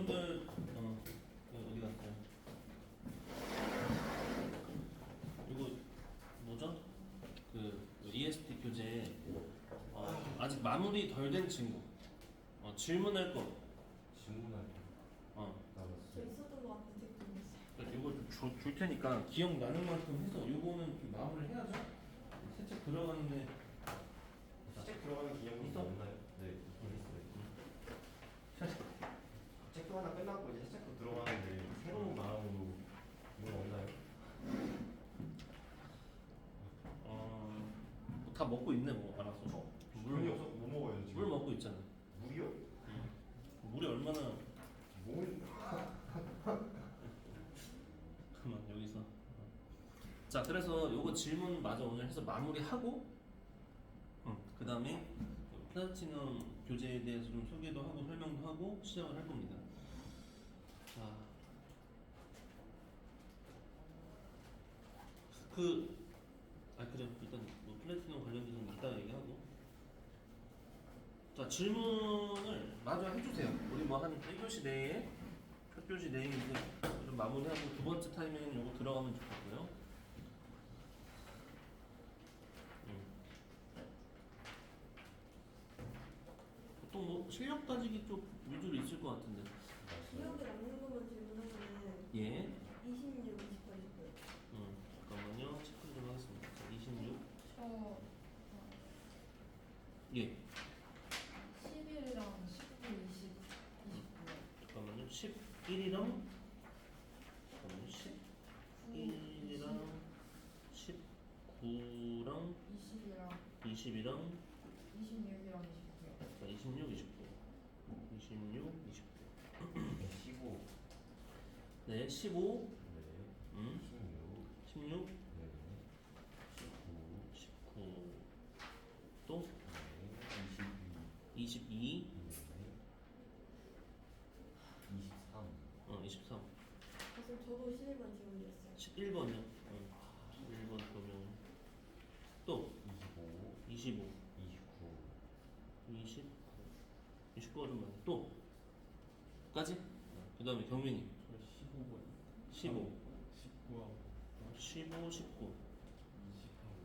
친구들 어디 갔어요? 이거 뭐죠? 그 EST 교재 아직 마무리 덜 된 친구 질문할 거 질문할 때. 저 있었던 것 같은데 모르겠어요. 그러니까 이거 좀 줄 테니까 기억나는 만큼 해서 이거는 좀 마무리를 해야죠. 살짝 들어가는데 책 들어가는 기념이 있어? 없나요? 네, 있긴 있어요. 책도 하나 끝났고 이제 새 책도 들어가는데 새로운 마음으로 이건 없나요? 다 먹고 있네 뭐 알았어. 물이 없어 못 먹어요 지금. 물 먹고 있잖아. 물이요? 물이 얼마나 뭘? 그만 여기서 자 그래서 요거 질문 마저 오늘 해서 마무리하고 그 다음에 플라티넘 교재에 대해서 좀 소개도 하고 설명도 하고 시작을 할 겁니다. 자, 그래 일단 뭐 플래티넘 관련돼서는 이따 얘기하고 자 질문을 마저 해주세요. 우리 뭐 한 1교시 내에 첫 교시 내에 이제 좀 마무리하고 두 번째 타임에는 요거 들어가면 좋겠고요. 보통 뭐 실력 따지기 쪽 위주로 있을 것 같은데. 기억에 남는 것만 질문하면은 예. 26, 28, 29. 잠깐만요. 체크 좀 하겠습니다. 자, 26. 저 예. 11이랑 19, 20, 29요. 잠깐만요. 11이랑 잠깐만요. 11이랑 19랑 20이랑 20이랑 26이랑 29요. 26, 29. 26, 29. 15. 네, 15, 네. 16. 16, 네. 19. 19. 또 네. 22, 네. 23. 23. 사실 저도 11번 질문이었어요. 11번이요. 11번 그러면 또 25. 25, 29. 20, 29가 좀 많네. 또 까지? 그 다음에 경민이 15번 15, 19하고 15, 19, 20하고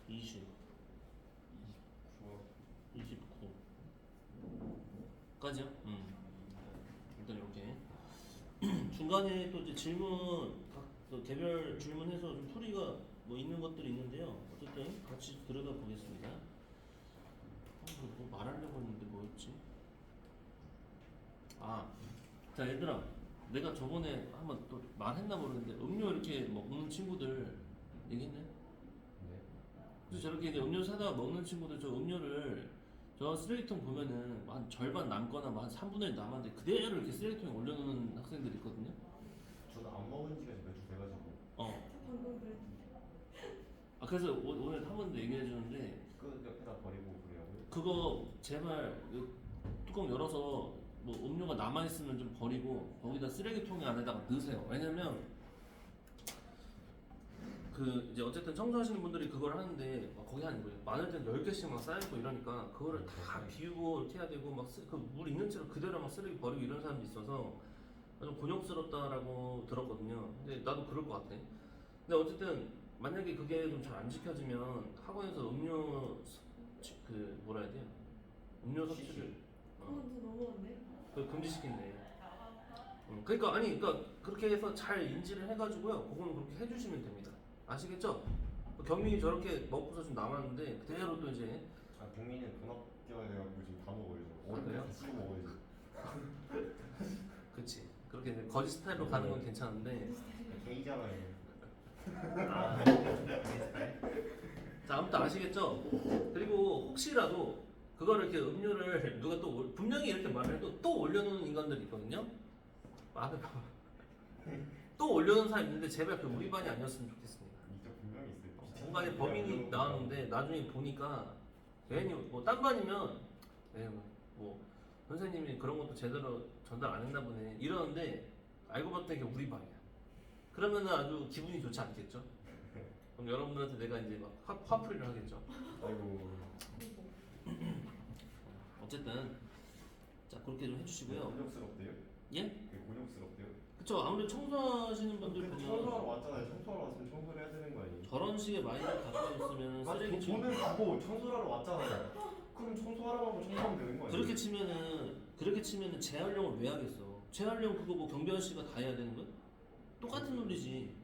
20, 29하고 29 까지요? 일단 이렇게 중간에 또 이제 질문 또 개별 질문해서 좀 풀이가 뭐 있는 것들이 있는데요. 어쨌든 같이 들여다 보겠습니다. 뭐 말하려고 했는데 뭐였지? 자 얘들아, 내가 저번에 한번 또 말했나 모르겠는데 음료 이렇게 먹는 친구들 얘기했네. 네. 그래서 저렇게 이제 음료 사다가 먹는 친구들 저 음료를 저 쓰레기통 보면은 한 절반 남거나 뭐한 3분의 1 남았는데 그대로 이렇게 쓰레기통에 올려놓는 학생들이 있거든요. 저는 안 먹은 지가 몇 주 돼가지고. 저 방금 그랬는데. 그래서 오늘 한 번 더 얘기해 주는데 그 옆에다 버리고 그래요. 그거 제발 뚜껑 열어서 뭐 음료가 남아 있으면 좀 버리고 거기다 쓰레기통 안에다가 넣으세요. 왜냐면 그 이제 어쨌든 청소하시는 분들이 그걸 하는데 거기 한 뭐 많을 때는 10개씩 막 쌓여있고 이러니까 그거를 다 비우고 이렇게 해야 되고 막 그 물 있는 채로 그대로 막 쓰레기 버리고 이런 사람도 있어서 좀 곤욕스럽다라고 들었거든요. 근데 나도 그럴 것 같아. 근데 어쨌든 만약에 그게 좀 잘 안 지켜지면 학원에서 음료 그 뭐라 해야 돼요? 음료 섭취를 그건 좀 너무한데? 그 금지시킨대. 그러니까 아니 그러니까 그렇게 해서 잘 인지를 해가지고요. 그거는 그렇게 해주시면 됩니다. 아시겠죠? 경민이 저렇게 먹고서 좀 남았는데 그대로 또 이제 경민이는 돈 아껴야 돼가지고 지금 다 먹어야죠. 그래요? 어른들 쓰고 먹어야지. 그치 그렇게 이제 거짓 스타일로 가는 건 괜찮은데 게이잖아요. 자 아무튼 아시겠죠? 그리고 혹시라도 그거를 이렇게 음료를 누가 또 분명히 이렇게 말을 해도 또 올려놓는 인간들이 있거든요. 앞에 봐봐. 또 올려놓은 사람 있는데 제발 그 우리 반이 아니었으면 좋겠습니다. 진짜 분명히 있을 거. 중간에 범인이 나왔는데 나중에 보니까 괜히 뭐 딴 반이면 뭐 선생님이 그런 것도 제대로 전달 안 했나 보네 이러는데 알고 봤더니 이게 우리 반이야. 그러면은 아주 기분이 좋지 않겠죠? 그럼 여러분들한테 내가 이제 막 화풀이를 하겠죠. 아이고. 어쨌든 자 그렇게 좀 해주시고요. 곤욕스럽대요? 예? 그게 곤욕스럽대요. 그쵸. 아무래도 청소하시는 분들 근데 보면 청소하러 왔잖아요. 청소하러 왔으면 청소를 해야 되는 거 아니에요? 저런 식의 마인드를 갖고 있으면 맞아, 쓰레기 치우 돈을 가고 청소를 하러 왔잖아요. 그럼 청소하라고 하고 청소하면 되는 거 아니에요? 그렇게 치면은 재활용을 왜 하겠어? 재활용 그거 뭐 경비 아저씨가 다 해야 되는 거야? 똑같은 논리지.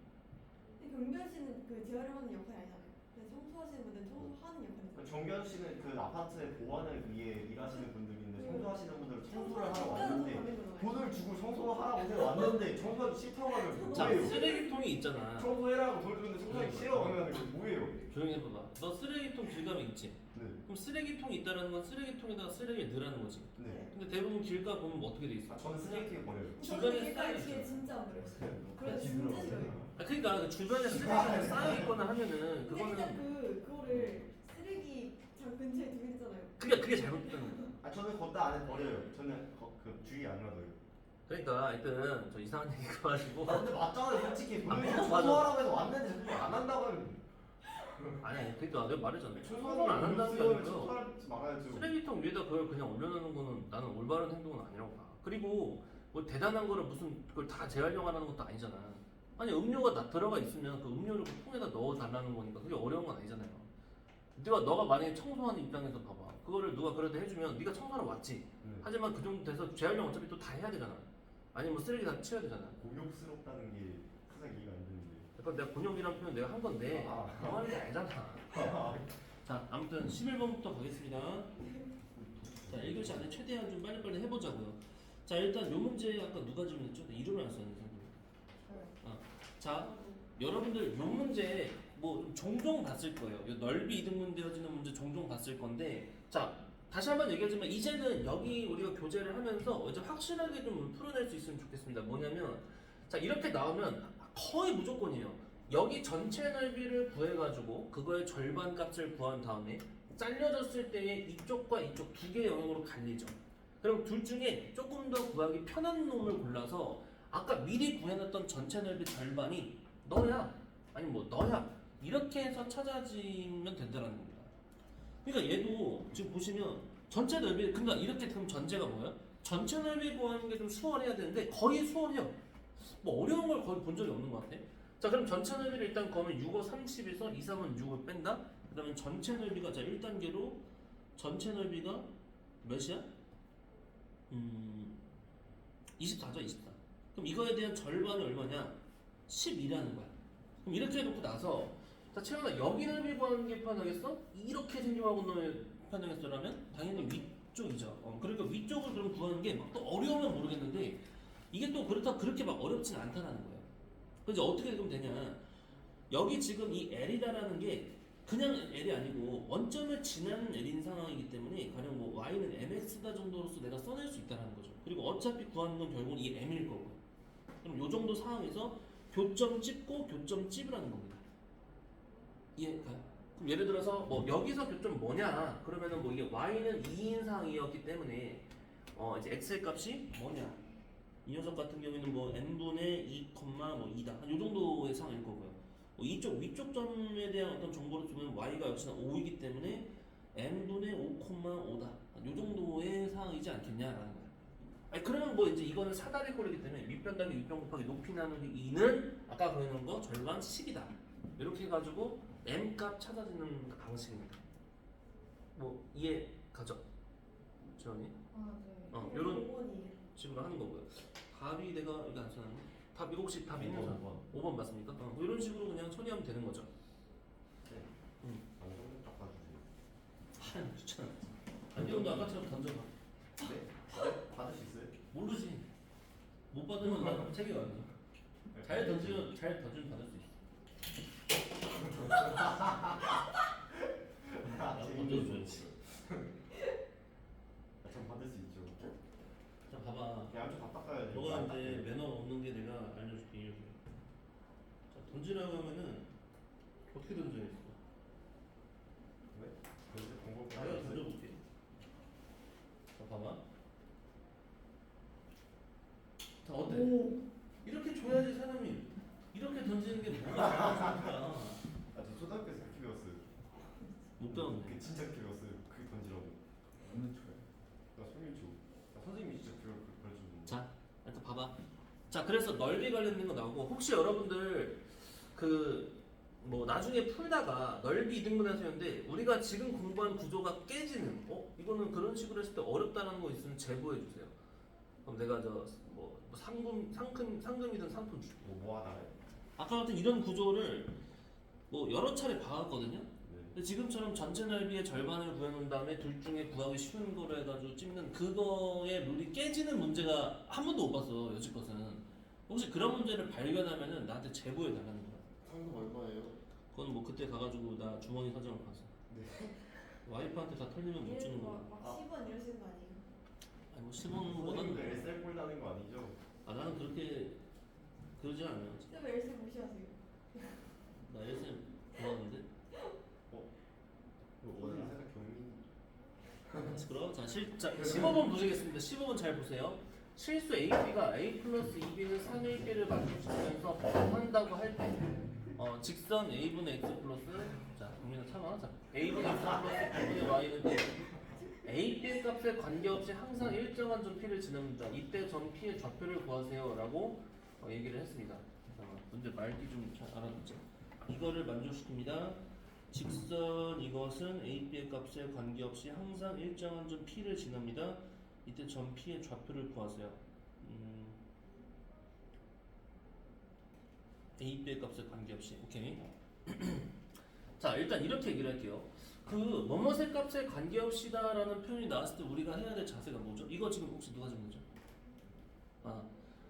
근데 경비원 씨는 그 재활용하는 역할이 아니잖아요. 그냥 청소하시는 분들은 청소하는 역할이잖아요. 정규현 씨는 그 아파트의 보안을 위해 일하시는 분들인데 청소하시는 분들은 청소를 하러 청소하는 왔는데 다른 거잖아요. 돈을 주고 청소하라고 해서 왔는데 청소하기 싫다고 하면 자, 뭐예요? 쓰레기통이 있잖아. 청소해라고 돈 주는데 청소하기 싫어 하면 그게 뭐예요? 조용히 해봐봐. 너 쓰레기통 길가면 있지? 네. 그럼 쓰레기통이 있다라는 건 쓰레기통에다가 쓰레기를 넣으라는 거지. 네. 근데 대부분 길가 보면 뭐 어떻게 돼 있어? 아, 저는 쓰레기통에 버려요. 주변에 저는 쌓여 길가에 뒤에 있어. 진짜 안 들어있어요. 그래 같이 진짜 들어가세요. 싫어요. 아, 그러니까 그 주변에 쓰레기가 쌓여 있거나 하면은 근데 그냥 그거는 그거를 쓰레기장 근처에 두게 되잖아요. 그게 잘못된 거야. 아 저는 걷다 안에 버려요. 저는 그 주위 안 놔둬요. 그러니까 하여튼 저 이상한 얘기 그만하시고 아 근데 맞잖아요 솔직히 돈을 주고 맞아. 청소하라고 해서 왔는데 청소 안 한다고 하면 아니 그러니까 내가 말했잖아. 청소를 청소를 안 한다는 게 아니고요. 청소하지 말아야죠. 쓰레기통 위에다 그걸 그냥 올려놓는 거는 나는 올바른 행동은 아니라고 봐. 그리고 뭐 대단한 거를 무슨 그걸 다 재활용하라는 것도 아니잖아. 아니 음료가 다 들어가 있으면 그 음료를 그 통에다 넣어달라는 거니까 그게 어려운 건 아니잖아요. 너가 만약에 청소하는 입장에서 봐봐. 그거를 누가 그래도 해주면 네가 청소하러 왔지. 하지만 그 정도 돼서 재활용 어차피 또 다 해야 되잖아. 아니면 뭐 쓰레기 다 치워야 되잖아. 곤욕스럽다는 게 가장 이해가 안 되는데. 그러니까 내가 곤욕이라는 표현 내가 한 건데 너 하는 게 아니잖아. 자 아무튼 11번부터 가겠습니다. 자 1교시 안에 최대한 좀 빨리빨리 해보자고요. 자 일단 요 문제 아까 누가 질문했죠? 이름을 안 썼는데. 자 여러분들 요 문제 뭐 종종 봤을 거예요. 요 넓이 이등분되어지는 문제 종종 봤을 건데 자 다시 한번 얘기하지만 이제는 여기 우리가 교재를 하면서 이제 확실하게 좀 풀어낼 수 있으면 좋겠습니다. 뭐냐면 자 이렇게 나오면 거의 무조건이에요. 여기 전체 넓이를 구해가지고 그거의 절반 값을 구한 다음에 잘려졌을 때의 이쪽과 이쪽 두 개의 영역으로 갈리죠. 그럼 둘 중에 조금 더 구하기 편한 놈을 골라서 아까 미리 구해놨던 전체 넓이 절반이 너야 아니 뭐 너야 이렇게 해서 찾아지면 된다는 겁니다. 그러니까 얘도 지금 보시면 전체 넓이 그러니까 이렇게 그럼 전제가 뭐야? 전체 넓이 구하는 게 좀 수월해야 되는데 거의 수월해요. 뭐 어려운 걸 거의 본 적이 없는 것 같아. 자 그럼 전체 넓이를 일단 거면 6호 30에서 2, 3은 6을 뺀다. 그러면 전체 넓이가 자 1단계로 전체 넓이가 몇이야? 24죠 24. 그럼 이거에 대한 절반이 얼마냐? 12라는 거야. 그럼 이렇게 해놓고 나서 자 채연아 여기 넓이 구하는 게 편하겠어? 이렇게 생김하고 너의 편하겠어라면 당연히 위쪽이죠. 그러니까 위쪽을 그럼 구하는 게 막 또 어려우면 모르겠는데 이게 또 그렇다 그렇게 막 어렵진 않다라는 거예요. 그래서 어떻게 되면 되냐? 여기 지금 이 L이다라는 게 그냥 L이 아니고 원점을 지나는 L인 상황이기 때문에 가령 뭐 Y는 MX다 정도로서 내가 써낼 수 있다는 거죠. 그리고 어차피 구하는 건 결국은 이 M일 거고요. 그럼 요 정도 상황에서 교점 찍고 교점 찝으라는 겁니다. 이해가요? 그럼 예를 들어서 뭐 여기서 교점 뭐냐? 그러면은 뭐 이게 Y는 2인 상황이었기 때문에 이제 X의 값이 뭐냐? 이 녀석 같은 경우에는 뭐 n분의 2, 뭐 2다. 한 요 정도의 상황일 거고요. 뭐 이쪽 위쪽 점에 대한 어떤 정보를 주면 y가 역시나 5이기 때문에 n분의 5,5다. 요 정도의 상황이지 않겠냐라는 거야. 아니 그러면 뭐 이제 이거는 사다리 꼴이기 때문에 밑변 더하기 윗변 곱하기 높이 나누기 2는 아까 그러는 거 절반 10이다. 이렇게 해가지고 m 값 찾아지는 방식입니다. 뭐 이해 가죠? 지원이? 네. 요런 5번이에요. 식으로 하는 거고요. 답이 내가 여기 안 써놨네. 답 이거 혹시 답 있는 사람? 5번 맞습니까? 뭐 이런 식으로 그냥 처리하면 되는 거죠. 방송 딱 봐주세요. 한 귀찮아. 안경도 아까처럼 던져봐. 네? 받을 수 있어요? 모르지. 못 받으면 나 책임 안 져. 잘 던지면 받을 수 있어. 나 던져줘야지. 전 받을 수 있죠. 자 봐봐. 양쪽 다 닦아야 돼. 너가 이제 매너 없는 게 내가 알려줄게 이렇게. 자 던지라고 하면은 어떻게 던져야겠어? 왜? 그래서 공부 내가 던져볼게. 자 봐봐. 자 어때? 오. 이렇게 줘야지 사람이. 이렇게 던지는 게 뭐가 잘하는 아저 초등학교에서 그렇게 배웠어요. 못 배웠네. 그 진짜 그렇게 배웠어요. 그게 던지라고. 어느 초에? 나 송일초. 나 선생님이 진짜 그걸 가르쳐줬는데. 자, 일단 봐봐. 자, 그래서 넓이 관련된 거 나오고 혹시 여러분들 그 뭐 나중에 풀다가 넓이 이등분해서였는데 우리가 지금 공부한 구조가 깨지는 이거는 그런 식으로 했을 때 어렵다는 거 있으면 제보해 주세요. 그럼 내가 뭐 상금이든 상품 줄게. 뭐 하다가요? 아까 같은 이런 구조를 뭐 여러 차례 봐왔거든요. 네. 근데 지금처럼 전체 넓이의 절반을 구해놓은 다음에 둘 중에 구하기 쉬운 거로 해가지고 찍는 그거의 룰이 깨지는 문제가 한 번도 못 봤어 여지껏은. 혹시 그런 문제를 발견하면은 나한테 제보해 달라는 거야. 상금 얼마예요? 그건 뭐 그때 가가지고 나 주머니 사정을 봤어. 네. 와이프한테 다 털리면 못 주는 거야. 막 10원 이러시는 거 아니에요? 아니 뭐 선생님도 10원보다는 SL 꼴다는 거 아니죠? 나는 그렇게 그러진 않아요. 쌤 왜 열심히 무시하세요? 나 예쌤 좋아하는데. 오늘 살짝 경민. 그럼 자 15번 보시겠습니다. 15번 잘 보세요. 실수 AB가 A 플러스 2B는 3AB를 만족시키면서 한다고 할 때 직선 A분의 X 플러스 자 국민은 참아. 자 A분의 X 플러스 B분의 Y는 AB의 값에 관계없이 항상 일정한 점 P를 지납니다. 이때 점 P의 좌표를 구하세요 라고 얘기를 했습니다. 잠깐만 문제 말기 좀 잘 알아듣죠. 이거를 만족시킵니다. 직선 이것은 AB의 값에 관계없이 항상 일정한 점 P를 지납니다. 이때 점 P의 좌표를 구하세요. AB의 값에 관계없이 오케이. 자 일단 이렇게 얘기를 할게요. 그 뭐뭐의 값에 관계없이다라는 표현이 나왔을 때 우리가 해야 될 자세가 뭐죠? 이거 지금 혹시 누가 적는 거죠?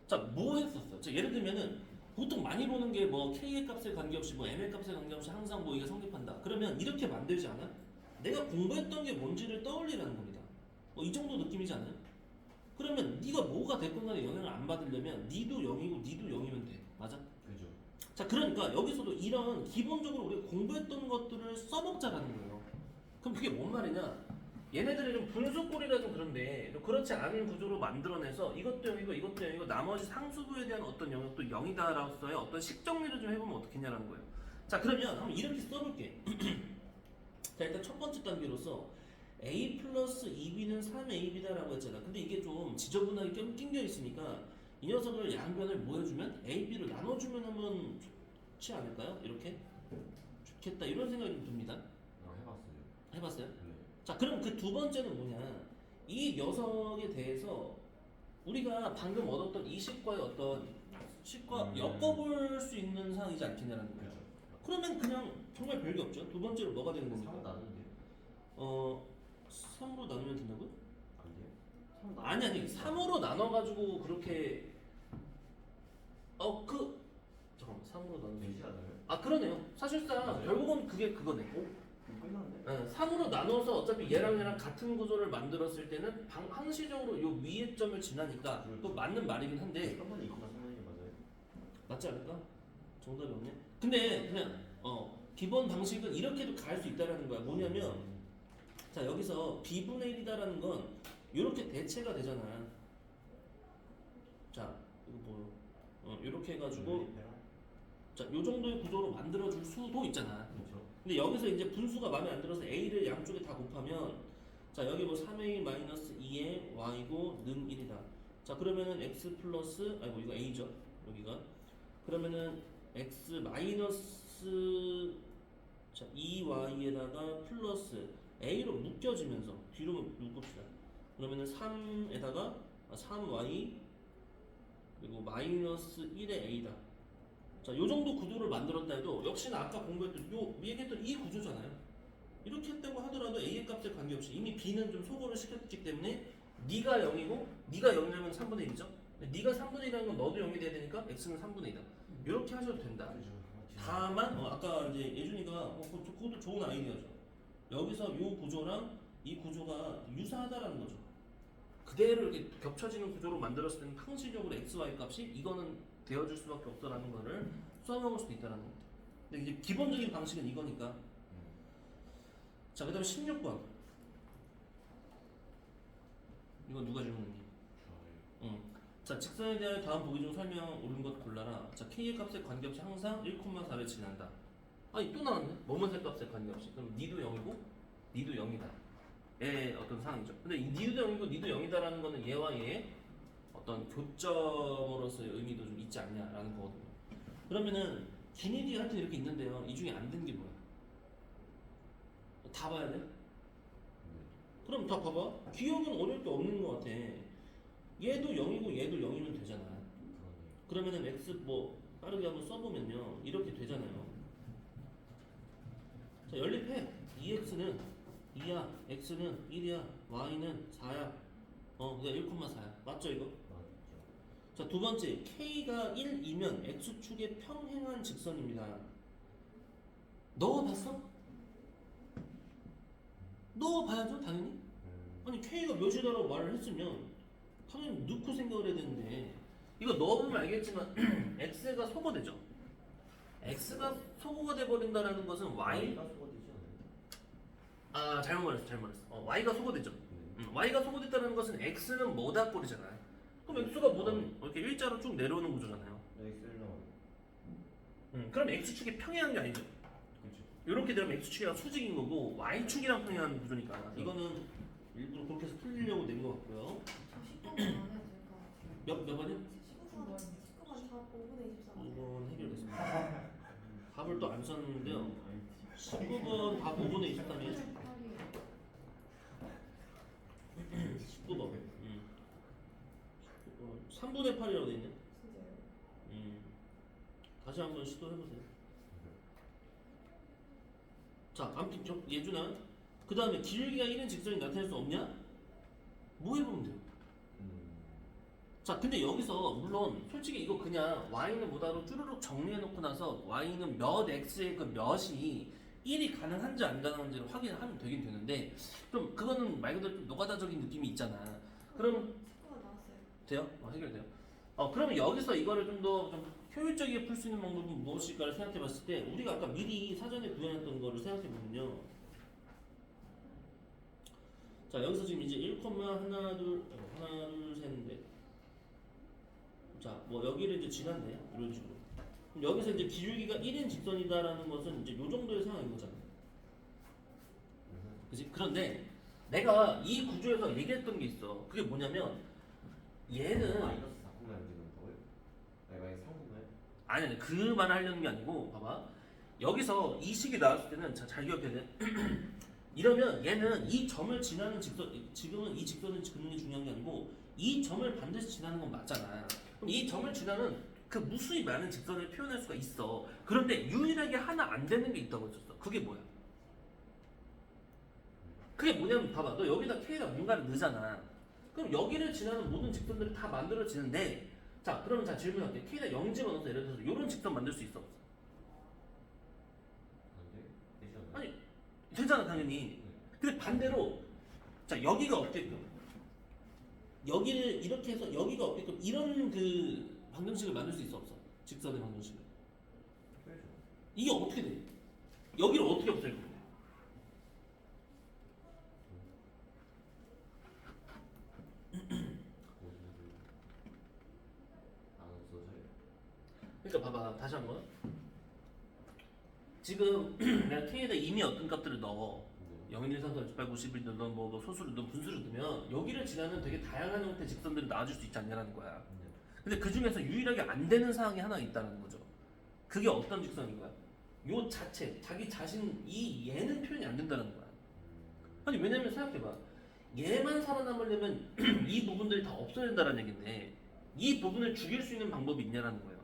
자 뭐 했었어? 자, 예를 들면은 보통 많이 보는 게 뭐 K의 값에 관계없이 뭐 M의 값에 관계없이 항상 뭐 이게 성립한다. 그러면 이렇게 만들지 않아? 내가 공부했던 게 뭔지를 떠올리라는 겁니다. 이 정도 느낌이지 않아요? 그러면 네가 뭐가 됐건 간에 영향을 안 받으려면 니도 0이고 니도 0이면 돼. 맞아? 그죠. 자 그러니까 여기서도 이런 기본적으로 우리가 공부했던 것들을 써먹자라는 거예요. 그럼 그게 뭔 말이냐? 얘네들이 좀 분수꼴이라 좀 그런데 그렇지 않은 구조로 만들어내서 이것도 0이고 이것도 0이고 나머지 상수부에 대한 어떤 영역도 0이다라고서의 어떤 식정리를 좀 해보면 어떻겠냐라는 거예요. 자 그러면 한번 이렇게 써볼게. 자 일단 첫 번째 단계로서 A 플러스 2B는 3AB다라고 했잖아. 근데 이게 좀 지저분하게 낑겨 있으니까 이 녀석을 양변을 뭐 해주면 A, B로 나눠주면 하면 좋지 않을까요? 이렇게? 좋겠다 이런 생각이 좀 듭니다. 해봤어요. 해봤어요? 네. 자 그럼 그 두 번째는 뭐냐? 이 녀석에 대해서 우리가 방금 얻었던 이 식과의 어떤 식과 엮어볼 수 있는 상황이지 않겠냐라는 거예요. 그죠. 그러면 그냥 정말 별게 없죠. 두 번째로 뭐가 되는 겁니까? 3 나누는데요? 3으로 나누면 된다고요? 안 돼요? 아니 3으로 나눠가지고 그렇게 잠깐만 3으로 나누면 되지 않아요? 그러네요. 사실상 맞아요. 결국은 그게 그거네. 끝났네. 3으로 나눠서 어차피 얘랑 같은 구조를 만들었을 때는 항시적으로 요 위의 점을 지나니까 또 맞는 말이긴 한데 3번이 있구나 3번이 맞아요. 맞지 않을까? 정답이 없네. 근데 그냥 기본 방식은 이렇게도 갈 수 있다라는 거야. 뭐냐면 자 여기서 B분의 1이다라는 건 이렇게 대체가 되잖아. 자 이거 뭐 이렇게 해가지고 자 요 정도의 구조로 만들어줄 수도 있잖아. 그렇죠. 근데 여기서 이제 분수가 마음에 안 들어서 A를 양쪽에 다 곱하면 자 여기 뭐 3A 마이너스 2의 Y고 는 1이다. 자 그러면은 X 플러스 이거 A죠 여기가. 그러면은 X 마이너스 자 2Y에다가 플러스 A로 묶여지면서 뒤로 묶읍시다. 그러면은 3에다가 3Y 그리고 마이너스 1의 A다. 자, 요 정도 구조를 만들었다 해도 역시나 아까 공부했던 얘기했던 이 구조잖아요. 이렇게 했다고 하더라도 A의 값에 관계없이 이미 B는 좀 소거를 시켰기 때문에 네가 0이고 네가 0이라면 3분의 1이죠. 네가 3분의 1이라는 건 너도 0이 돼야 되니까 X는 3분의 2다. 이렇게 하셔도 된다. 다만 아까 이제 예준이가 그것도 좋은 아이디어죠. 여기서 요 구조랑 이 구조가 유사하다라는 거죠. 그대로 이렇게 겹쳐지는 구조로 만들었을 때는 상시적으로 x, y 값이 이거는 되어줄 수밖에 없다라는 거를 써먹을 수도 있다는 겁니다. 근데 이제 기본적인 방식은 이거니까. 자, 그다음에 16번. 이거 누가 질문했니? 자, 직선에 대한 다음 보기 중 설명 옳은 것 골라라. 자, k의 값에 관계없이 항상 1,4를 지난다. 또 나왔네. 뭐뭐의 값에 관계없이. 그럼 니도 0이고 니도 0이다. 의 어떤 상황이죠. 근데 이 니도 0이고 니도 0이다라는 거는 얘와 얘의 어떤 교점으로서의 의미도 좀 있지 않냐라는 거거든요. 그러면은 기니디 하여튼 이렇게 있는데요. 이 중에 안 된 게 뭐야? 다 봐야 돼? 그럼 다 봐봐. 기억은 어려울 게 없는 것 같아. 얘도 0이고 얘도 0이면 되잖아. 그러면은 x 뭐 빠르게 한번 써보면요. 이렇게 되잖아요. 자, 연립해. 2x는 2야, x는 1이야, y는 4야. 그러니까 1,4야. 맞죠 이거? 자, 두 번째, k가 1이면 x축에 평행한 직선입니다. 넣어봤어? 넣어봐야죠, 당연히. 아니 k가 몇이다라고 말을 했으면 당연히 넣고 생각을 해야 되는데 이거 넣어보면 알겠지만 x가 소거되죠. x가 소거가 돼버린다는 것은 y Y가 소거되지 아 잘못 말했어. y가 소거되죠. y가 소거됐다는 것은 x는 뭐다 꼴이잖아. 그럼 x가 뭐든 이렇게 일자로 쭉 내려오는 구조잖아요. 않아요? X를 넣어. 그럼 x축이 평행한 게 아니죠. 그렇죠. 이렇게 되면 x축이랑 수직인 거고 y축이랑 평행한 구조니까 이거는 일부러 그렇게 해서 풀리려고 낸 것 같고요. 저 19번 안 해도 될 것 같아요. 몇 번이요? 19번 4 5분의 24. 5번 해결됐습니다. 답을 또 안 썼는데요. 19번 답 5분의 23이에요. 19번. 3분의 8이라고 돼 있네. 진짜요? 다시 한번 시도해보세요. 자, 아무튼 예준아. 그 다음에 길이가 1인 직선이 나타낼 수 없냐? 뭐 해보면 돼요. 자, 근데 여기서 물론 솔직히 이거 그냥 y는 뭐다로 쭈르륵 정리해놓고 나서 y는 몇 x의 그 몇이 1이 가능한지 안 가능한지를 확인하면 되긴 되는데 좀 그거는 말 그대로 좀 노가다적인 느낌이 있잖아. 그럼 19번 나왔어요. 돼요? 해결돼요. 그러면 여기서 이거를 좀 더 좀 효율적이게 풀 수 있는 방법은 무엇일까를 생각해봤을 때 우리가 아까 미리 사전에 구현했던 거를 생각해보면요. 자, 여기서 지금 이제 1, 하나, 둘, 셋, 넷. 자, 뭐 여기를 이제 지났네. 이런 식으로. 그럼 여기서 이제 기울기가 1인 직선이다라는 것은 이제 요 정도의 상황인 거잖아. 그치? 그런데 내가 이 구조에서 얘기했던 게 있어. 그게 뭐냐면 얘는 마이너스 4분의 안 되는다고요? 아니 마이너스 3분의? 아니 그 말을 하려는 게 아니고 봐봐. 여기서 이 식이 나왔을 때는 잘 기억해야 돼. 이러면 얘는 이 점을 지나는 직선, 지금은 이 직선을 긋는 게 중요한 게 아니고 이 점을 반드시 지나는 건 맞잖아. 그럼 이 점을 지나는 그 무수히 많은 직선을 표현할 수가 있어. 그런데 유일하게 하나 안 되는 게 있다고 했었어. 그게 뭐야? 그게 뭐냐면 봐봐. 너 여기다 K에다 뭔가를 넣잖아. 그럼 여기를 지나는 모든 직선들이 다 만들어지는데 자 그러면 자 질문할게. K에다 0 집어넣어서 예를 들어서 이런 직선 만들 수 있어? 없어? 안 돼? 되지 않나요? 아니 되잖아 당연히. 근데 반대로 자 여기가 없게끔 여기를 이렇게 해서 여기가 없게끔 이런 그 방정식을 만들 수 있어 없어? 직선의 방정식을. 그렇죠. 이게 어떻게 돼? 여기를 어떻게 없앨 거야? 안 없어져요. 그러니까 봐봐 다시 한번. 지금 내가 K에다 이미 어떤 값들을 넣어. 0, 1, 2, 3, 4, 5, 8, 9, 10을 넣든 뭐 소수를 넣든 분수를 넣으면 여기를 지나는 되게 다양한 형태의 직선들이 나와줄 수 있지 않냐라는 거야. 근데 그 중에서 유일하게 안 되는 상황이 하나 있다는 거죠. 그게 어떤 직선인 거야? 요 자체, 자기 자신 얘는 표현이 안 된다는 거야. 아니 왜냐면 생각해봐. 얘만 살아남으려면 이 부분들이 다 없어야 된다는 얘긴데 이 부분을 죽일 수 있는 방법이 있냐라는 거예요.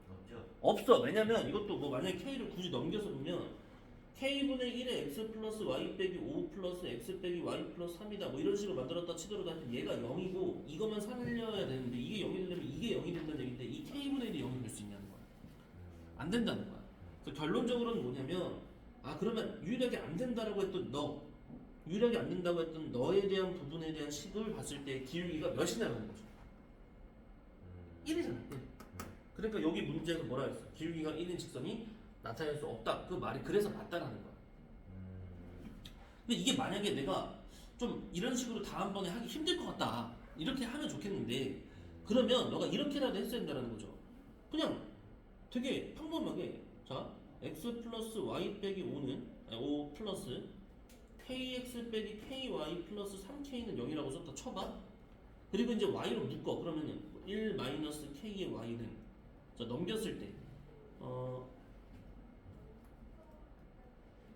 없죠. 없어. 왜냐면 이것도 뭐 만약에 K를 굳이 넘겨서 보면 K분의 1에 X 플러스 Y 빼기 5 플러스 X 빼기 Y 플러스 3이다 뭐 이런 식으로 만들었다 치더라도 하여튼 얘가 0이고 이것만 살려야 되는데 이게 0이 되려면 이게 0이 된다는 얘기인데 이 K분의 1이 0이 될 수 있냐는 거야. 안 된다는 거야. 그래서 결론적으로는 뭐냐면 그러면 유일하게 안 된다라고 했던 유일하게 안 된다고 했던 너에 대한 부분에 대한 식을 봤을 때 기울기가 몇이냐라는 거죠. 1이잖아. 1. 그러니까 여기 문제에서 뭐라 했어? 기울기가 1인 직선이 나타낼 수 없다. 그 말이 그래서 맞다라는 거야. 근데 이게 만약에 내가 좀 이런 식으로 다음번에 하기 힘들 것 같다. 이렇게 하면 좋겠는데 그러면 너가 이렇게라도 했어야 된다는 거죠. 그냥 되게 평범하게 자 x 플러스 y 빼기 5는 5 플러스 kx 빼기 ky 플러스 3k는 0이라고 썼다 쳐봐. 그리고 이제 y로 묶어. 그러면은 1 마이너스 k의 y는 자 넘겼을 때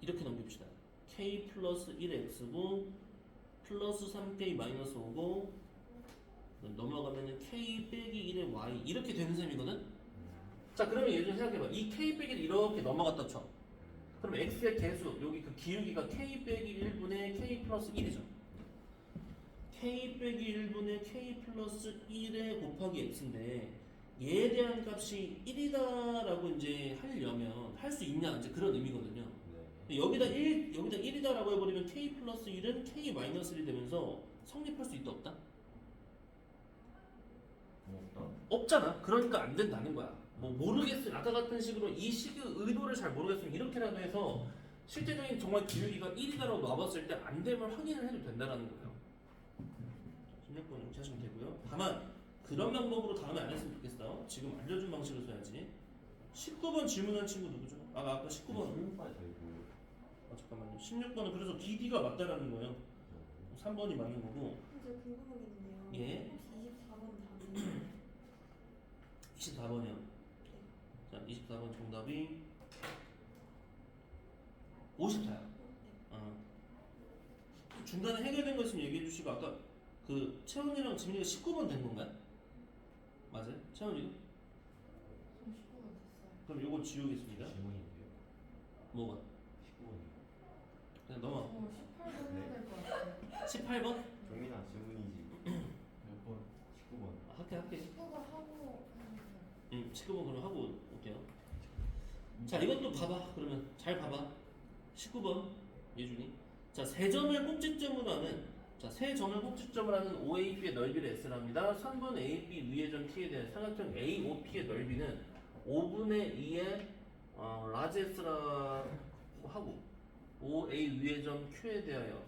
이렇게 넘깁시다. k 플러스 1의 x고 플러스 3k 마이너스 5고 넘어가면은 k 빼기 1의 y 이렇게 되는 셈이거든. 자 그러면 예전에 생각해봐. 이 k 빼기를 이렇게 넘어갔다 쳐. 그럼 x의 개수 여기 그 기울기가 k 빼기 1분의 k 플러스 1이죠. k 빼기 1분의 k 플러스 1에 곱하기 x인데 얘에 대한 값이 1이다라고 이제 하려면 할 수 있냐 이제 그런 의미거든요. 네. 여기다 1이다라고 해버리면 k 플러스 1은 k 마이너스 1이 되면서 성립할 수 있다 없다? 없다. 없잖아. 그러니까 안 된다는 거야. 뭐 모르겠으면 아까 같은 식으로 이 식의 의도를 잘 모르겠으면 이렇게라도 해서 실제적인 정말 기울기가 1이다라고 놔봤을 때 안 됨을 확인을 해도 된다라는 거예요. 16번 이렇게 하시면 되고요. 다만 그런 방법으로 다음에 안 했으면 좋겠어. 지금 알려준 방식으로 써야지. 19번 질문한 친구 누구죠? 아까 19번. 16번이 되고. 잠깐만요. 16번은 그래서 DD가 맞다라는 거예요. 3번이 맞는 거고. 저 궁금한 게 있는데요. 예. 혹시 24번 답이 24번이요. 자, 24번 정답이 54야. 중간에 해결된 거 있으면 얘기해 주시고 아까 그 채원이랑 지민이가 19번 된 건가요? 맞아요? 채원이가? 좀 19분 됐어요. 그럼 요거 지우겠습니다. 질문인데요. 뭐가? 19번이요. 그냥 넘어. 18분 해야 될 것 같아요. 18번? 종민아 질문이지. 몇 번? 19번. 할게. 19분 하고 해주세요. 19번 그럼 하고 올게요. 자, 이것도 봐봐. 그러면 잘 봐봐. 19번 예준이. 자, 세 점을 꼭지점으로 하는 OAB의 넓이를 S랍니다. 선분 AB 위의 점 T에 대한 삼각형 AOP의 넓이는 5분의 2의 라지 S라고 하고 OA 위의 점 Q에 대하여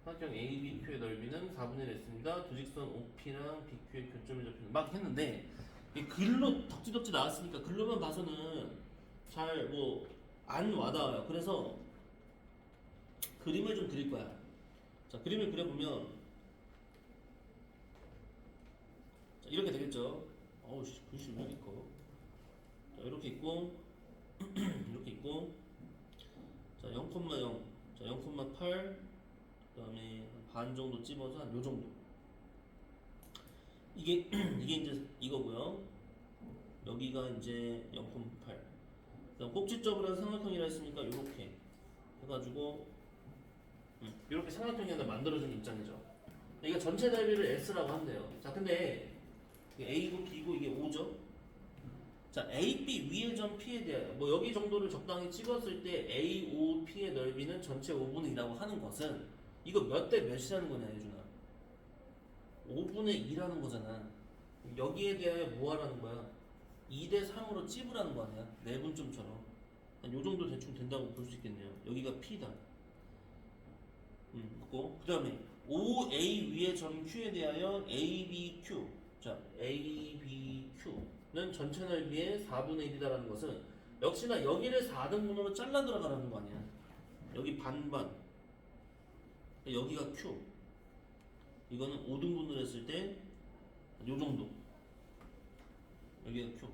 삼각형 ABQ의 넓이는 4분의 1 S입니다. 두 직선 OP랑 BQ의 교점을 잡히는 막 했는데 이 글로 덕지덕지 나왔으니까 글로만 봐서는 잘 뭐 안 와닿아요. 그래서 그림을 좀 그릴 거야. 자, 그림을 그려보면 자, 이렇게 되겠죠. 어우 씨, 글씨 왜 이렇게 커? 자, 이렇게 있고 이렇게 있고 자, 0,0 자, 0,8 그다음에 반 정도 찝어서 한 요 정도. 이게 이제 이거고요. 여기가 이제 0,8. 그다음 꼭지점으로 한 삼각형이라 했으니까 이렇게 해가지고 이렇게 삼각형이 하나 만들어진 입장이죠. 이게 전체 넓이를 S라고 한대요. 자, 근데 A고 B고 이게 5죠. 자, A, B 위의 점 P에 대하여 뭐 여기 정도를 적당히 찍었을 때 A, O, P의 넓이는 전체 5분의 2라고 하는 것은 이거 몇 대 몇이라는 거냐, 예준아? 5분의 2라는 거잖아. 여기에 대하여 뭐 하라는 거야? 2대 3으로 찝으라는 거 아니야? 내분점처럼. 한 요 정도 대충 된다고 볼 수 있겠네요. 여기가 P다. 그 다음에 OA 위의 점 Q에 대하여 ABQ. 자, ABQ는 전체 넓이의 4분의 1이다라는 것은 역시나 여기를 4등분으로 잘라 들어가라는 거 아니야. 여기 반반. 여기가 Q. 이거는 5등분을 했을 때 요 정도. 여기가 Q.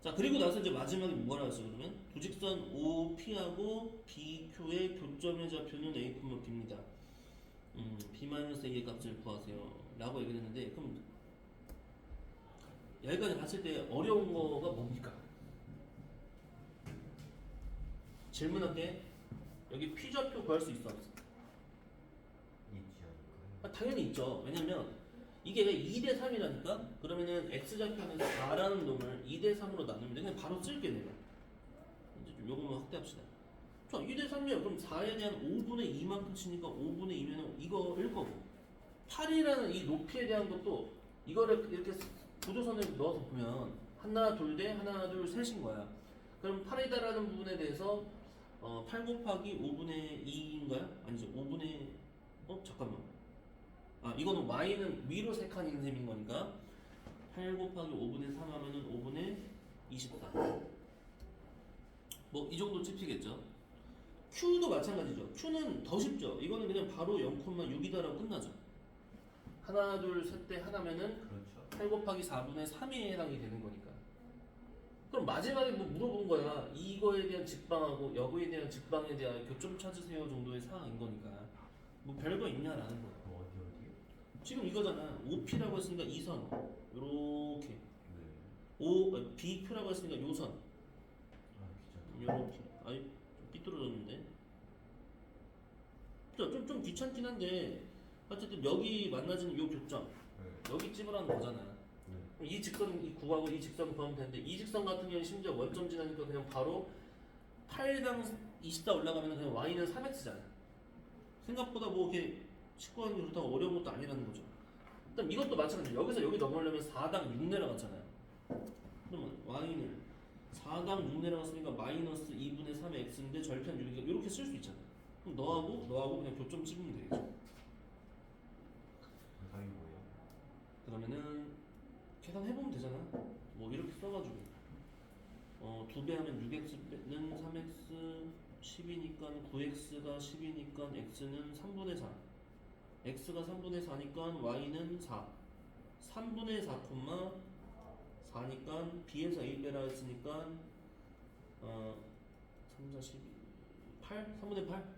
자, 그리고 나서 이제 마지막에 뭐라 했어 그러면? 두 직선 OP하고 BQ의 교점의 좌표는 A, B입니다. B-A의 값을 구하세요. 라고 얘기를 했는데, 그럼 여기까지 봤을 때 어려운 거가 뭡니까? 질문할게. 여기 P 좌표 구할 수 있어? 없어? 있지 않을까요? 당연히 있죠. 왜냐면 이게 2대 3이라니까? 그러면은 X좌표는 4라는 놈을 2대 3으로 나누면 그냥 바로 쓸게 내가. 이제 좀 요거만 확대합시다. 자, 2대 3이면 그럼 4에 대한 5분의 2만큼 치니까 5분의 2면은 이거일 거고 8이라는 이 높이에 대한 것도 이거를 이렇게 구조선을 넣어서 보면 하나 둘 대 하나 둘 셋인 거야. 그럼 8이다라는 부분에 대해서 8 곱하기 5분의 2인가요? 아니죠. 5분의 잠깐만. 이거는 y는 위로 세 칸인 셈인 거니까 8 곱하기 5분의 3 하면은 5분의 24. 뭐 이 정도 찝히겠죠. Q도 마찬가지죠. Q는 더 쉽죠. 이거는 그냥 바로 0,6이다라고 끝나죠. 하나 둘 셋 때 하나면은 그렇죠. 8 곱하기 4분의 3에 해당이 되는 거니까. 그럼 마지막에 뭐 물어본 거야. 이거에 대한 직방하고 여거에 대한 직방에 대한 교점 찾으세요 정도의 사항인 거니까. 뭐 별거 있냐라는 거야. 어디? 지금 이거잖아. OP라고 했으니까 이 선. 요렇게. 네. BQ라고 했으니까 요 선. 아 귀찮아. 요렇게. 아이 좀 삐뚤어졌는데. 좀 귀찮긴 한데 어쨌든 여기 만나지는 요 교점. 네. 여기 찝으라는 거잖아. 네. 그럼 이 직선 이 구하고 이 직선 구하면 되는데 이 직선 같은 경우는 심지어 원점 지나니까 그냥 바로 8당 20다 올라가면 그냥 y는 3x잖아. 생각보다 뭐 이렇게 식구하기 그렇다고 어려운 것도 아니라는 거죠. 그럼 이것도 마찬가지로 여기서 여기 넘어가려면 4당 6 내려갔잖아요. 그러면 y는 4당 6 내려갔으니까 마이너스 2분의 3의 x인데 절편 6이니까 이렇게 쓸 수 있잖아. 그럼 너하고 그냥 교점 찝으면 되겠죠. 답이 뭐예요? 그러면은 계산해보면 되잖아. 뭐 이렇게 써가지고 2배 하면 6x는 3x 10이니까 9x가 10이니까 x는 3분의 4 x가 3분의 4니까 y는 4 3분의 4, 4니까 b에서 a 빼라 했으니까 3, 4, 12 8? 3분의 8?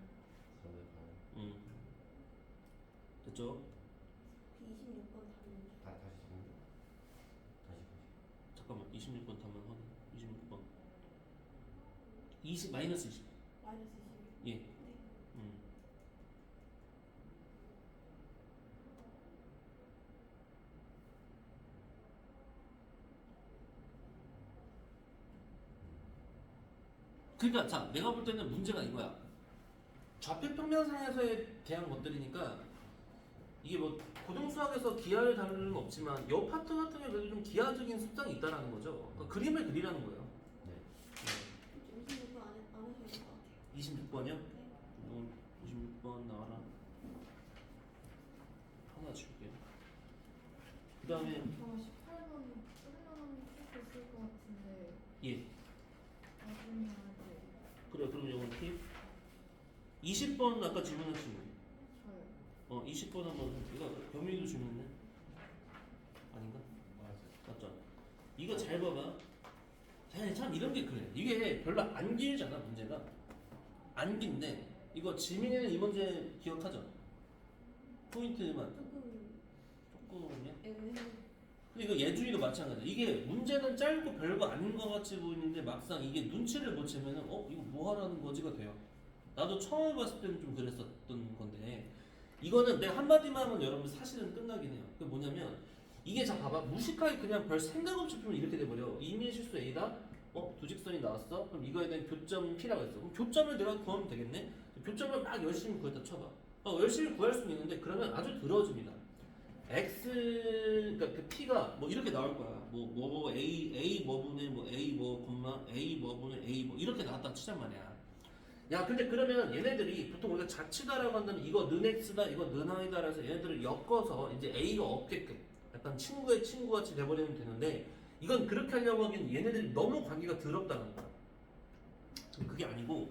됐죠? 26번 답은 다시 보세요. 다시 보세요. 잠깐만 26번 답만 확인 26번 20 마이너스 20 마이너스 20. 예. 네. 그러니까 자 내가 볼 때는 문제가 이거야. 좌표 평면상에서에 대한 것들이니까 이게 뭐 고등수학에서 기하를 다룰 일은 없지만 요 파트 같은 경우에 그래도 좀 기하적인 습성이 있다라는 거죠. 그러니까 그림을 그리라는 거예요. 네. 26번 안 하셔도 될 것 같아요. 26번이요? 네. 26번 나와라. 하나 줄게요. 그 다음에 저 18번 끝나는 수 있을 것 같은데 예 나중에 하지. 그래 그럼 이건 팁 20번 아까 질문하신 거 저요. 20번 한번 이거 범위도 질문했네 아닌가? 맞죠? 이거 잘 봐봐. 참 이런 게 그래. 이게 별로 안 길잖아 문제가. 안 긴데 이거 지민이는 이 문제 기억하죠? 포인트만 조금이야. 애매해요. 근데 이거 예준이도 마찬가지야. 이게 문제는 짧고 별거 아닌 것 같이 보이는데 막상 이게 눈치를 못 채면은 이거 뭐 하라는 거지가 돼요. 나도 처음 봤을 때는 좀 그랬었던 건데 이거는 내가 한마디만 하면 여러분 사실은 끝나긴 해요. 그게 뭐냐면 이게 자 봐봐 무식하게 그냥 별 생각 없이 풀면 이렇게 돼버려. 이미의 실수 A다 두 직선이 나왔어? 그럼 이거에 대한 교점 P라고 했어. 그럼 교점을 내가 구하면 되겠네? 교점을 막 열심히 구했다 쳐봐. 열심히 구할 수는 있는데 그러면 아주 들어집니다. X, 그러니까 그 P가 뭐 이렇게 나올 거야. 뭐 A 뭐분의 뭐 A 뭐 콤마 A 뭐분의 A 뭐 이렇게 나왔다 치잔 말이야. 야 근데 그러면 얘네들이 보통 우리가 자치다라고 한다면 이거 는 X다 이거 는 I다라 해서 얘네들을 엮어서 이제 A가 없게끔 약간 친구의 친구같이 돼버리면 되는데 이건 그렇게 하려고 하기엔 얘네들이 너무 관계가 더럽다는 거야. 그게 아니고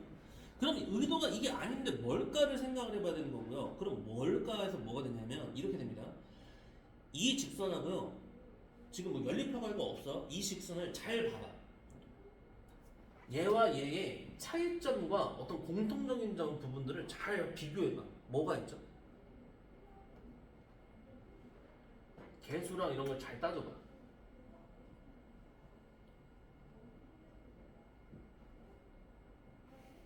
그럼 의도가 이게 아닌데 뭘까를 생각을 해봐야 되는 거고요. 그럼 뭘까에서 뭐가 되냐면 이렇게 됩니다. 이 직선하고요. 지금 뭐 연립형할거 없어. 이 직선을 잘 봐봐. 얘와 얘의 차이점과 어떤 공통적인 점 부분들을 잘 비교해봐. 뭐가 있죠? 개수랑 이런 걸 잘 따져봐.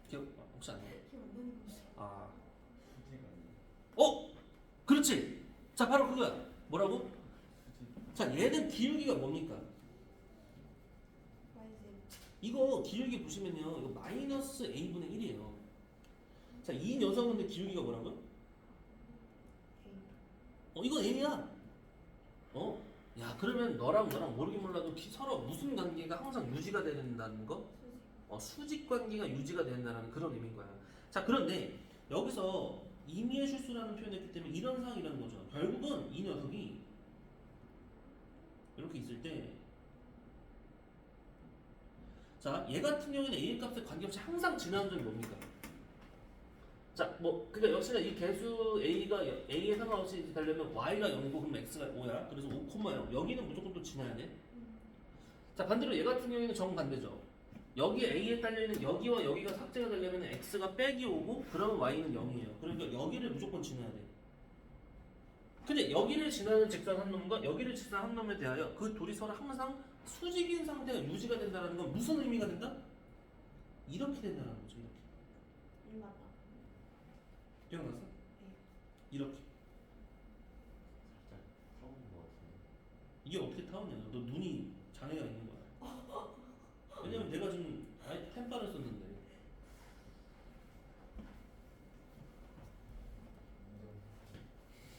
기억 혹시 안 나요? 기억 안 나는 거 같아요. 아, 수지가 아니에요. 그렇지. 자, 바로 그거야. 뭐라고? 자, 얘는 기울기가 뭡니까? YZ. 이거 기울기 보시면요, 이거 마이너스 a분의 1이에요. 자, 이 녀석은 근데 기울기가 뭐라고요? A. 이거 a야. 야, 그러면 너랑 모르긴 몰라도 서로 무슨 관계가 항상 유지가 된다는 거? 수직 관계가 유지가 된다는 그런 의미인 거야. 자, 그런데 여기서 임의의 실수라는 표현을 했기 때문에 이런 상황이라는 거죠. 결국은 이 녀석이 이렇게 있을 때, 자, 얘 같은 경우에는 a 값의 관계없이 항상 지나는 점이 뭡니까? 자, 뭐 그러니까 역시나 이 개수 a가 a에 상관없이 되려면 y가 0이고 그럼 x가 5야. 그래서 5,0 여기는 무조건 또 지나야 돼. 자, 반대로 얘 같은 경우에는 정반대죠. 여기 a에 딸려 있는 여기와 여기가 삭제가 되려면 x가 빼기 5고 그러면 y는 0이에요. 그러니까 여기를 무조건 지나야 돼. 근데 여기를 지나는 직선 한 놈과 여기를 지나는 한 놈에 대하여 그 둘이 서로 항상 수직인 상태가 유지가 된다는 건 무슨 의미가 된다? 이렇게 된다는 거죠. 이렇게. 맞다. 기억났어? 네. 이렇게. 살짝 타오는 것 같은데. 이게 어떻게 타오냐? 너 눈이 장애가 있는 거야. 왜냐면 내가 지금 아예 펜바를 썼는데.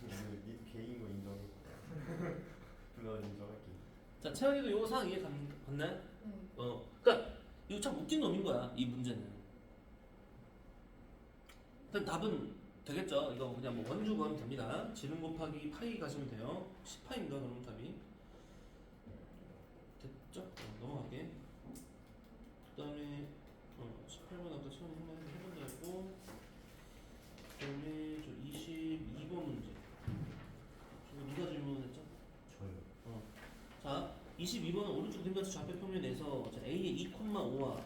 오늘 니 개인 거 인정해. 누나 인정할게. 자, 채영이도 요 상황 이해 갔나요? 네. 그러니까 이거 참 웃긴 놈인 거야. 이 문제는. 일단 답은 되겠죠. 이거 그냥 뭐 원주 구하면 됩니다. 지름 곱하기 파이 가시면 돼요. 10파인가 그러면 답이. 됐죠? 넘어갈게. 그 다음에 18번 아까 처음 해본다 했고 그 다음에 저 22번 문제. 저거 누가 질문했죠? 저요. 자, 22번은 오른쪽 등가치 좌표 평면에서 자, a의 2,5와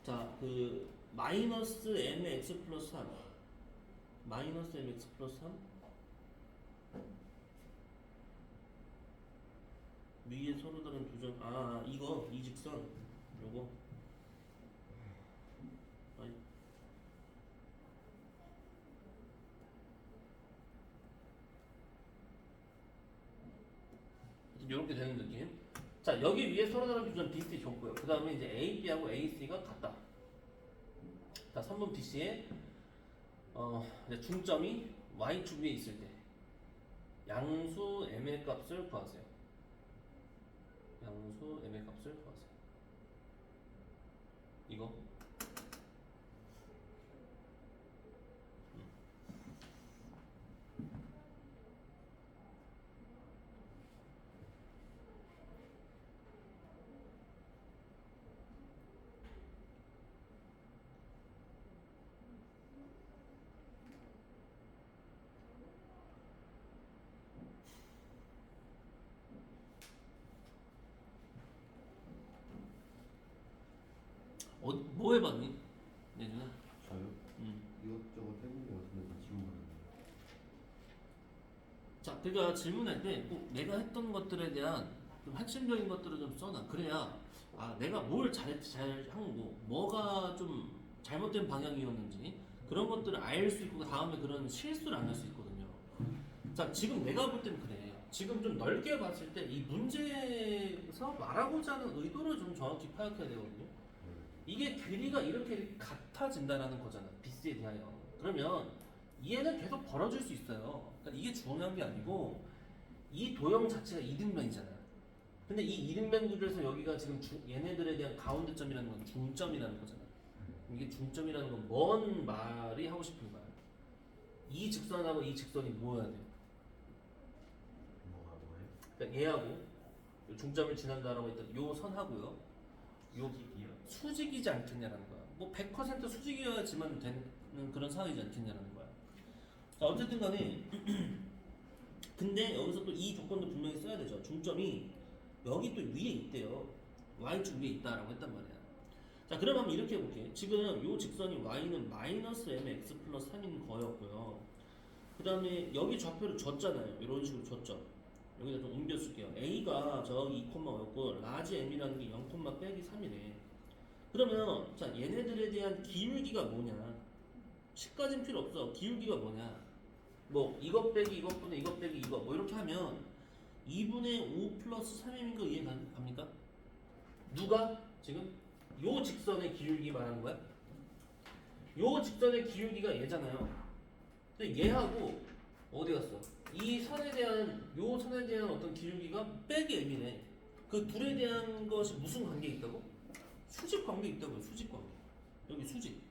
자, 그 마이너스 mx 플러스 3 마이너스 mx 플러스 3 위에 서로 다른 두 점. 이거 이 직선 요거 아니 이렇게 되는 느낌. 자, 여기 위에 서로 다른 두 점 BC 줬고요. 그 다음에 이제 AB하고 AC가 같다. 자, 3번 BC에 이제 중점이 y축 위에 있을 때 양수 m의 값을 구하세요. 양수 m의 값을 구하세요. 이거 뭐 해봤니? 예준아? 저요? 음. 이것저것 해본 거 같은데 다 지운 거예요. 자, 그러니까 질문할 때 꼭 내가 했던 것들에 대한 좀 핵심적인 것들을 좀 써놔. 그래야 내가 뭘 잘했지, 잘한 거고 뭐가 좀 잘못된 방향이었는지 그런 것들을 알 수 있고 다음에 그런 실수를 안 할 수 있거든요. 자, 지금 내가 볼 때는 그래. 지금 좀 넓게 봤을 때 이 문제에서 말하고자 하는 의도를 좀 정확히 파악해야 되거든요. 이게 길이가 이렇게 같아진다라는 거잖아. BC에 대하여. 그러면 얘는 계속 벌어질 수 있어요. 그러니까 이게 중요한 게 아니고 이 도형 자체가 이등변이잖아. 근데 이 이등변 구조에서 여기가 지금 얘네들에 대한 가운데점이라는 건 중점이라는 거잖아. 이게 중점이라는 건 뭔 말이 하고 싶은 거야? 이 직선하고 이 직선이 모여야 돼요. 뭐예요? 그러니까 얘하고 요 중점을 지난다라고 했던 요 선하고요. 요 수직이지 않겠냐라는 거야. 뭐 100% 수직이어야지만 되는 그런 상황이지 않겠냐라는 거야. 자, 어쨌든 간에 근데 여기서 또 이 조건도 분명히 써야 되죠. 중점이 여기 또 위에 있대요. y축 위에 있다라고 했단 말이야. 자, 그러면 이렇게 해볼게. 지금 요 직선이 y는 마이너스 mx 플러스 3인 거였고요. 그 다음에 여기 좌표를 줬잖아요. 이런 식으로 줬죠. 여기다 좀 옮겨 쓸게요. a가 저기 2,5였고 라지 m이라는 게 0, 빼기 3이래. 그러면 자, 얘네들에 대한 기울기가 뭐냐? 10까지는 필요 없어. 기울기가 뭐냐? 뭐 이것 빼기 이것분의 이것 빼기 이거 뭐 이렇게 하면 2분의 5 플러스 3m인 거 이해 갑니까? 누가 지금 요 직선의 기울기 말하는 거야? 요 직선의 기울기가 얘잖아요. 근데 얘하고 어디 갔어? 이 선에 대한 요 선에 대한 어떤 기울기가 빼기 m이네. 그 둘에 대한 것이 무슨 관계에 있다고? 수직 관계에 있다고요. 수직 관계. 여기 수직.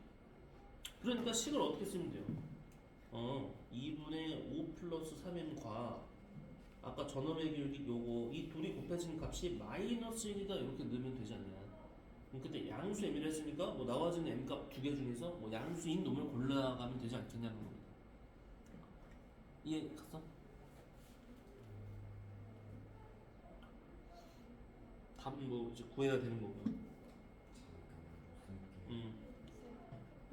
그러니까 식을 어떻게 쓰면 돼요? 2분의 5 플러스 3m과 아까 전원의 기울기 요거 이 둘이 곱해진 값이 마이너스 1이다 이렇게 넣으면 되지 않냐? 그럼 그때 양수 M이라 했으니까 뭐 나와지는 M값 두 개 중에서 뭐 양수인 놈을 골라가면 되지 않겠냐는 겁니다. 이해 갔어? 답은 뭐 이제 구해야 되는 거고요.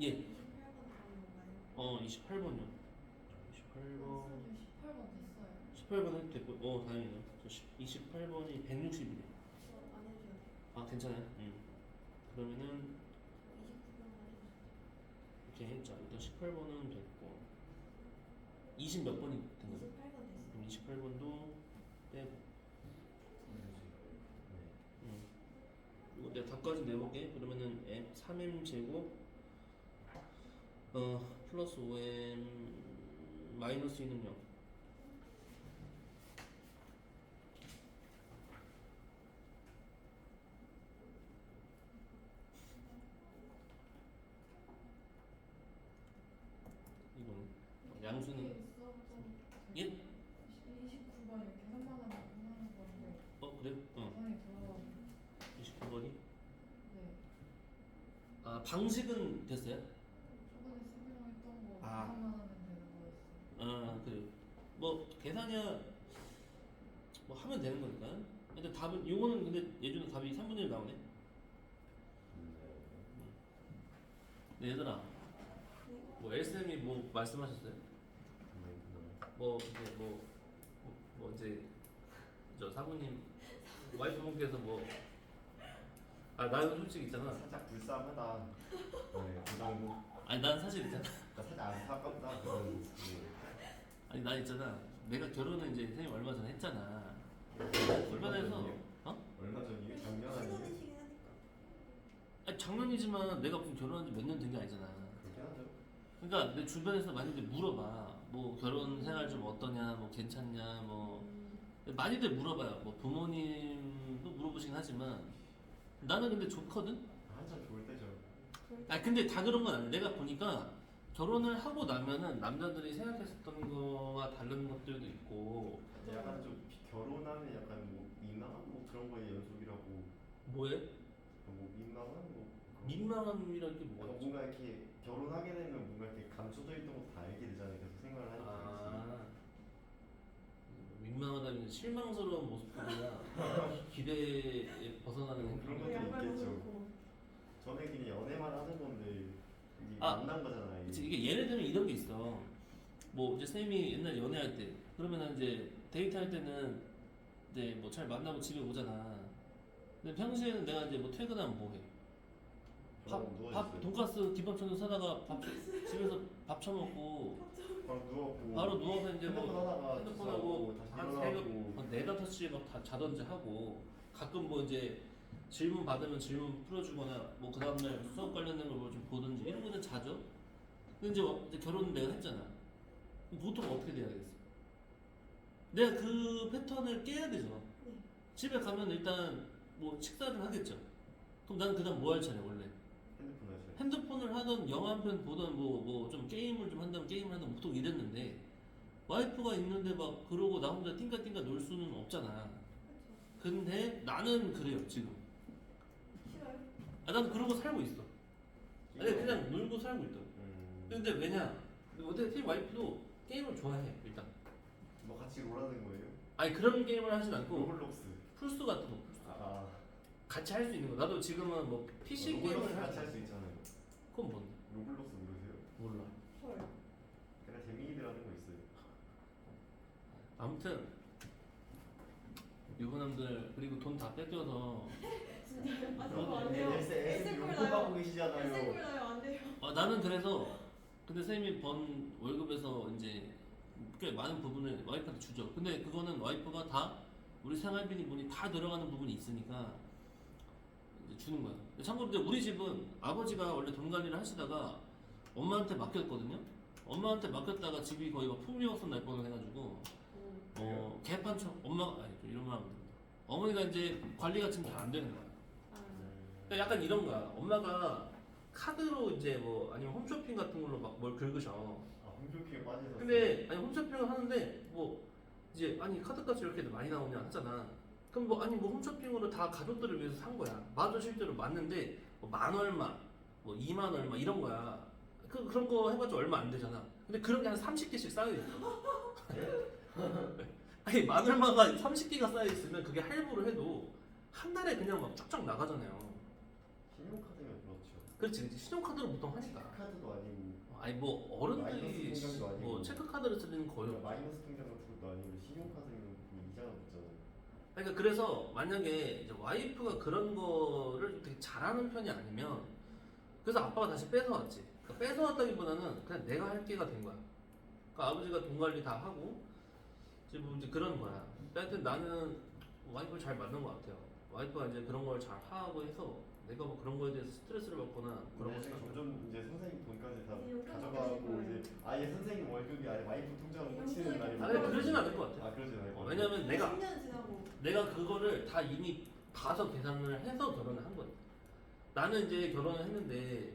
예. 28번 나오는 건가요? 28번이요. 28번. 선생님 18번 됐어요. 18번 해도 됐고, 다행이네요. 28번이 160이래. 안 해주셔도 돼요. 아, 괜찮아요? 그러면은, 29번 이렇게, 자, 일단 18번은 됐고, 20 몇 번이 된 거죠? 28번 됐어요. 그럼 28번도 빼고, 이거 내가 답까지 내볼게. 그러면은, 3M 제곱, 플러스 5M, 마이너스 2는 0. 이거는 양수는 예? 29번 이렇게 한마디만 끝나는 건데 그래? 계산이 돌아가고 29번이? 네. 아 방식은 됐어요? 저번에 설명했던 거 아. 계산만 하면 되는 거였어요. 그래. 뭐 계산이야 뭐 하면 되는 거니까. 근데 답은 요거는 근데 예전에 답이 3분의 1 나오네. 네, 얘들아. 뭐 LSM이 뭐 말씀하셨어요? 뭐 이제 뭐 이제 저 사부님 와이프분께서 뭐 나는 솔직히 있잖아. 살짝 불쌍하다. 네, 그 정도. 아니 난 사실 있잖아. 살짝 안타깝다. 그런 네. 아니 난 있잖아. 내가 결혼을 이제 선생님 얼마 전에 했잖아. 주변에서 얼마 전이에요? 작년 아니에요? 시간이시긴 하니까. 아니 작년이지만 내가 무슨 결혼한 지 몇 년 된 게 아니잖아. 그렇긴 하죠. 그러니까 내 주변에서 많이들 물어봐. 뭐 결혼 생활 좀 어떠냐, 뭐 괜찮냐, 뭐 많이들 물어봐요. 뭐 부모님도 물어보시긴 하지만 나는 근데 좋거든. 한참 좋을 때죠. 아 근데 다 그런 건 아니야. 내가 보니까 결혼을 하고 나면은 남자들이 생각했었던 거와 다른 것들도 있고. 약간 좀 결혼하면 약간 뭐 민망한 뭐 그런 거에 연속이라고. 뭐해? 뭐 민망한 뭐. 그런 민망함이라는 게 뭐가 있지? 뭔가 이렇게 결혼하게 되면 뭔가 이렇게 감춰져 있던 거 다 알게 되잖아요. 계속 생활을 하니까. 아 민망하다면 실망스러운 모습들이나 기대에 벗어나는 그런 행동. 것도 양말 있겠죠. 벗어놓고. 전에 그냥 연애만 하는 건데 이게 아, 만난 거잖아요. 그치, 이게 예를 들면 이런 게 있어. 뭐 이제 쌤이 옛날 연애할 때 그러면은 이제 데이트할 때는 이제 뭐 잘 만나고 집에 오잖아. 근데 평소에는 내가 이제 뭐 퇴근하면 뭐 해? 밥 돈가스 김밥천도 사다가 집에서 밥 처먹고 바로 누웠고 바로 누워서 이제 핸드폰 뭐 하다가 핸드폰 하고 다시 한 일어나고. 새벽 4~5시에 막 다 자던지 하고 가끔 뭐 이제 질문 받으면 질문 풀어주거나 뭐 그 다음날 수업 관련된 걸 뭐 좀 보든지 이런 거는 자죠. 근데 이제 결혼은 내가 했잖아. 그럼 보통 어떻게 돼야겠어? 내가 그 패턴을 깨야 되죠. 네. 집에 가면 일단 뭐 식사를 하겠죠. 그럼 나는 그다음 뭐 할 차례 원래? 핸드폰 하셔. 핸드폰을 하던 영화 한 편 보던 뭐 좀 게임을 좀 한다면 게임을 한다면 보통 이랬는데 와이프가 있는데 막 그러고 나 혼자 띵까띵까 놀 수는 없잖아. 그렇죠. 근데 나는 그래요 지금. 싫어요? 나는 그러고 살고 있어. 아니 그냥 놀고 살고 있다. 근데 왜냐? 어떻게 팀 와이프도 게임을 좋아해 일단. 뭐 같이 놀라는 거예요? 아니 그런 게임을 하진 않고 로블록스. 플스 같은 거 아, 같이 할 수 있는 거. 나도 지금은 뭐 PC 로블록스 게임을 같이 할 할 수 있잖아요. 그건 뭔데? 로블록스 모르세요? 몰라. 헐. 그냥 재미있들 하는 거 있어요. 아무튼 유부남들 그리고 돈 다 뺏겨서 진짜요? 아 저거 안 돼요. SM 꿀 용돈 나요. 받고 계시잖아요. 꿀 나요. 안 돼요. 나는 그래서 근데 쌤이 번 월급에서 이제 꽤 많은 부분을 와이프한테 주죠. 근데 그거는 와이프가 다 우리 생활비니 뭐니 다 들어가는 부분이 있으니까 이제 주는 거야. 참고로 근데 우리 집은 아버지가 원래 돈 관리를 하시다가 엄마한테 맡겼거든요. 엄마한테 맡겼다가 집이 거의 막 풍비박산 날 뻔해가지고 개판처럼 엄마가 아니 좀 이런 말 하면 됩니다. 어머니가 이제 관리가 지금 잘 안 되는 거야. 그러니까 약간 이런 거야. 엄마가 카드로 이제 뭐 아니면 홈쇼핑 같은 걸로 막 뭘 긁으셔. 아, 홈쇼핑에 빠져서. 근데 아니 홈쇼핑을 하는데 뭐 이제 아니 카드값이 이렇게 많이 나오냐 하잖아. 그럼 뭐 아니 뭐 홈쇼핑으로 다 가족들을 위해서 산 거야. 맞아 실제로 맞는데 뭐만 얼마, 뭐 2만 얼마 이런 거야. 그런 거 해봤자 얼마 안 되잖아. 근데 그런 게 한 30개씩 쌓여 있어. 아니 만 얼마가 30개가 쌓여 있으면 그게 할부를 해도 한 달에 그냥 막 쫙쫙 나가잖아요. 신용카드면 그렇죠. 그렇지. 신용카드로 보통 하니까. 카드도 아니고 아니 뭐 어른들이 마이너스 통장도 아니고. 뭐 체크카드를 쓰는 거의 없죠. 마이너스 통장 같은 것도 아니고 신용카드면 그 이자가 붙잖아요. 그러니까 그래서 만약에 이제 와이프가 그런 거를 되게 잘하는 편이 아니면 그래서 아빠가 다시 뺏어왔지. 그러니까 뺏어왔다기보다는 그냥 내가 할 게가 된 거야. 그러니까 아버지가 돈 관리 다 하고 이제 뭐 이제 그런 거야. 하여튼 나는 와이프를 잘 만난 것 같아요. 와이프가 이제 그런 걸 잘 하고 해서 내가 뭐 그런 거에 대해서 스트레스를 받거나 그런 거 근데 점점 이제 선생님 돈까지 다 이용 가져가고 끊어버리는 이제 아예 선생님 월급이 아예 와이프 통장으로 이용 꽂히는 날이 아니 그러진 않을 것 같아. 아 그러진 않을 것 같아요. 왜냐면 내가 10년 지나고 그거를 다 이미 봐서 계산을 해서 결혼을 한 거니까. 나는 이제 결혼을 했는데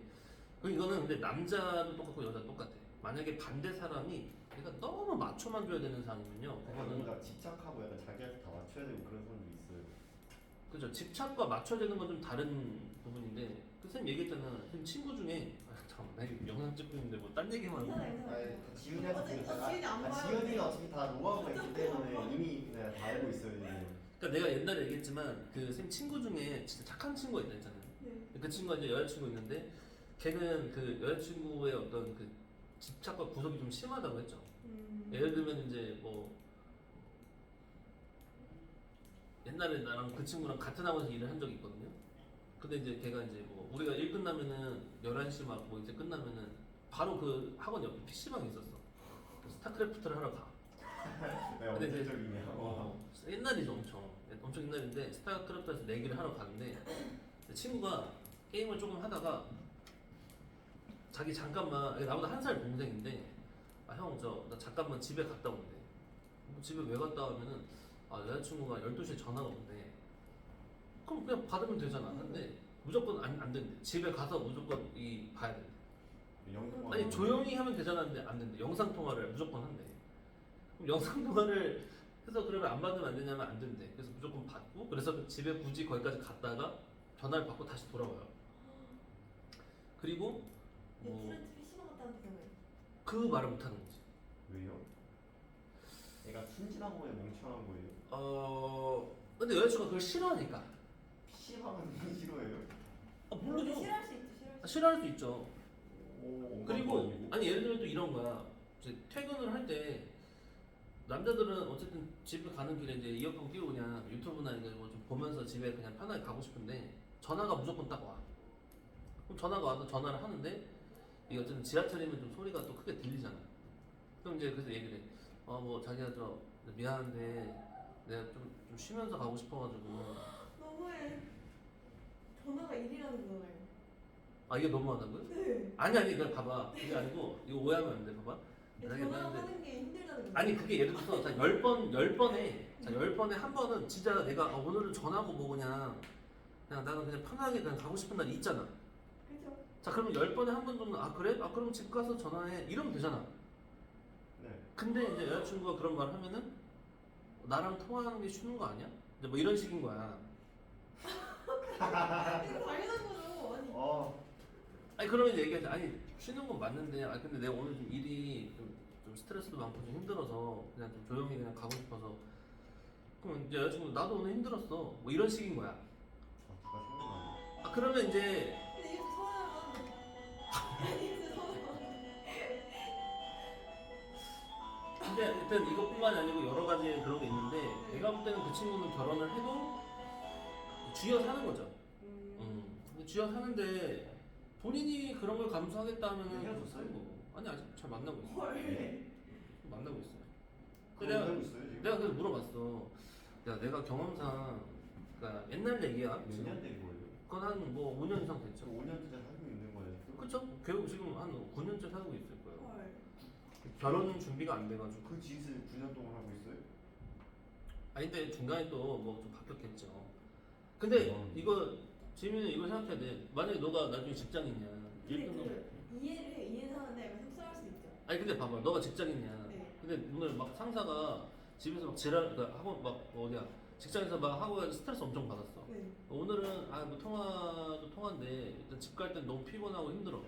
이거는 근데 남자도 똑같고 여자도 똑같아. 만약에 반대 사람이 내가 너무 맞춰만 줘야 되는 사람이면요. 그거는 그거는 뭔가 집착하고 약간 자기한테 다 맞춰야 되고 그런 사람도 있어요. 그죠. 집착과 맞춰야 되는 건 좀 다른 부분인데 그 쌤 얘기했잖아. 쌤 친구 중에 잠깐만 나 이거 영상 찍고 있는데 뭐 딴 얘기만 하고. 이상해. 아니 지훈이한테 지훈이 안 봐요. 지훈이가 어차피 다 노하우가 있기 때문에 이미 그냥 다 알고 있어요 이제. 그러니까 내가 옛날에 얘기했지만 그 쌤 친구 중에 진짜 착한 친구가 있다 했잖아요. 네. 그 친구가 이제 여자친구 있는데 걔는 그 여자친구의 어떤 그 집착과 구속이 좀 심하다고 했죠. 예를 들면 이제 뭐 옛날에 나랑 그 친구랑 같은 학원에서 일을 한 적이 있거든요. 근데 이제 걔가 이제 뭐 우리가 일 끝나면은 11시 막 뭐 이제 끝나면은 바로 그 학원 옆에 PC방이 있었어. 스타크래프트를 하러 가. 내가 근데 이제 언제적이냐. 옛날이죠. 엄청 옛날인데 스타크래프트에서 내기를 하러 가는데 친구가 게임을 조금 하다가 자기 잠깐만 나보다 한 살 동생인데 아 형 저 나 잠깐만 집에 갔다 온대. 집에 왜 갔다 오면은 아 여자친구가 12시에 전화가 온대. 그럼 그냥 받으면 되잖아. 근데 무조건 안 된대. 집에 가서 무조건 봐야 된대. 영통 아니 조용히 하면 되잖아. 근데 안 된대. 영상 통화를 무조건 한대. 그럼 영상 통화를 해서 그러면 안 받으면 안 되냐면 안 된대. 그래서 무조건 받고 그래서 집에 굳이 거기까지 갔다가 전화를 받고 다시 돌아와요. 그리고 뭐 프렌즈 PC방 갔다 왔는데 그 말을 못 하는 거지. 왜요? 얘가 순진한 거에 멍청한 거예요. 근데 여자친구가 그걸 싫어하니까. PC방은 싫어해요? 모르죠. 싫어할 수 있죠. 싫어할 수 싫어할 수 있죠. 오, 그리고 아니 예를 들면 또 이런 거야. 이제 퇴근을 할 때 남자들은 어쨌든 집에 가는 길에 이제 이어폰 끼고 그냥 유튜브나 이거 뭐좀 보면서 집에 그냥 편하게 가고 싶은데 전화가 무조건 딱 와. 그럼 전화가 와서 전화를 하는데 이게 어쨌든 지하철이면 좀 소리가 또 크게 들리잖아. 그럼 이제 그래서 얘기를 해. 뭐 자기야 저 미안한데 내가 좀 쉬면서 가고 싶어가지고. 너무해. 전화가 일이라는 거잖아요. 아 이게 너무하다고요? 네. 아니 그냥 봐봐. 그게 아니고 이거 오해하면 안 돼. 봐봐. 만약에 나한테 전화하는 게 힘들다는 거죠. 아니 그게 예를 들어서 자 10번에 한 번은 진짜 내가 오늘은 전화고 뭐 그냥 나는 그냥 편하게 그냥 가고 싶은 날이 있잖아. 그렇죠. 자 그러면 10번에 한 번 정도 아 그래? 아 그럼 집 가서 전화해 이러면 되잖아. 네. 근데 이제 여자친구가 그런 말 하면은 나랑 통화하는 게 쉬운 거 아니야? 이제 뭐 이런 식인 거야. 이거 당연한 거죠. 아니. 아니 그러면 이제 얘기하지. 아니 쉬는 건 맞는데 아 근데 내가 오늘 좀 일이 좀 스트레스도 많고 좀 힘들어서 그냥 좀 조용히 그냥 가고 싶어서. 그럼 이제 여자친구 나도 오늘 힘들었어. 뭐 이런 식인 거야. 누가 생각나네. 아 그러면 이제 근데 이게 좀 서운하다. 아니 근데 서운하다. 근데 일단 이것뿐만이 아니고 여러 가지 그런 게 있는데 내가 볼 때는 그 친구는 결혼을 해도 쥐어 사는 거죠. 근데 쥐어 사는데 본인이 그런 걸 감수하겠다 하면은 헤어졌어요? 사는 거고. 아니 아직 잘 만나고 있어. 헐. 네? 만나고 있어요. 그거 내가- 알고 있어요 지금? 내가 그래서 물어봤어. 야 내가 경험상 그러니까 옛날 얘기야. 몇 지금. 년 된 거예요? 그건 한 뭐 5년 이상 저 됐죠. 5년째 살고 있는 거예요 지금? 그쵸? 결국 지금 한 9년째 살고 있을 거예요. 헐. 결혼 준비가 안 돼가지고. 그 짓을 9년 동안 하고 있어요? 아니 근데 중간에 또 뭐 좀 바뀌었겠죠. 근데 음. 이거 지민은 이거 생각해야 돼. 만약에 너가 나중에 직장인이야. 일 근데 끝나고. 그 이해는 하는데 약간 섭섭할 수 있죠. 아니 근데 봐봐. 너가 직장인이야. 네. 근데 오늘 막 상사가 집에서 막 지랄, 그러니까 학원 막 어디야 직장에서 막 하고 스트레스 엄청 받았어. 네. 오늘은 아 뭐 통화도 통화인데 일단 집 갈 땐 너무 피곤하고 힘들어.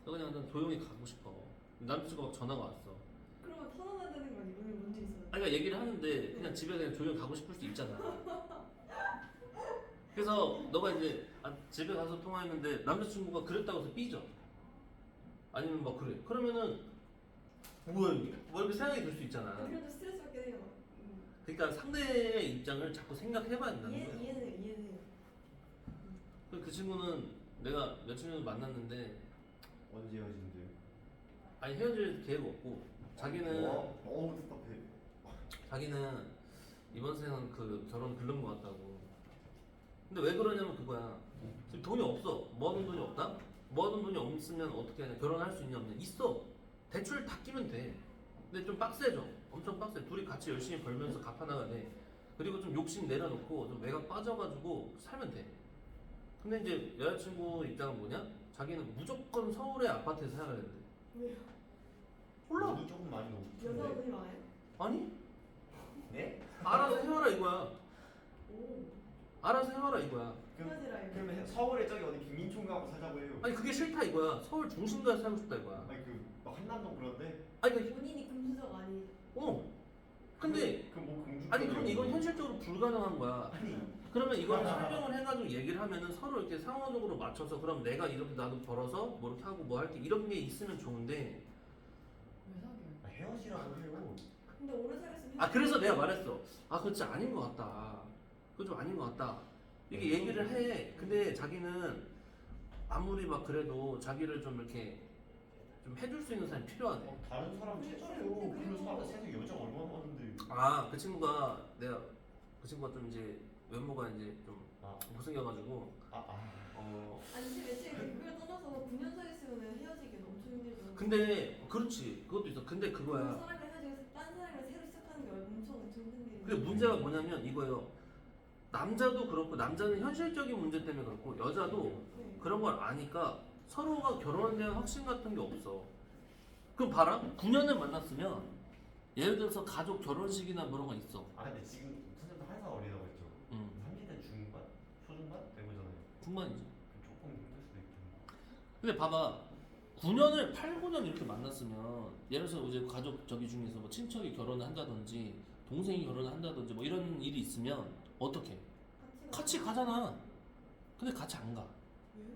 그냥 난 조용히 가고 싶어. 남자친구가 막 전화가 왔어. 그러면 터널해야 되는 거 아니에요? 오늘 뭔일 있어요? 아니 그러니까 얘기를 하는데 그냥 집에 그냥 조용히 가고 싶을 수 있잖아. 그래서 너가 이제 집에 가서 통화했는데 남자친구가 그랬다고 해서 삐져. 아니면 막 그래. 그러면은 뭐야 이게? 뭐 이렇게 생각이 들 수 있잖아. 그래도 스트레스 받게 돼요. 그러니까 상대의 입장을 자꾸 생각해봐야 된다는 거야. 이해해요. 그 친구는 내가 며칠 전에 만났는데 언제 헤어진대요? 아니 헤어질 계획 없고 자기는 너무 답답해. 자기는 이번 생은 그 결혼 글른 것 같다고. 근데 왜 그러냐면 그거야. 지금 돈이 없어. 모아둔 돈이 없다? 모아둔 돈이 없으면 어떻게 하냐? 결혼할 수 있냐 없냐? 있어. 대출 다 끼면 돼. 근데 좀 빡세죠. 엄청 빡세. 둘이 같이 열심히 벌면서 갚아나가야 돼. 그리고 좀 욕심 내려놓고 좀 외곽 빠져가지고 살면 돼. 근데 이제 여자친구 입장은 뭐냐? 자기는 무조건 서울의 아파트에서 살아야 된대. 왜요? 몰라. 너도 조금 많이 높은데. 여자분이 많아요? 아니? 네? 알아서 해와라 이거야. 오. 알아서 해와라 이거야. 헤어지라 그러면 서울에 저기 어디 김민총가하고 살자고 해요. 아니 그게 싫다 이거야. 서울 중심가에 살고 싶다 이거야. 아니 그막 한남동 그런데. 아니 그 본인이 금수저 아니. 근데 그뭐 공주. 아니 그럼 이건 현실적으로 불가능한 거야. 아니 그러면 이걸 설명을 해가지고 얘기를 하면은 서로 이렇게 상호적으로 맞춰서 그럼 내가 이렇게 나도 벌어서 뭐 이렇게 하고 뭐 할게 이런 게 있으면 좋은데 왜 사귀어요? 헤어지라고 해요. 근데 오래 살았으면. 아 그래서 내가 말했어. 아 그거 진짜 아닌 것 같다. 그거 좀 아닌 것 같다. 이게 얘기를 해. 근데 자기는 아무리 막 그래도 자기를 좀 이렇게 좀 해줄 수 있는 사람이 필요하대. 다른 사람 최저래요. 그런 사람 세상 여자 얼마나 많은데. 아 그 친구가 내가 그 친구가 좀 이제 외모가 이제 좀 아. 못생겨가지고 아. 아니 지금 애초에 그걸 떠나서 9년 사귀었으면 헤어지기 엄청 힘들죠. 근데 그렇지 그것도 있어. 근데 그 그거야. 사람이랑 헤어지고 딴 사람이랑 새로 시작하는 게 엄청 힘든 일이에요. 근데 문제가 뭐냐면 이거예요. 남자도 그렇고 남자는 현실적인 문제 때문에 그렇고 여자도 네. 그런 걸 아니까 서로가 결혼에 대한 확신 같은 게 없어. 그럼 봐라 9년을 만났으면 예를 들어서 가족 결혼식이나 뭐 그런 거 있어. 아 근데 지금 선생님도 한 살 어리다고 했죠. 30대 중반? 초중반? 되고잖아요. 중반이지. 조금 힘들 수도 있겠네. 근데 봐봐 9년을 8, 9년 이렇게 만났으면 예를 들어서 이제 가족 저기 중에서 뭐 친척이 결혼을 한다든지 동생이 결혼을 한다든지 뭐 이런 일이 있으면 어떻게? 같이 가잖아. 근데 같이 안 가. 왜요?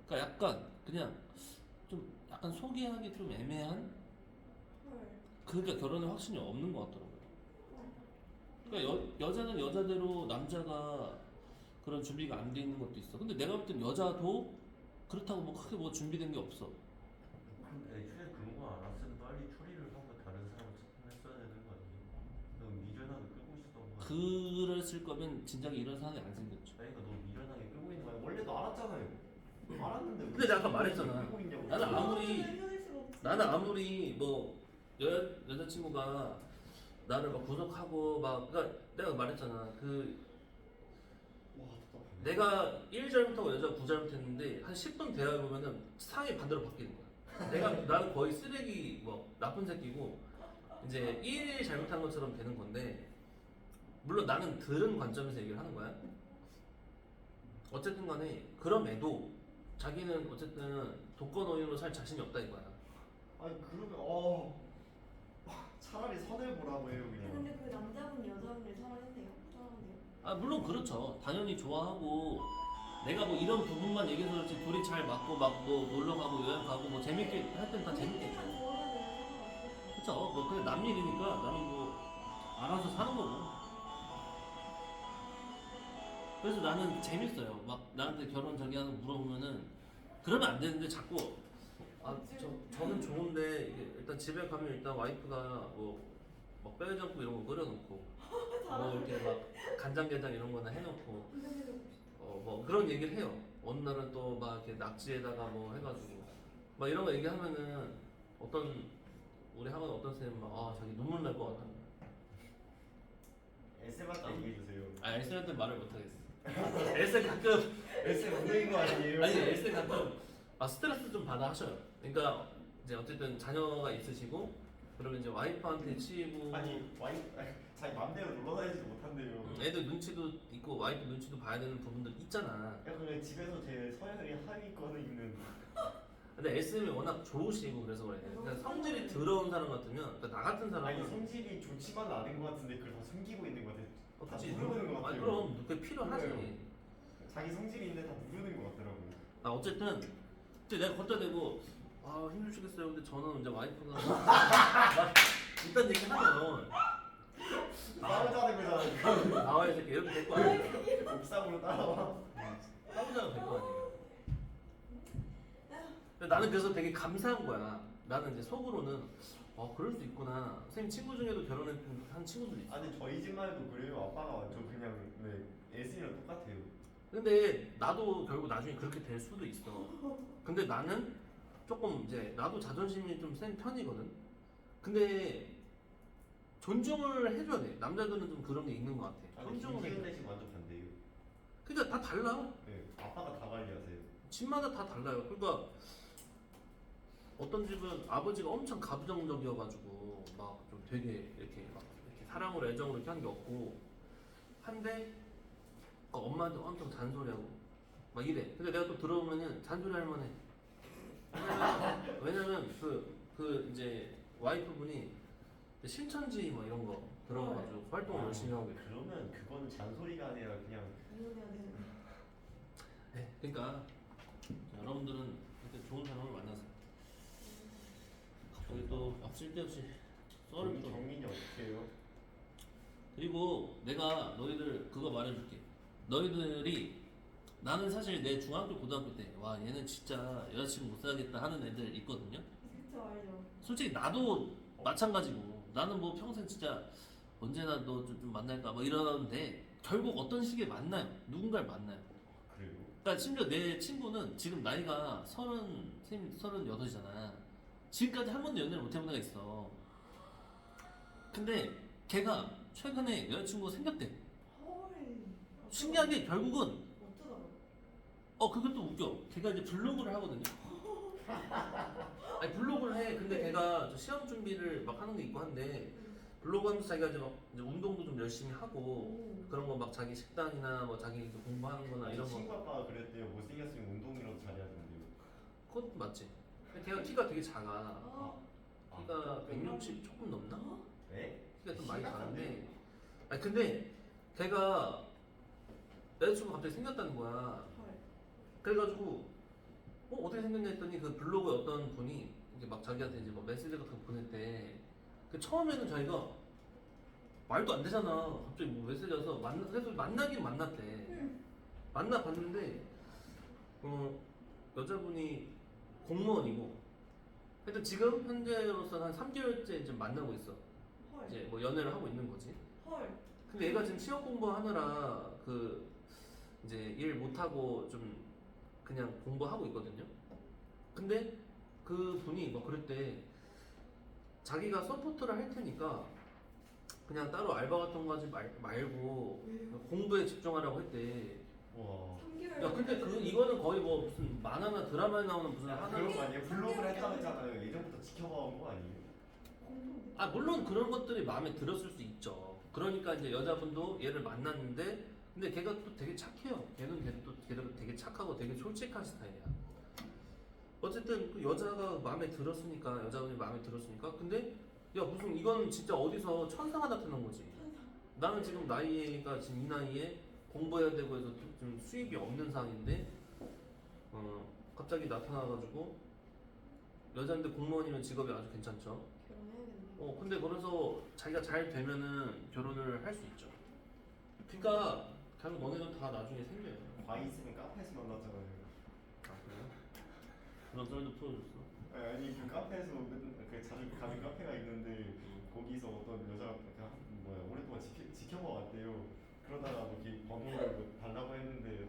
그러니까 약간 그냥 좀 약간 소개하기 좀 애매한. 헐. 그러니까 결혼에 확신이 없는 것 같더라고요. 그러니까 여자는 여자대로 남자가 그런 준비가 안 돼 있는 것도 있어. 근데 내가 볼 땐 여자도 그렇다고 뭐 크게 뭐 준비된 게 없어. 근데 애초에 그런 거 알았으면 빨리 처리를 하고 다른 사람을 했어야 되는 거 아니에요? 너 미련하게 끌고 있었던 거 아니야? 그랬을 거면 진작에 이런 상황이 안 생겼죠. 그러니까 너 미련하게 끌고 있는 거 아니야? 원래도 알았잖아요. 알았는데 왜 근데 내가 아까 말했잖아. 끌고 있냐고. 나는 아무리- 헤어질 수가 없지. 나는 아무리 뭐 여자친구가 나를 막 구속하고 막 그러니까 내가 말했잖아. 그 와 답답하네. 내가 1 잘못하고 여자가 9 잘못했는데 한 10분 대화해 보면은 상황이 반대로 바뀌는 거야. 나는 거의 쓰레기 뭐 나쁜 새끼고 이제 1 잘못한 것처럼 되는 건데 물론 나는 들은 관점에서 얘기를 하는 거야. 어쨌든 간에 그럼에도 자기는 어쨌든 독거노인으로 살 자신이 없다 이거야. 아니 그러면 차라리 선을 보라고 해요 아니, 그냥. 근데 그 남자분 여자분을 사랑했대요? 사랑한대요? 아 물론 그렇죠. 당연히 좋아하고 내가 뭐 이런 부분만 얘기해서 그렇지 둘이 잘 맞고 막 뭐 놀러 가고 여행 가고 뭐 재밌게 할 땐 다 재밌겠죠. 본인들만 좋아하면 상관없어요. 그쵸? 뭐 그냥 남 일이니까 나는 뭐 알아서 사는 거고. 그래서 나는 재밌어요. 막 나한테 결혼 저기 하는 거 물어보면은 그러면 안 되는데 자꾸 저는 좋은데 이게 일단 집에 가면 일단 와이프가 뭐 뼈해장국 이런 거 끓여놓고 뭐 이렇게 막 간장게장 이런 거나 해놓고 뭐 그런 얘기를 해요. 어느 날은 또 막 이렇게 낙지에다가 뭐 해가지고 막 이런 거 얘기하면은 우리 학원 어떤 쌤은 막 자기 눈물 날 것 같다. SM한테 얘기해 주세요. 아 S한테 말을 못하겠어. S 가끔 SM 운명인 거 아니에요? 아니 S 가끔 스트레스 좀 받아 하셔요. 그러니까 이제 어쨌든 자녀가 있으시고 그러면 이제 와이프한테 치이고 아니 자기 맘대로 놀러 다니지 못한대요. 애들 눈치도 있고 와이프 눈치도 봐야 되는 부분들 있잖아. 야 근데 집에서 제일 서열이 하위권에 있는. 근데 SM이 워낙 좋으시고 그래서 그래. 그러니까 성질이 더러운 사람 같으면 그러니까 나 같은 아니 사람은 성질이 좋지만은 않은 것 같은데 그걸 다 숨기고 있는 것 같아. 다 그치. 누르는 것 아니 같아요. 그럼 그게 필요하지. 그래요. 자기 성질이 있는데 다 누르는 것 같더라고요. 아 어쨌든 근데 내가 걷다 대고 아 힘드시겠어요. 근데 저는 이제 와이프가 막 일단 얘기하면 싸우자는 거잖아. 나와 이 새끼 이렇게 될 거 아니야. 옥상으로 따라와. 싸우자가 될 거 아니야. 근데 나는 그래서 되게 감사한 거야. 나는 이제 속으로는 그럴 수 있구나. 선생님 친구 중에도 결혼한 친구들 있어. 아니 저희 집만 해도 그래요. 아빠가 완전 그냥 애들이랑 똑같아요. 근데 나도 결국 나중에 그렇게 될 수도 있어. 근데 나는 조금 이제 나도 자존심이 좀 센 편이거든. 근데 존중을 해줘야 돼. 남자들은 좀 그런 게 있는 것 같아. 존중을 김기훈 해줘. 대신 완전 반대예요. 그러니까 다 달라. 네, 아빠가 다 관리하세요. 집마다 다 달라요. 그러니까 어떤 집은 아버지가 엄청 가부장적이어가지고 막 좀 되게 이렇게 막 이렇게 사랑으로 애정으로 이렇게 한 게 없고 한데 엄마한테 엄청 잔소리하고 막 이래. 근데 내가 또 들어보면은 잔소리할 만해. 왜냐면 그 이제 와이프분이 신천지 뭐 이런 거 들어가가지고 활동을 열심히 하고 있어. 그러면 그건 잔소리가 아니라 그냥 이혼해야 되는데. 네, 그러니까 여러분들은 이렇게 좋은 사람을 만나서 갑자기 또 쓸데없이 썰을 또. 경민이 어떻게 해요? 그리고 내가 너희들 그거 말해줄게. 너희들이 나는 사실 내 중학교 고등학교 때 와 얘는 진짜 여자친구 못 사겠다 하는 애들 있거든요. 그쵸 알죠. 솔직히 나도 마찬가지고 나는 뭐 평생 진짜 언제나 너 좀 만날까 뭐 이러는데 결국 어떤 시기에 만나요. 누군가를 만나요. 그래요? 그러니까 심지어 내 친구는 지금 나이가 38이잖아. 지금까지 한 번도 연애를 못 해본 애가 있어. 근데 걔가 최근에 여자친구가 생겼대. 헐. 신기하게 결국은 어쩌다가. 그것도 웃겨. 걔가 이제 블로그를 하거든요. 아니 블로그를 해. 근데 걔가 저 시험 준비를 막 하는 게 있고 한데 블로그 하면서 자기가 이제 막 이제 운동도 좀 열심히 하고 오. 그런 거 막 자기 식단이나 뭐 자기 이제 공부하는 거나 이런 거 친구 아빠가 그랬대요. 못생겼으면 운동이라도 잘해야된대요. 그것도 맞지. 근데 걔가 키가 되게 작아. 어. 키가 160 조금 넘나? 네? 키가 좀 많이 키가 작은데 아니 근데 걔가 여자친구가 갑자기 생겼다는 거야. 헐. 그래가지고 어떻게 생겼냐 했더니 그 블로그에 어떤 분이 이게 막 자기한테 이제 뭐 메시지 같은 거 보냈대. 그 처음에는 자기가 말도 안 되잖아. 갑자기 뭐 메시지 와서 그래서 만나긴 만났대. 만나봤는데 여자분이 공무원이고 하여튼 지금 현재로서는 한 3개월째 지금 만나고 있어. 헐. 이제 뭐 연애를 하고 있는 거지. 헐. 근데 얘가 지금 취업 공부하느라 그 이제 일 못하고 좀 그냥 공부하고 있거든요. 근데 그 분이 뭐 그랬대. 자기가 서포트를 할 테니까 그냥 따로 알바 같은 거 하지 말고 왜요? 공부에 집중하라고 했대. 와. 3개월. 야 근데 이거는 거의 뭐 무슨 만화나 드라마에 나오는 무슨 하나. 그런 거 아니에요? 블로그를 했다고 했잖아요. 예전부터 지켜봐온 거 아니에요? 아 물론 그런 것들이 마음에 들었을 수 있죠. 그러니까 이제 여자분도 얘를 만났는데 근데 걔가 또 되게 착해요. 걔는 걔도 되게 착하고 되게 솔직한 스타일이야. 어쨌든 그 여자가 마음에 들었으니까 여자분이 마음에 들었으니까 근데 야 무슨 이건 진짜 어디서 천사가 나타난 거지. 나는 지금 나이가 지금 이 나이에 공부해야 되고 해서 좀 수입이 없는 상황인데 갑자기 나타나가지고 여자인데 공무원이면 직업이 아주 괜찮죠. 결혼해야겠네. 근데 그래서 자기가 잘 되면은 결혼을 할 수 있죠. 그러니까 결국 너네는 다 나중에 생겨요. 과이 있으면 카페에서 만났잖아요. 아 그래요? 그런 썰도 풀어줬어. 아니 그 카페에서 그 자주 가는 카페가 있는데 거기서 어떤 여자가 오랫동안 지켜봐 왔대요. 그러다가 뭐 이렇게 번호를 뭐 달라고 했는데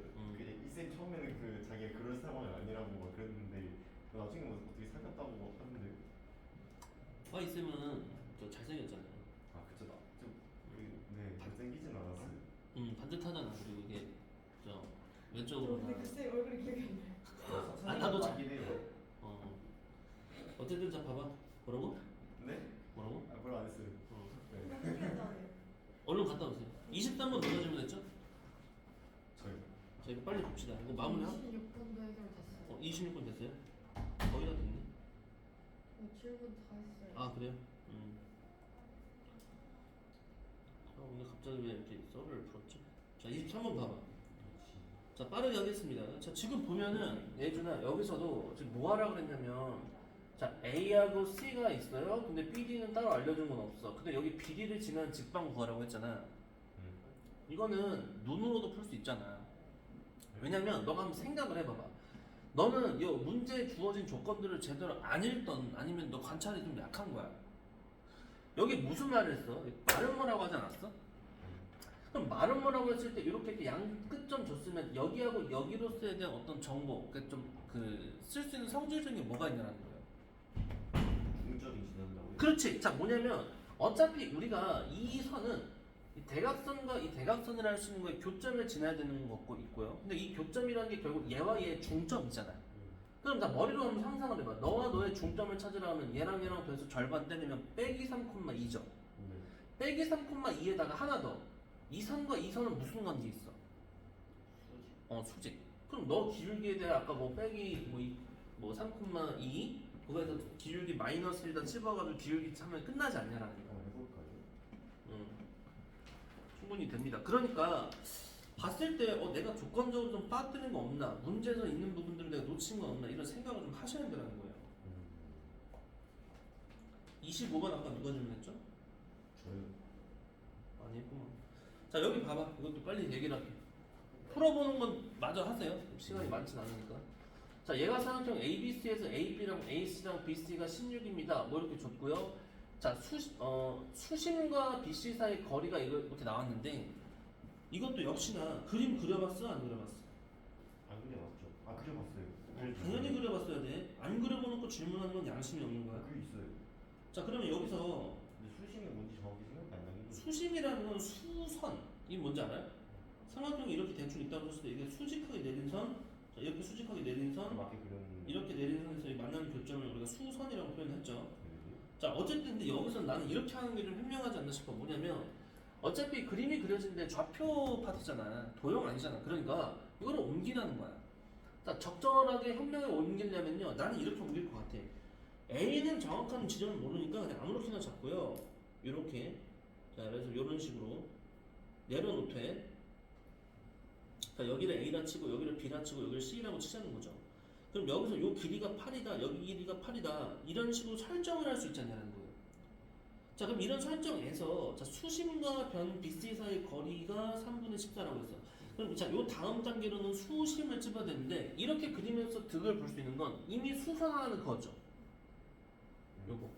이쌤 처음에는 그 자기가 그럴 상황이 아니라고 막 그랬는데 나중에 뭐 어떻게 사귀었다고 막 하는데. 이 쌤은 저 잘생겼잖아요. 아 그쵸 네 잘생기진 않았어요. 반듯하잖아. 그리고 이게 저 왼쪽으로 근데 글쎄 얼굴이 기억이 안 나요. 나도 맞긴 해요. 어쨌든 자 봐봐. 뭐라고? 네? 뭐라고? 아 별로 안 했어요. 어. 네. 신기하잖아요. 얼른 갔다 오세요. 23번 누가 질문했죠? 저요. 자 이거 빨리 봅시다. 이거 마무리하. 26번도 해결됐어요. 26분 됐어요? 거의 다 됐네. 7분 다 했어요. 아 그래요? 오늘 갑자기 왜 이렇게 썰을 풀었지? 자 23번 봐봐. 자 빠르게 하겠습니다. 자 지금 보면은 예준아 여기서도 지금 뭐 하라 그랬냐면 자 A하고 C가 있어요. 근데 BD는 따로 알려준 건 없어. 근데 여기 BD를 지난 직방 구하라고 했잖아. 이거는 눈으로도 풀 수 있잖아. 왜냐면 너가 한번 생각을 해봐봐. 너는 이 문제에 주어진 조건들을 제대로 안 읽던 아니면 너 관찰이 좀 약한 거야. 여기 무슨 말을 했어? 말은 뭐라고 하지 않았어? 그럼 말은 뭐라고 했을 때 이렇게 양 끝점 줬으면 여기하고 여기로서에 대한 어떤 정보, 그러니까 좀그 쓸 수 있는 성질적인 게 뭐가 있냐는 거예요. 중점이 지난다고요? 그렇지. 자 뭐냐면 어차피 우리가 이 선은 이 대각선과 이 대각선을 할 수 있는 거에 교점을 지나야 되는 거고 있고요. 근데 이 교점이라는 게 결국 얘와 얘의 중점이잖아. 그럼 나 머리로 한번 상상을 해봐. 너와 너의 중점을 찾으라 하면 얘랑 얘랑 더해서 절반 떼내면 빼기 3,2죠. 빼기 3,2에다가 하나 더. 이 선과 이 선은 무슨 관계 있어? 수직. 그럼 너 기울기에 대해 아까 뭐 빼기 뭐 3,2 그거에서 기울기 마이너스 1다 집어가지고 기울기 하면 끝나지 않냐라는 거. 충분히 됩니다. 그러니까 봤을 때 내가 조건적으로 좀 빠뜨린 거 없나, 문제에서 있는 부분들을 내가 놓친 거 없나 이런 생각을 좀 하셔야 된다는 거예요. 25번 아까 누가 질문했죠? 저요. 아니 했구만. 자 여기 봐봐. 이것도 빨리 얘기를 할게. 풀어보는 건 마저 하세요. 시간이 많진 않으니까. 자 얘가 사각형 ABC에서 AB랑 AC랑 BC가 16입니다. 뭐 이렇게 줬고요. 자 수심과 BC 사이 거리가 이렇게 나왔는데 이것도 역시나 그림 그려봤어? 안 그려봤어? 안 그려봤죠? 아 그려봤어요. 당연히 그려봤어야 돼. 안 그려보는 거 질문하는 건 양심이 없는 거야. 그게 있어요. 자 그러면 여기서 근데 수심이 뭔지 정확히 생각이 안 나는 게. 수심이라는 건 수선. 이게 뭔지 알아요? 삼각형이 이렇게 대충 있다고 했을 때 이게 수직하게 내린 선, 자, 이렇게 수직하게 내린 선, 맞게 그렸는데. 이렇게 내린 선에서 만나는 교점을 우리가 수선이라고 표현했죠. 네. 자 어쨌든 근데 여기서 나는 이렇게 하는 게 좀 현명하지 않나 싶어. 뭐냐면 어차피 그림이 그려진데 좌표 파트잖아. 도형 아니잖아. 그러니까 이거를 옮기라는 거야. 자 적절하게 현명하게 옮기려면요 나는 이렇게 옮길 것 같아. A는 정확한 지점을 모르니까 그냥 아무렇게나 잡고요. 이렇게. 자 그래서 이런 식으로 내려놓되. 자 여기를 A라 치고 여기를 B라 치고 여기를 C라고 치자는 거죠. 그럼 여기서 요 길이가 8이다 여기 길이가 8이다 이런 식으로 설정을 할 수 있잖냐는 거예요. 자 그럼 이런 설정에서 자, 수심과 변 BC 사이 거리가 3분의 14라고 했어. 그럼 자 요 다음 단계로는 수심을 집어야 되는데 이렇게 그리면서 득을 볼 수 있는 건 이미 수선하는 거죠. 요거.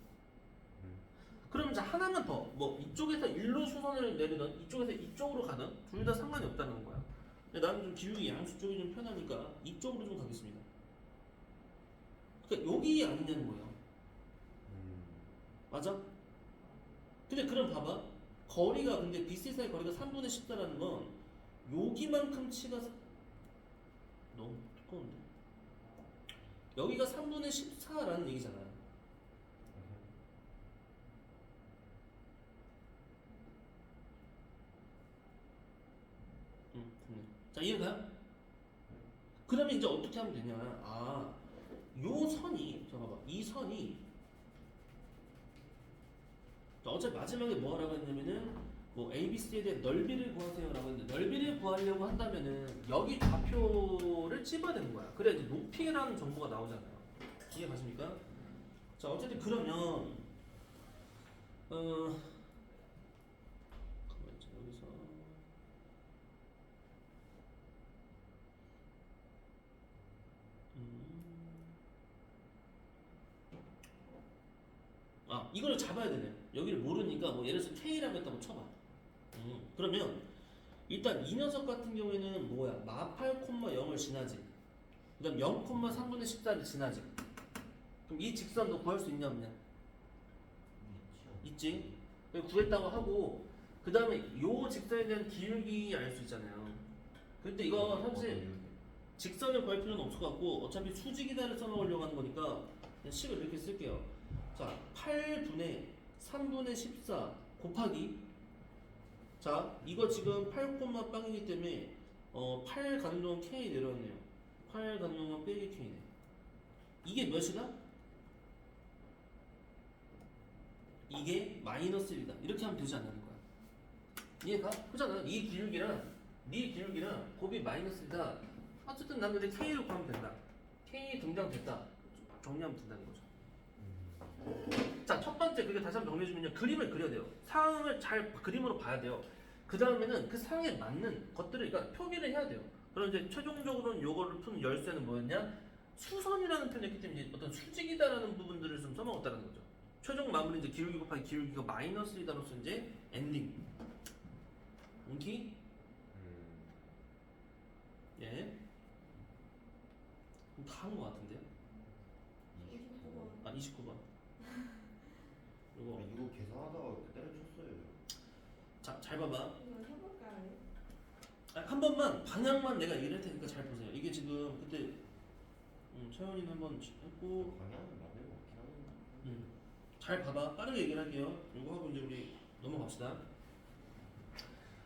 그럼 이제 하나만 더 뭐 이쪽에서 일로 수선을 내리던 이쪽에서 이쪽으로 가든 둘 다 상관이 없다는 거야. 근데 나는 좀 기울기 양수 쪽이 좀 편하니까 이쪽으로 좀 가겠습니다. 그러니까 여기 아니냐는 거예요. 맞아? 근데 그럼 봐봐. 거리가 근데 BC 사이 거리가 3분의 14라는 건 여기만큼 치가 너무 두꺼운데. 여기가 3분의 14라는 얘기잖아. 자 이해가요? 그러면 이제 어떻게 하면 되냐? 요 선이 잠깐봐. 이 선이 어차피 마지막에 뭐 하라고 했냐면은 뭐 ABC에 대한 넓이를 구하세요라고 했는데 넓이를 구하려고 한다면은 여기 좌표를 찝어야 되는 거야. 그래야 이제 높이라는 정보가 나오잖아요. 이해 가십니까? 자 어쨌든 그러면 잠깐만 여기서 이걸 잡아야 되네. 여기를 모르니까 뭐 예를 들어서 K라고 했다고 쳐봐. 그러면 일단 이 녀석 같은 경우에는 뭐야? 마8, 0을 지나지. 그 다음 0,3분의 14를 지나지. 그럼 이 직선도 구할 수 있냐 없냐? 있지. 구했다고 하고 그 다음에 요 직선에 대한 기울기 알 수 있잖아요. 근데 이거 사실 직선을 구할 필요는 없을 것 같고 어차피 수직이다를 써먹으려고 하는 거니까 그냥 식을 이렇게 쓸게요. 자, 8분의 3분의 14 곱하기 자, 이거 지금 8, 빵이기 때문에 8 가는 동안 K 내려왔네요. 8 가는 동안 빼기 K네. 이게 몇이다? 이게 마이너스 1이다. 이렇게 하면 되지 않는 거야. 이해가? 그잖아. 이 기울기랑 곱이 마이너스 1이다. 어쨌든 난 근데 K로 구하면 된다. K 등장됐다. 정리하면 된다는 거죠. 자, 첫 번째 그게 다시 한번 정리해주면요. 그림을 그려야 돼요. 상황을 잘 그림으로 봐야 돼요. 그 다음에는 그 상황에 맞는 것들을 그러니까 표기를 해야 돼요. 그럼 이제 최종적으로는 요거를 푸는 열쇠는 뭐였냐? 수선이라는 표현이었기 때문에 이제 어떤 수직이다라는 부분들을 좀 써먹었다는 거죠. 최종 마무리 이제 기울기 곱하기 기울기가 마이너스 1이다로서 이제 엔딩. 오케이? 예. 다 한 거 같은데요? 29번. 아 29번. 요거 이거 계산하다가 때려쳤어요. 자, 잘 봐봐. 이거 해볼까요? 한 번만 방향만 내가 얘기를 할 테니까 잘 보세요. 이게 지금 그때 차연이는 한번 했고 방향은 맞는 것 같긴 한데. 잘 봐봐. 빠르게 얘기를 할게요. 이거 하고 이제 우리 넘어갑시다.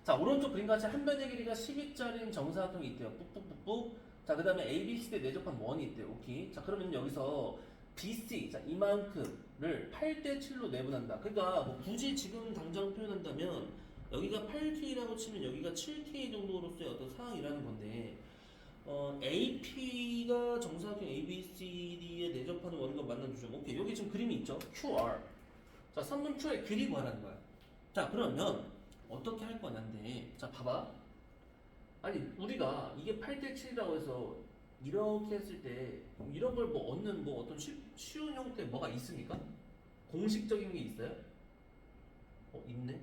자, 오른쪽 그림 같이 한 변의 길이가 12짜리인 정사각형이 있대요. 뿍뿍뿍뿍. 자, 그 다음에 ABC 대 내접한 원이 있대요. 오케이. 자, 그러면 여기서 BC, 자, 이만큼을 8대 7로 내분한다. 그러니까 뭐 굳이 지금 당장 표현한다면 여기가 8K라고 치면 여기가 7K 정도로서의 어떤 상황이라는 건데 AP가 정사각형 ABCD에 내접하는 원과 만난 주점. 오케이. 여기 지금 그림이 있죠. QR. 자, 3분 Q의 길이 구하라는 거야. 자, 그러면 어떻게 할 거냐인데, 자, 봐봐. 아니, 우리가 이게 8대 7이라고 해서 이렇게 했을 때 이런 걸 뭐 얻는 뭐 어떤 쉬운 형태 뭐가 있습니까? 공식적인 게 있어요? 있네.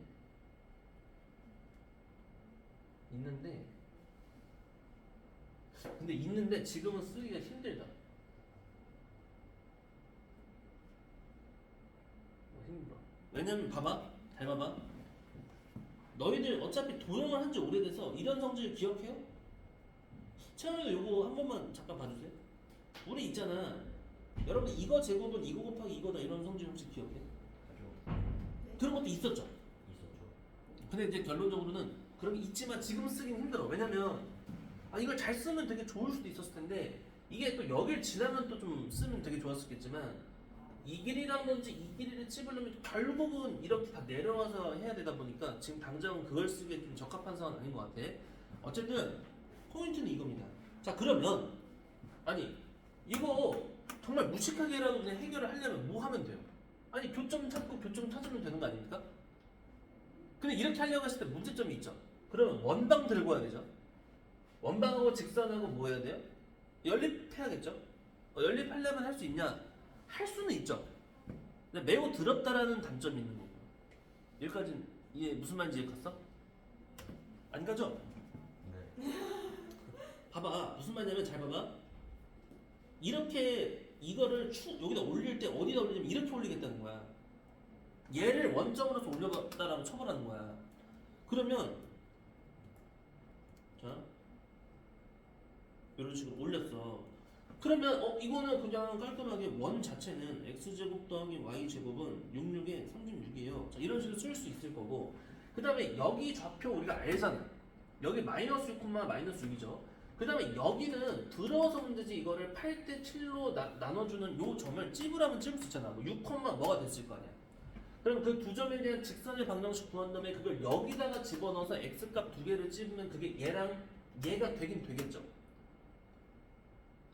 있는데 지금은 쓰기가 힘들다. 힘들어. 왜냐면 봐봐, 잘 봐봐. 너희들 어차피 도형을 한 지 오래돼서 이런 성질 기억해요? 채영이도 요거 한 번만 잠깐 봐주세요. 우리 있잖아. 여러분 이거 제곱은 이거 곱하기 이거다 이런 성질 혹시 기억해? 그런 것도 있었죠. 있었죠. 근데 이제 결론적으로는 그런 게 있지만 지금 쓰긴 힘들어. 왜냐면 이걸 잘 쓰면 되게 좋을 수도 있었을 텐데 이게 또 여길 지나면 또 좀 쓰면 되게 좋았었겠지만 이 길이랑 건지 이 길이를 찝으려면 결국은 이렇게 다 내려와서 해야 되다 보니까 지금 당장은 그걸 쓰기에 좀 적합한 상황은 아닌 것 같아. 어쨌든 포인트는 이겁니다. 자, 그러면 아니 이거 정말 무식하게라도 그냥 해결을 하려면 뭐 하면 돼요? 아니 교점 찾고 교점 찾으면 되는 거 아닙니까? 근데 이렇게 하려고 했을 때 문제점이 있죠. 그러면 원방 들고 와야 되죠. 원방하고 직선하고 뭐 해야 돼요? 연립해야겠죠. 연립하려면 할 수 있냐? 할 수는 있죠. 근데 매우 더럽다라는 단점이 있는 거고. 여기까지는 이해 무슨 말인지 이해 갔어? 안 가죠? 네. 봐봐, 무슨 말이냐면 잘 봐봐. 이렇게 이거를 여기다 올릴 때 어디다 올리냐면 이렇게 올리겠다는 거야. 얘를 원점으로서 올려봤다라고 쳐보라는 거야. 그러면 자 이런 식으로 올렸어. 그러면 이거는 그냥 깔끔하게 원 자체는 x제곱 더하기 y제곱은 66에 36이에요. 자, 이런 식으로 쓸 수 있을 거고, 그 다음에 여기 좌표 우리가 알잖아. 여기 마이너스 6, 마이너스 6이죠. 그 다음에 여기는 들어서 문제지 이거를 8대 7로 나눠주는 요 점을 찝으라면 찝을 수 있잖아. 뭐 6, 뭐가 됐을 거 아니야. 그럼 그 두 점에 대한 직선의 방정식 구한 다음에 그걸 여기다가 집어넣어서 x값 두 개를 찝으면 그게 얘랑 얘가 되긴 되겠죠.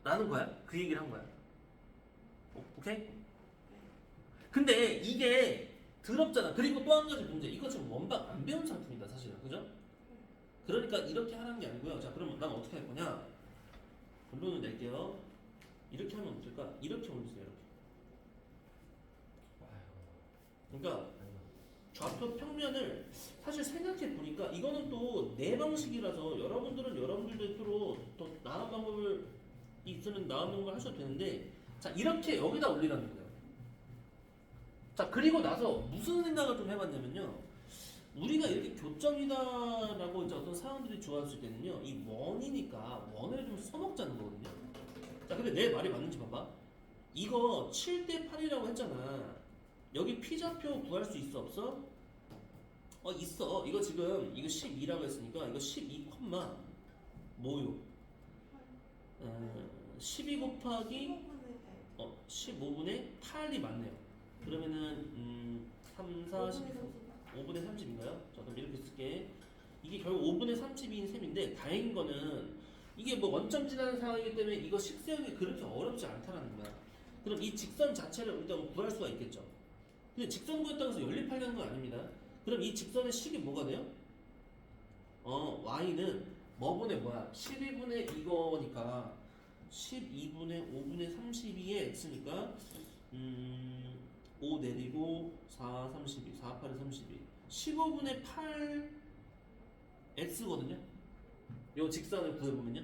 라는 거야. 그 얘기를 한 거야. 오케이? 근데 이게 더럽잖아. 그리고 또 한 가지 문제. 이거 지금 원방 안 배운 상품이다 사실은. 그죠? 그러니까 이렇게 하라는 게 아니고요. 자, 그러면 난 어떻게 할 거냐? 결론을 낼게요. 이렇게 하면 어떨까? 이렇게 올리세요. 이렇게. 그러니까 좌표 평면을 사실 생각해 보니까 이거는 또 내 방식이라서 여러분들은 여러분들대로 더 나은 방법을 있으면 나은 방법을 하셔도 되는데, 자, 이렇게 여기다 올리라는 거예요. 자, 그리고 나서 무슨 생각을 좀 해봤냐면요. 우리가 이렇게 교점이다라고 이제 어떤 사람들이 좋아했을 때는요, 이 원이니까 원을 좀 써먹자는 거거든요. 자, 근데 내 말이 맞는지 봐봐. 이거 7대 8이라고 했잖아. 여기 P좌표 구할 수 있어 없어? 있어. 이거 지금 이거 12라고 했으니까 이거 12 콤마 뭐요? 12 곱하기 15분의 8이 맞네요. 그러면은 3, 4, 10, 5분의 30인가요? 자, 그럼 이렇게 쓸게. 이게 결국 5분의 30인 셈인데 다행인 거는 이게 뭐 원점 지나는 상황이기 때문에 이거 식세우기 그렇게 어렵지 않다라는 거야. 그럼 이 직선 자체를 일단 구할 수가 있겠죠. 근데 직선 구했다고 해서 연립하려는 건 아닙니다. 그럼 이 직선의 식이 뭐가 돼요? y는 뭐분의 뭐야? 12분의 이거니까 12분의 5분의 32의 x니까 5 내리고 4, 32, 4, 8에 32 15분의 8 x거든요. 요 직선을 구해보면요.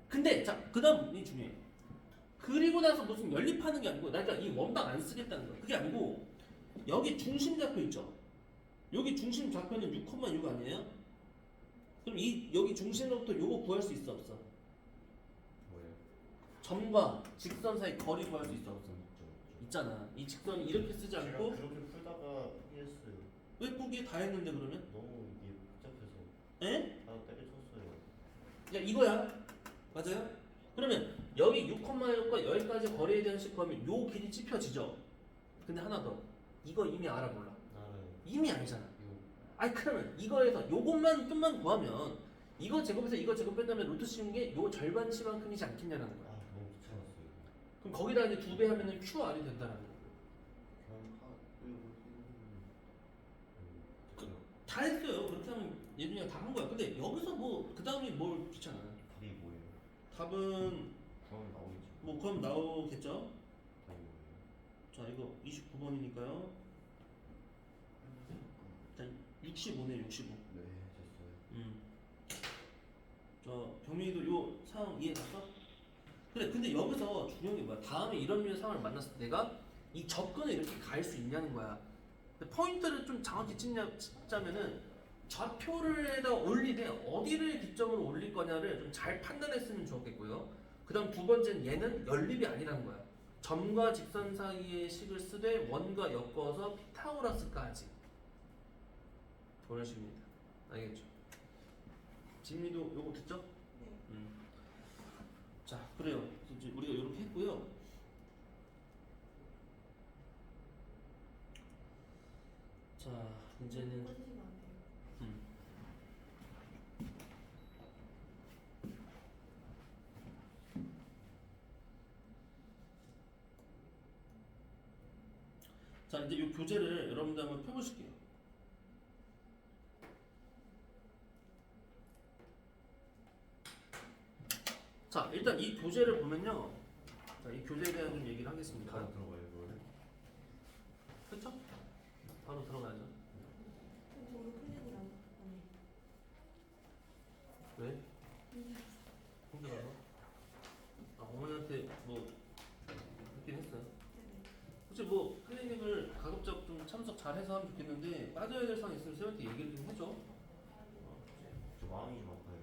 근데 자 그 다음이 중요해. 그리고 나서 무슨 연립하는 게 아니고 나 그러니까 이 원방 안 쓰겠다는 거야. 그게 아니고 여기 중심 좌표 있죠. 여기 중심 좌표는 6,6 아니에요? 그럼 이 여기 중심으로부터 요거 구할 수 있어 없어? 뭐예요? 점과 직선 사이 거리 구할 수 있어 없어? 없죠. 있잖아. 이 직선이 이렇게 쓰지 제가 않고 그렇게 풀다가 포기했어요. 왜 포기 다 했는데 그러면? 너무 이게 복잡해서 에? 다 때려쳤어요. 야 이거야. 맞아요? 그러면 여기 6,6과 여기까지 거리에 대한 식 구하면 요 길이 찝혀지죠. 근데 하나 더. 이거 이미 알아 몰라? 알아요. 이미 알잖아. 이거 아니 그러면 이거에서 요것만 좀만 구하면 이거 제곱해서 이거 제곱 뺀다면 루트 씌운 게 요 절반치만큼이지 않겠냐는 거야. 너무 귀찮았어요. 그럼 거기다 이제 2배 하면은 QR이 된다는 거야. 그냥 다 했어요. 그렇게 하면 얘들이랑 다 한 거야. 근데 여기서 뭐 그 다음이 뭘 귀찮아. 답이 뭐예요? 답은 그럼 나오겠죠. 뭐 그럼 나오겠죠. 답이 뭐예요? 자 이거 29번이니까요. 일단 65네 65. 네, 됐어요. 저 병민이도 요 상황 이해 갔어? 그래 근데 여기서 중요한 게 뭐야? 다음에 이런 류의 상황을 만났을 때 내가 이 접근을 이렇게 갈 수 있냐는 거야. 근데 포인트를 좀 정확히 찍자면은 좌표를에다 올리되 어디를 기점으로 올릴 거냐를 좀 잘 판단했으면 좋겠고요. 그 다음 두 번째는 얘는 연립이 아니라는 거야. 점과 직선 사이의 식을 쓰되 원과 엮어서 피타고라스까지 그런 식입니다. 알겠죠? 진미도 요거 듣죠? 네. 자 그래요. 이제 우리가 이렇게 했고요. 자 이제는 꺼주시면 안 돼요. 자 이제 이 교재를 여러분들 한번 펴보실게요. 자 일단 이 교재를 보면요. 자, 이 교재에 대한 좀 얘기를 하겠습니다. 바로 들어가요, 그거를? 그렇죠? 바로 들어가야죠. 저도 클릭이 안 돼. 왜? 힘들어서? 아 어머니한테 뭐 했긴 했어요. 네네. 혹시 뭐 클리닉을 가급적 좀 참석 잘해서 하면 좋겠는데 빠져야 될 사항 있으면 쌤한테 얘기를 좀 해줘. 저 마음이 좀 아파요.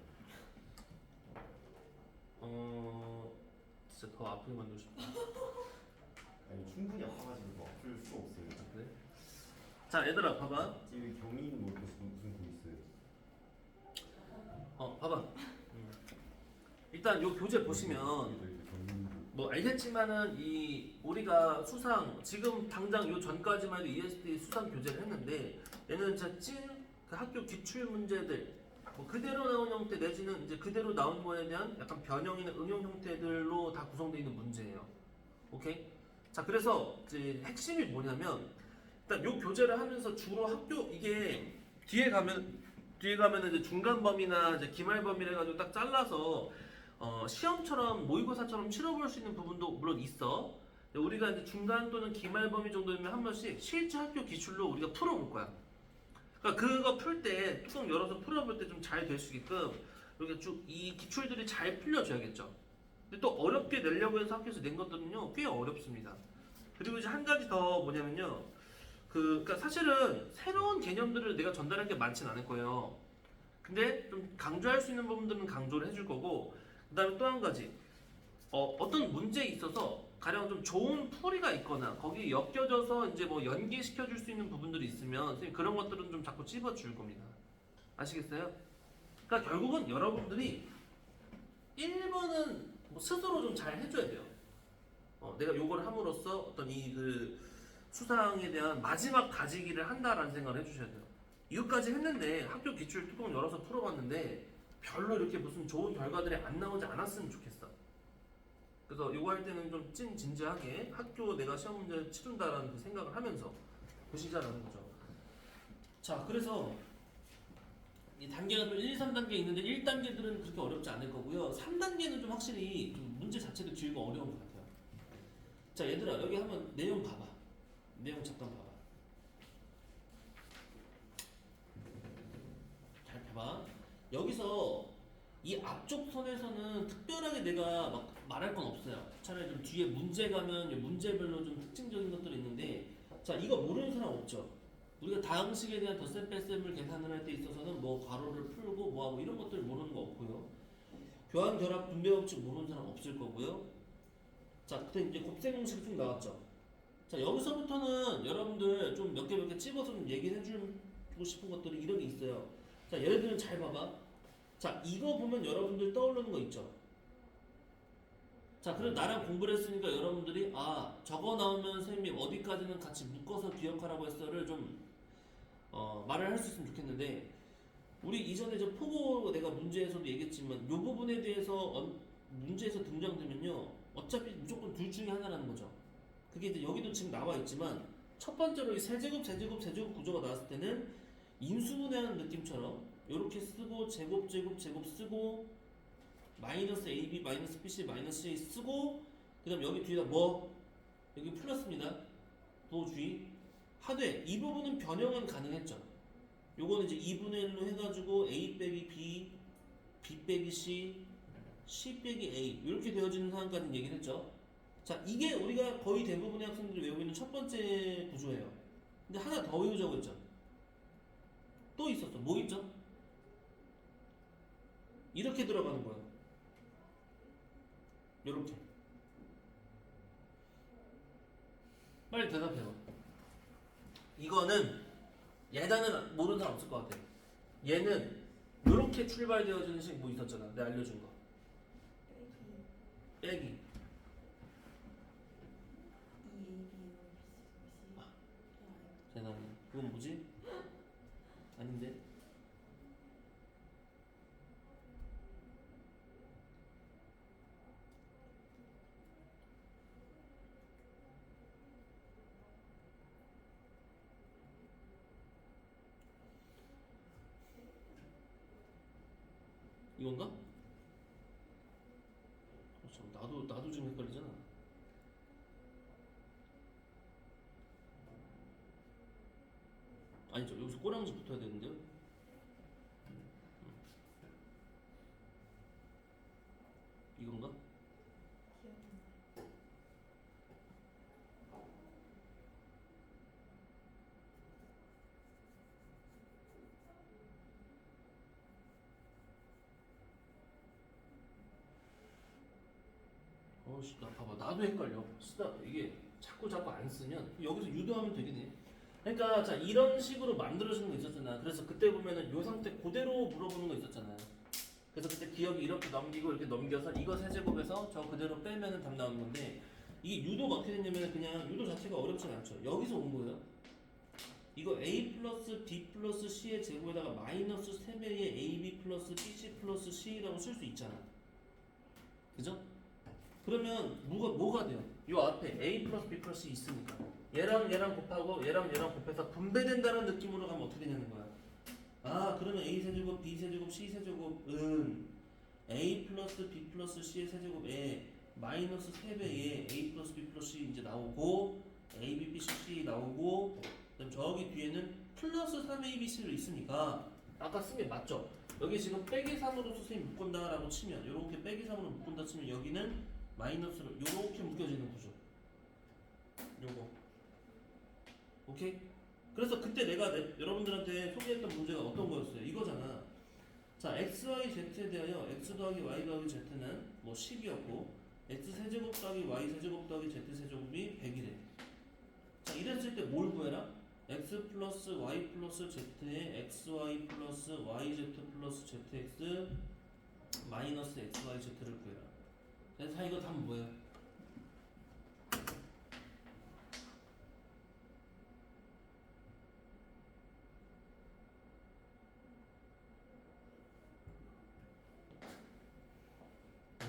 진짜 더 아프게 만들고 싶다. 아니 충분히 아파가지고 뭐 아플 수가 없어요. 그래? 자 얘들아 봐봐. 지금 경인 뭐 무슨 고 있어요? 봐봐. 일단 요 교재 보시면 뭐 알겠지만은 이 우리가 수상 지금 당장 요 전까지만 해도 ESD 수상 교재를 했는데 얘는 진짜 찐그 학교 기출 문제들 뭐 그대로 나온 형태 내지는 이제 그대로 나온 거에 대한 약간 변형이나 응용 형태들로 다 구성되어 있는 문제예요. 오케이? 자 그래서 이제 핵심이 뭐냐면 일단 요 교재를 하면서 주로 학교 이게 뒤에 가면 이제 중간 범위나 이제 기말 범위를 해가지고 딱 잘라서 시험처럼 모의고사처럼 치러볼 수 있는 부분도 물론 있어. 근데 우리가 이제 중간 또는 기말 범위 정도면 한 번씩 실제 학교 기출로 우리가 풀어볼 거야. 그러니까 그거 풀 때 뚜껑 열어서 풀어볼 때 좀 잘 될 수 있게끔 이렇게 쭉 이 기출들이 잘 풀려줘야겠죠. 근데 또 어렵게 내려고 해서 학교에서 낸 것들은요 꽤 어렵습니다. 그리고 이제 한 가지 더 뭐냐면요. 그러니까 사실은 새로운 개념들을 내가 전달할 게 많진 않을 거예요. 근데 좀 강조할 수 있는 부분들은 강조를 해줄 거고, 그 다음에 또 한 가지, 어떤 문제에 있어서 가령 좀 좋은 풀이가 있거나 거기에 엮여져서 이제 뭐 연계시켜 줄 수 있는 부분들이 있으면 선생님 그런 것들은 좀 자꾸 찝어 줄 겁니다. 아시겠어요? 그러니까 결국은 여러분들이 1번은 뭐 스스로 좀 잘 해줘야 돼요. 내가 요걸 함으로써 어떤 이 그 수상에 대한 마지막 다지기를 한다라는 생각을 해주셔야 돼요. 이것까지 했는데 학교 기출 뚜껑 열어서 풀어봤는데 별로 이렇게 무슨 좋은 결과들이 안 나오지 않았으면 좋겠어. 그래서 요거 할 때는 좀 진지하게 학교 내가 시험 문제를 치른다라는 그 생각을 하면서 보시자라는 거죠. 자, 그래서 이 단계가 또 1, 3단계 있는데 1단계들은 그렇게 어렵지 않을 거고요. 3단계는 좀 확실히 좀 문제 자체도 길고 어려운 것 같아요. 자, 얘들아 여기 한번 내용 봐봐. 내용 잠깐 봐봐. 잘 봐봐. 여기서 이 앞쪽 선에서는 특별하게 내가 막 말할 건 없어요. 차라리 좀 뒤에 문제 가면 이 문제별로 좀 특징적인 것들이 있는데, 자, 이거 모르는 사람 없죠. 우리가 다항식에 대한 덧셈 뺄셈을 계산을 할 때 있어서는 뭐 괄호를 풀고 뭐하고 이런 것들 모르는 거 없고요. 교환 결합 분배 법칙 모르는 사람 없을 거고요. 자, 그때 이제 곱셈 공식이 쭉 나왔죠. 자, 여기서부터는 여러분들 좀 몇 개 찝어서 좀 얘기를 해주고 싶은 것들이 이런 게 있어요. 자, 얘네들은 잘 봐봐. 자, 이거 보면 여러분들 떠오르는 거 있죠. 자, 그럼 나랑 공부를 했으니까 여러분들이 아, 저거 나오면 선생님 어디까지는 같이 묶어서 기억하라고 했어를 좀 말을 할 수 있으면 좋겠는데, 우리 이전에 저 포고 내가 문제에서도 얘기했지만 이 부분에 대해서 문제에서 등장되면요 어차피 무조건 둘 중에 하나라는 거죠. 그게 이제 여기도 지금 나와 있지만 첫 번째로 이 세제곱 구조가 나왔을 때는 인수분해하는 느낌처럼 이렇게 쓰고 제곱 쓰고 마이너스 AB 마이너스 BC 마이너스 C 쓰고 그 다음 여기 뒤에다 뭐 여기 플러스입니다. 도주의 하되 이 부분은 변형은 가능했죠. 요거는 이제 2분의 1로 해가지고 A 빼기 B, B 빼기 C, C 빼기 A 이렇게 되어지는 상황까지 얘기를 했죠. 자, 이게 우리가 거의 대부분의 학생들이 외우고 있는 첫 번째 구조예요. 근데 하나 더 외우자고 했죠. 또 있었어. 뭐 있죠? 이렇게 들어가는 거예요. 요렇게. 빨리 대답해봐. 이거는 얘는 모르는 사람 없을 것 같아. 얘는 요렇게 출발되어지는 식 뭐 있었잖아. 내가 알려준 거. 빼기. 대단해. 그건 뭐지? 아닌데. 이건가? 나도 지금 헷갈리잖아. 아니죠. 여기서 꼬랑지 붙어야 되는데요. 이건가? 나 봐봐. 나도 헷갈려. 쓰다 이게 자꾸 안 쓰면 여기서 유도하면 되겠네. 그러니까 자, 이런 식으로 만들어지는 거 있었잖아. 그래서 그때 보면은 요 상태 그대로 물어보는 거 있었잖아요. 그래서 그때 기억이 이렇게 넘기고 이렇게 넘겨서 이거 세제곱에서 저 그대로 빼면은 답 나오는 건데, 이게 유도가 어떻게 됐냐면 그냥 유도 자체가 어렵진 않죠. 여기서 온 거예요. 이거 A 플러스 B 플러스 C의 제곱에다가 마이너스 3배의 AB 플러스 BC 플러스 C라고 쓸 수 있잖아. 그죠? 그러면 뭐가 돼요? 요 앞에 A 플러스 B 플러스 C 있으니까 얘랑 곱하고 얘랑 곱해서 분배된다는 느낌으로 가면 어떻게 되는 거야? 아, 그러면 A 세제곱, B 세제곱, C 세제곱은 A 플러스 B 플러스 C의 세제곱에 마이너스 3배의 A 플러스 B 플러스 C 이제 나오고 A, B, B, C 나오고, 그다음 저기 뒤에는 플러스 3ABC로 있으니까 아까 쓴 게 맞죠? 여기 지금 빼기 3으로 선생님 묶은다라고 치면, 이렇게 빼기 3으로 묶은다 치면 여기는 마이너스로 이렇게 묶여지는 구조. 요거. 오케이? 그래서 그때 내가 여러분들한테 소개했던 문제가 어떤 거였어요? 이거잖아. 자, x, y, z에 대하여 x 더하기 y 더하기 z는 뭐 10이었고 x세제곱 더하기 y세제곱 더하기 z세제곱이 100이래. 자, 이랬을 때 뭘 구해라? x 플러스 y 플러스 z에 xy 플러스 yz 플러스 zx 마이너스 xyz를 구해라. 그래서 이거 답은 뭐예요?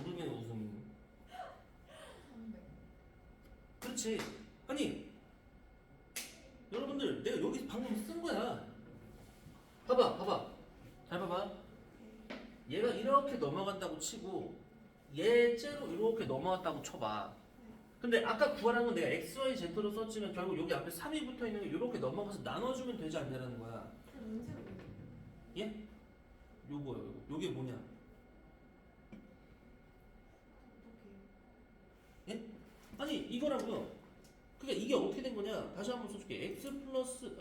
모르면 웃음. 300. 그렇지. 아니 여러분들 내가 여기 방금 쓴 거야. 봐봐. 잘 봐봐. 얘가 이렇게 넘어간다고 치고 얘째로 이렇게 넘어갔다고 쳐봐. 근데 아까 구하라는 건 내가 x, y, z로 썼지만 결국 여기 앞에 3이 붙어 있는 게 이렇게 넘어가서 나눠주면 되지 않냐라는 거야. 문제가 뭐예요? 예? 요거요. 요게 뭐냐? 어떡해요? 아니 이거라고요. 그러니까 이게 어떻게 된 거냐? 다시 한번 써줄게. x 플러스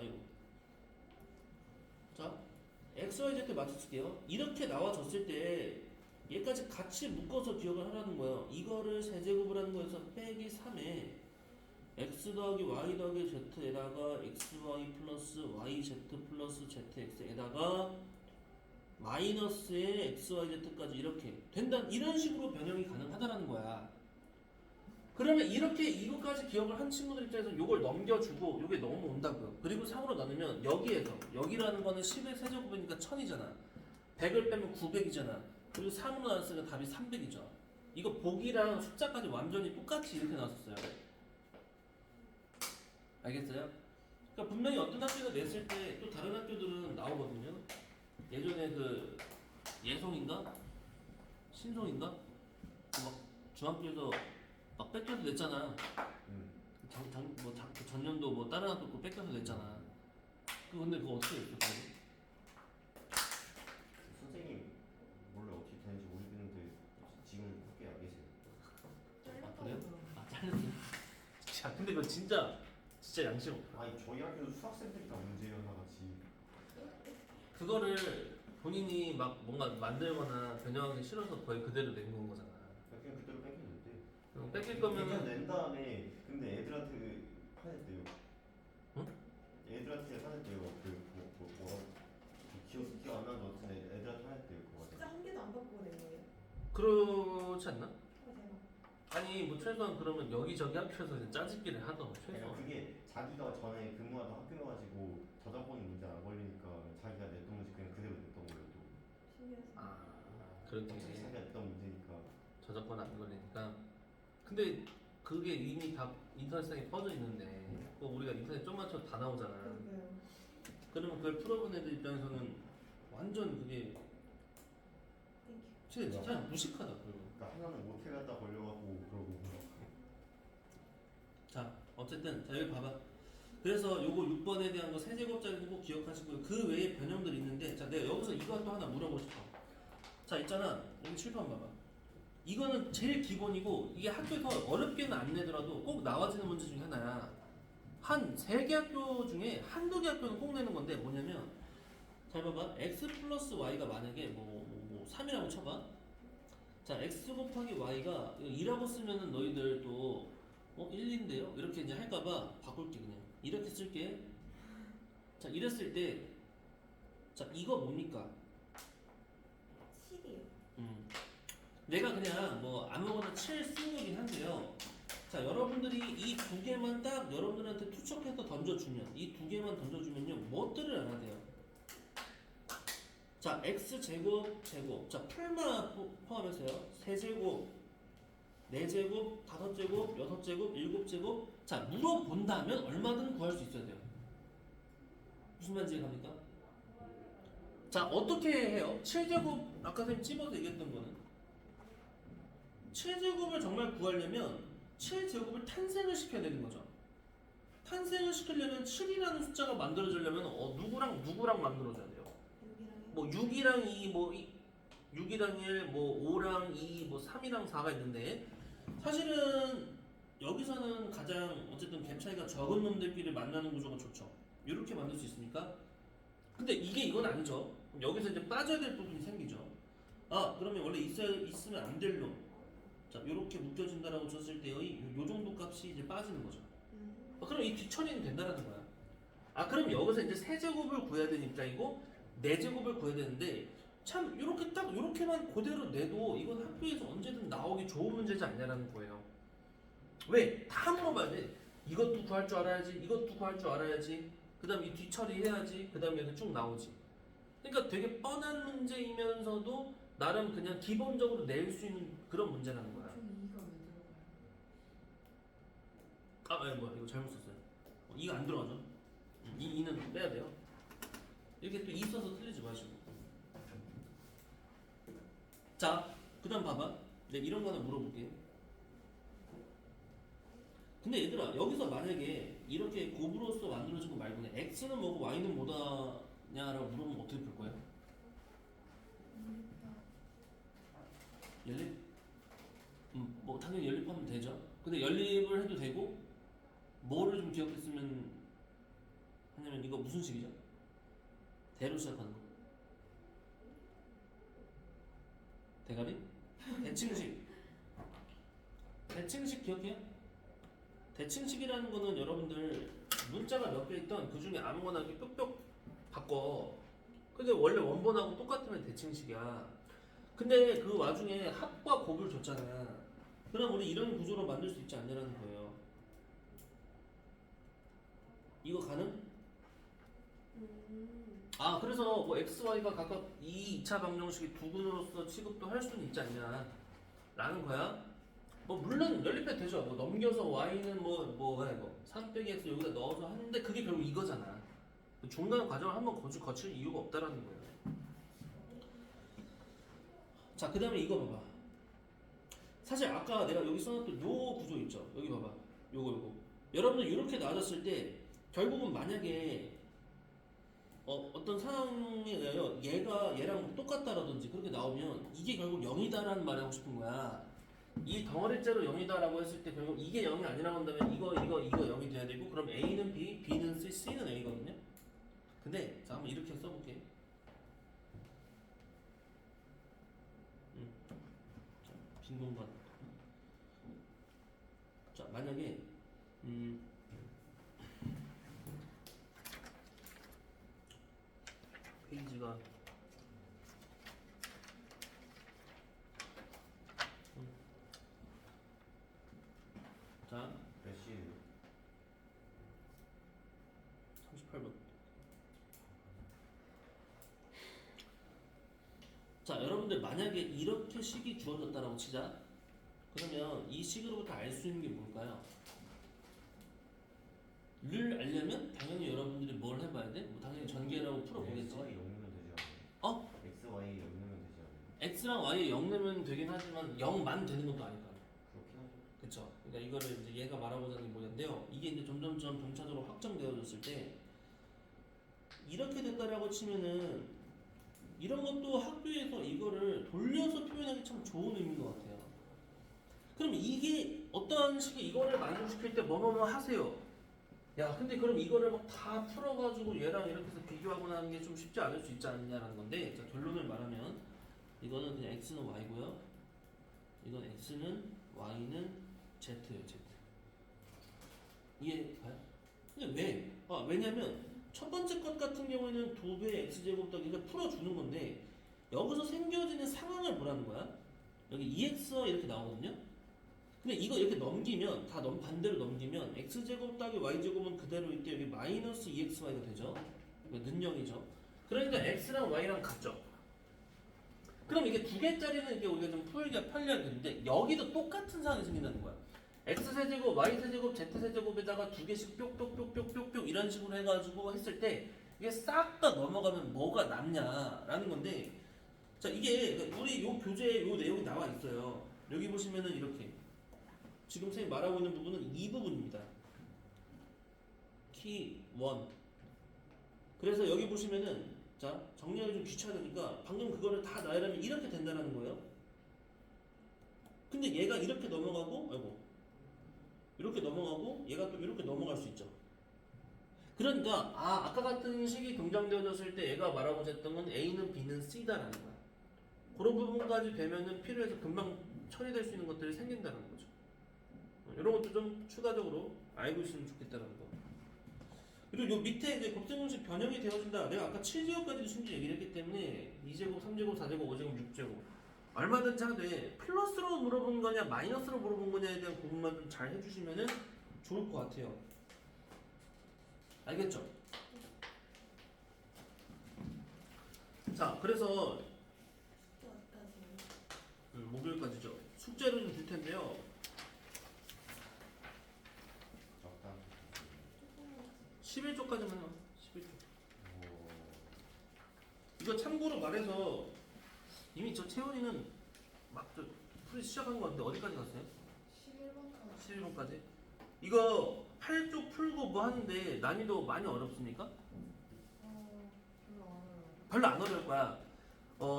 자 x, y, z 맞춰줄게요. 이렇게 나와졌을 때 얘까지 같이 묶어서 기억을 하라는 거예요. 이거를 세제곱을 하는 거에서 빼기 3에 x 더하기 y 더하기 z에다가 xy 플러스 yz 플러스 zx에다가 마이너스의 xyz까지 이렇게 된다. 이런 식으로 변형이 가능하다라는 거야. 그러면 이렇게 이거까지 기억을 한 친구들 입장에서 이걸 넘겨주고 이게 넘어온다고요. 그리고 3으로 나누면 여기에서 여기라는 거는 10의 세제곱이니까 1000이잖아. 100을 빼면 900이잖아. 그리고 3으로 나눴으니까 답이 300이죠. 이거 보기랑 숫자까지 완전히 똑같이 이렇게 나왔었어요. 알겠어요? 그러니까 분명히 어떤 학교가 냈을 때 또 다른 학교들은 나오거든요. 예전에 그 예송인가? 신송인가? 막 중학교에서 막 뺏겨서 냈잖아. 그 전년도 뭐 다른 학교 거 뺏겨서 냈잖아. 근데 그거 어떻게 했어? 선생님 원래 어떻게 되는지 모르겠는데 지금 학교에 안 계세요. 아 그래요? 아 잘렸어. 자 근데 그거 진짜 양심 없다. 아니 저희 학교도 수학생들이 다 문제예요 하나같이. 그거를 본인이 막 뭔가 만들거나 변형하기 싫어서 거의 그대로 낸 건 거잖아. 그냥 그대로 뺏겼는데. 그럼 뺏길 그냥 거면 낸 다음에 근데 애들한테 화냈대요. 응? 애들한테 화냈대요. 뭐라고 기억 안 나는 것 같은데 애들한테 화냈대요 그거. 진짜 한 개도 안 바꾸고 낸 거예요? 그렇지 않나? 대박. 아니 뭐 최소한 그러면 여기저기 학교에서 이제 짜집기를 하던 그러니까 최소한. 그게 자기가 전에 근무하던 학교여가지고 저작권이 문제 안 걸리니까 자기가 냈던 문제 그냥 그대로 냈던 거예요. 또. 신기하다. 아 그렇게 자기가 냈던 문제니까. 저작권 안 걸리니까. 근데 그게 이미 다 인터넷상에 퍼져 있는데 뭐 우리가 인터넷 좀만 쳐도 다 나오잖아. 그러니까요. 그러면 그걸 풀어본 애들 입장에서는 완전 그게 땡큐. 진짜 무식하다. 그리고 그러니까 하나는 못해 갔다 걸려갖고 그러고. 자 어쨌든 자 여기 봐봐. 그래서 요거 6번에 대한 거 세제곱자리는 꼭 기억하시고요. 그 외에 변형들이 있는데 자 내가 여기서 이것도 하나 물어보고 싶어. 자 있잖아 여기 7번 봐봐. 이거는 제일 기본이고 이게 학교에서 어렵게는 안 내더라도 꼭 나와지는 문제 중에 하나야. 한 3개 학교 중에 한두 개 학교는 꼭 내는 건데 뭐냐면 잘 봐봐. x 플러스 y가 만약에 뭐 3이라고 쳐봐. 자 x 곱하기 y가 2라고 쓰면은 너희들 또 1인데요? 이렇게 이제 할까봐 바꿀게 그냥 이렇게 쓸게. 자 이랬을 때 자 이거 뭡니까? 7이요. 내가 그냥 뭐 아무거나 7 쓴 거긴 한데요. 자 여러분들이 이 두 개만 딱 여러분들한테 투척해서 던져주면 이 두 개만 던져주면요 뭐들을 알아야 돼요. 자 x제곱 제곱 자 풀마 포함해서요 3제곱 4제곱 5제곱 6제곱 7제곱 자 물어본다면 얼마든 구할 수 있어야 돼요. 무슨 말인지 갑니까? 자 어떻게 해요? 7제곱 아까 선생님 찝어서 얘기했던 거는 7제곱을 정말 구하려면 7제곱을 탄생을 시켜야 되는 거죠. 탄생을 시키려면 7이라는 숫자가 만들어지려면 누구랑 만들어줘야 돼요? 6이랑 뭐 6이랑 2, 뭐 6이랑 1, 뭐 5랑 2, 뭐 3이랑 4가 있는데 사실은 여기서는 가장 어쨌든 갭 차이가 적은 놈들끼리 만나는 구조가 좋죠. 이렇게 만들 수 있습니까? 근데 이건 아니죠. 그럼 여기서 이제 빠져야 될 부분이 생기죠. 아 그러면 원래 있으면 안 될 놈 자, 이렇게 묶여진다라고 쳤을 때의 요 정도 값이 이제 빠지는 거죠. 그럼 이 뒤처리는 된다라는 거야. 그럼 여기서 이제 세제곱을 구해야 되는 입장이고 네제곱을 구해야 되는데 참 이렇게 딱 이렇게만 그대로 내도 이건 학교에서 언제든 나오기 좋은 문제지 않냐라는 거예요. 왜? 다 물어봐야 돼. 이것도 구할 줄 알아야지. 이것도 구할 줄 알아야지. 그 다음 이 뒤처리 해야지. 그 다음에 쭉 나오지. 그러니까 되게 뻔한 문제이면서도 나름 그냥 기본적으로 낼 수 있는 그런 문제라는 거야. 저 2가 왜 들어가요? 뭐야 이거 잘못 썼어요. 이거 안 들어가죠? 이 2는 빼야 돼요. 이렇게 또 2 써서 틀리지 마시고. 자, 그 다음 봐봐. 내가 이런 거 하나 물어볼게. 근데 얘들아 여기서 만약에 이렇게 곱으로서 만들어진 거 말고는 x는 뭐고 y는 뭐다냐라고 물으면 어떻게 풀 거야? 연립? 뭐 당연히 연립하면 되죠. 근데 연립을 해도 되고 뭐를 좀 기억했으면 하냐면 이거 무슨 식이죠? 대로 시작하는 거. 대가리? 대칭식. 대칭식 기억해요? 대칭식이라는 거는 여러분들 문자가 몇 개 있던 그 중에 아무거나 이렇게 뾱뾱 바꿔. 근데 원래 원본하고 똑같으면 대칭식이야. 근데 그 와중에 합과 곱을 줬잖아. 그럼 우리 이런 구조로 만들 수 있지 않냐라는 거예요. 이거 가능? 그래서 뭐 x, y가 각각 이 2차 방정식이 두 근으로서 취급도 할 수는 있지 않냐 라는 거야. 뭐 물론 연립해도 되죠. 뭐 넘겨서 y는 뭐야 이거 3 빼기 x 여기다 넣어서 하는데 그게 결국 이거잖아. 그 중간 과정을 한번 거칠 이유가 없다라는 거예요. 자, 그 다음에 이거 봐봐. 사실 아까 내가 여기 써놨던 요 구조 있죠. 여기 봐봐. 요거. 여러분들 이렇게 나눠졌을 때 결국은 만약에 어떤 상황에 의하여 얘가 얘랑 똑같다라든지 그렇게 나오면 이게 결국 0이다라는 말을 하고 싶은 거야. 이 덩어리째로 0이다라고 했을 때 결국 이게 0이 아니라고 한다면 이거 0이 돼야 되고 그럼 A는 B, B는 C, C는 A거든요. 근데 자 한번 이렇게 써볼게. 빈 공간. 자 만약에 페이지가 자 몇 시에요? 38번. 자 여러분들 만약에 이렇게 식이 주어졌다라고 치자. 그러면 이 식으로부터 알 수 있는 게 뭘까요? 를 알려면 당연히 여러분들이 뭘 해봐야 돼? 뭐 당연히 전개라고 풀어보겠지. x, y 0 넣으면 되지 않아요? x, y 0 넣으면 되지 않아요? x랑 y에 0 넣으면 되긴 하지만 0만 되는 것도 아니까. 그렇긴 하죠. 그쵸? 그러니까 이거를 이제 얘가 말하고자 하는 게 뭐냐인데요. 이게 이제 점점점 점차적으로 확정되어졌을 때 이렇게 됐다라고 치면은 이런 것도 학교에서 이거를 돌려서 표현하기 참 좋은 의미인 것 같아요. 그럼 이게 어떤 식의 이거를 만족시킬 때 뭐뭐뭐 하세요. 야 근데 그럼 이거를 막 다 풀어가지고 얘랑 이렇게 해서 비교하거나 하는 게 좀 쉽지 않을 수 있지 않느냐라는 건데 자, 결론을 말하면 이거는 그냥 x는 y고요. 이건 x는 y는 z예요. z. 이해가요? 근데 왜? 왜냐면 첫 번째 것 같은 경우에는 2배 x제곱 더하기 풀어주는 건데 여기서 생겨지는 상황을 보라는 거야. 여기 2x 이렇게 나오거든요. 근데 이거 이렇게 넘기면 반대로 넘기면 x제곱 더하기 y제곱은 그대로 있대. 여기 마이너스 2xy가 되죠. 는영이죠. 그러니까 x랑 y랑 같죠. 그럼 이게 두 개짜리는 이게 우리가 좀 풀기가 편리하겠는데 여기도 똑같은 상황이 생긴다는 거야. x세제곱, y세제곱, z세제곱에다가 두 개씩 뾱뾱뾱뾱뾱 이런 식으로 해가지고 했을 때 이게 싹 다 넘어가면 뭐가 남냐라는 건데 자 이게 우리 요 교재에 요 내용이 나와 있어요. 여기 보시면은 이렇게 지금 선생님 말하고 있는 부분은 이 부분입니다. 키 1. 그래서 여기 보시면은 자 정리하기 좀 귀찮으니까 방금 그거를 다 나열하면 이렇게 된다는 거예요. 근데 얘가 이렇게 넘어가고 이렇게 넘어가고 얘가 또 이렇게 넘어갈 수 있죠. 그러니까 아까 같은 식이 등장되어졌을 때 얘가 말하고자 했던 건 A는 B는 C다라는 거야. 그런 부분까지 되면은 필요해서 금방 처리될 수 있는 것들이 생긴다는 거죠. 이런 것도 좀 추가적으로 알고 있으면 좋겠다는 거. 그리고 요 밑에 이제 곱셈공식 변형이 되어진다. 내가 아까 7제곱까지도 순지 얘기를 했기 때문에 2제곱, 3제곱, 4제곱, 5제곱, 6제곱 얼마든지 하되 플러스로 물어본 거냐 마이너스로 물어본 거냐에 대한 구분만 좀 잘 해주시면은 좋을 것 같아요. 알겠죠? 자, 그래서 어디까지? 목요일까지죠. 숙제를 좀 줄 텐데요. 적당. 11조까지만 해요. 11조. 뭐 이거 참고로 말해서 이미 저 채원이는 막저 풀이 시작한 것 같은데 어디까지 갔어요? 11번까지. 11번까지? 이거 8조 풀고 뭐 하는데 난이도 많이 어렵습니까? 별로 안 어려워요. 별로 안 어려울 거야.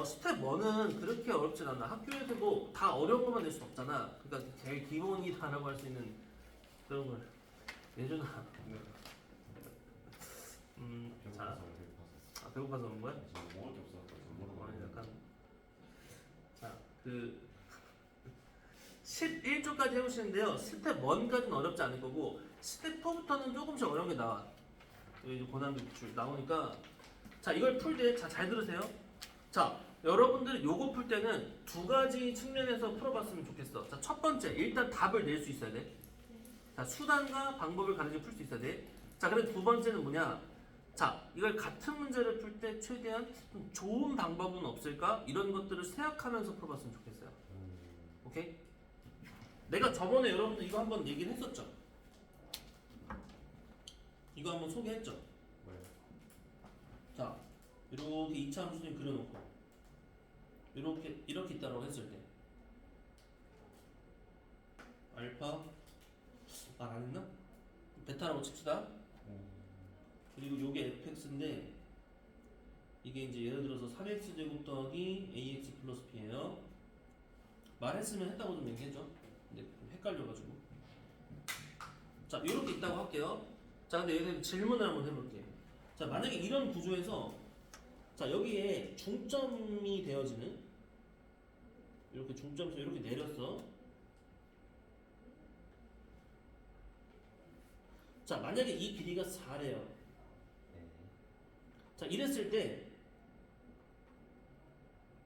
스텝 1은 그렇게 어렵진 않아. 학교에서 뭐 다 어려운 것만 낼 수 없잖아. 그러니까 제일 기본이다라고 할 수 있는 그런 걸 예준아. 네. 자, 배고파서 배고파서. 배고파서 오는 거야? 지금 먹을 게 없어서 모르고 아니 약간 자, 11조까지 해보시는데요. 스텝 1까지는 어렵지 않을 거고 스텝 4부터는 조금씩 어려운 게 나와. 여기 고난도 줄 나오니까 자 이걸 풀 때 잘 들으세요. 자 여러분들 요거 풀 때는 두 가지 측면에서 풀어봤으면 좋겠어. 자 첫 번째 일단 답을 낼 수 있어야 돼. 자 수단과 방법을 가르쳐 풀 수 있어야 돼. 자 그럼 두 번째는 뭐냐? 자 이걸 같은 문제를 풀 때 최대한 좀 좋은 방법은 없을까? 이런 것들을 생각하면서 풀어봤으면 좋겠어요. 오케이? 내가 저번에 여러분들 이거 한번 얘기를 했었죠. 이거 한번 소개했죠. 뭐예요? 자 이렇게 2차 함수를 그려놓고 이렇게 있다라고 했을 때 알파 말 안 했나? 베타라고 칩시다. 그리고 요게 fx인데 이게 이제 예를 들어서 3x 제곱 더하기 ax 플러스 b예요. 말했으면 했다고 좀 얘기해줘. 근데 좀 헷갈려가지고. 자 이렇게 있다고 할게요. 자 근데 여기서 질문을 한번 해볼게요. 자 만약에 이런 구조에서 자 여기에 중점이 되어지는 이렇게 중점에서 이렇게 내렸어. 자 만약에 이 길이가 4래요. 네. 자 이랬을 때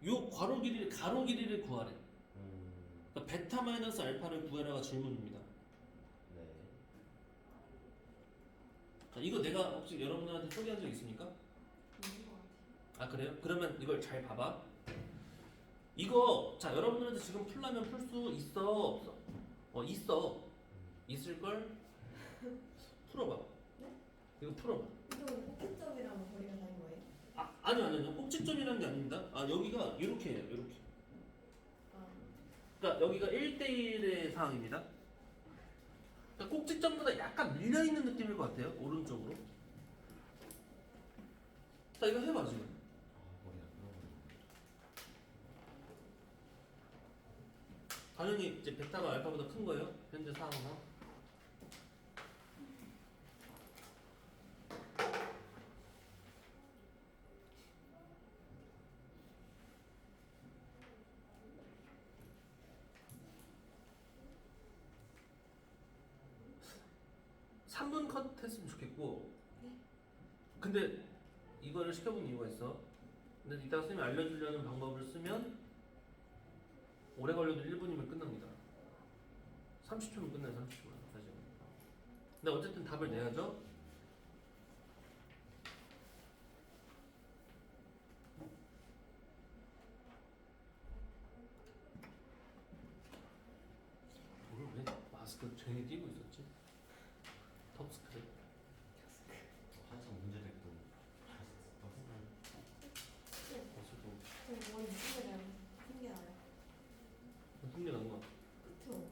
요 가로 길이를 구하래. 그러니까 베타 마이너스 알파를 구해라가 질문입니다. 네. 자 이거 내가 혹시 여러분들한테 소개한 적 있습니까? 있는 것 같아요. 아 그래요? 그러면 이걸 잘 봐봐. 이거 자 여러분들한테 지금 풀라면 풀 수 있어 없어? 있어. 있을 걸 풀어봐. 이거 풀어봐. 이쪽은 꼭지점이랑 거리가 다른 거예요? 아니요. 꼭지점이라는 게 아닙니다. 아 여기가 이렇게예요. 이렇게. 아, 그러니까 여기가 1대1의 상황입니다. 그러니까 꼭지점보다 약간 밀려있는 느낌일 것 같아요. 오른쪽으로. 자 이거 해봐 지금. 머리 안 들어가네. 당연히 이제 베타가 알파보다 큰 거예요. 현재 상황은. 삼분 컷 했으면 좋겠고. 근데 이거를 시켜본 이유가 있어. 근데 이따가 선생님이 알려주려는 방법을 쓰면 오래 걸려도 1분이면 끝납니다. 30초면 끝나요. 30초면 사실. 근데 어쨌든 답을 내야죠. 오늘 왜 마스크 괜히 끼고 있었지? 턱스크래. 한참 문제 됐고. 어쨌든 저 머리 묶는 게 신기하네요. 흥미난 거. 그쵸?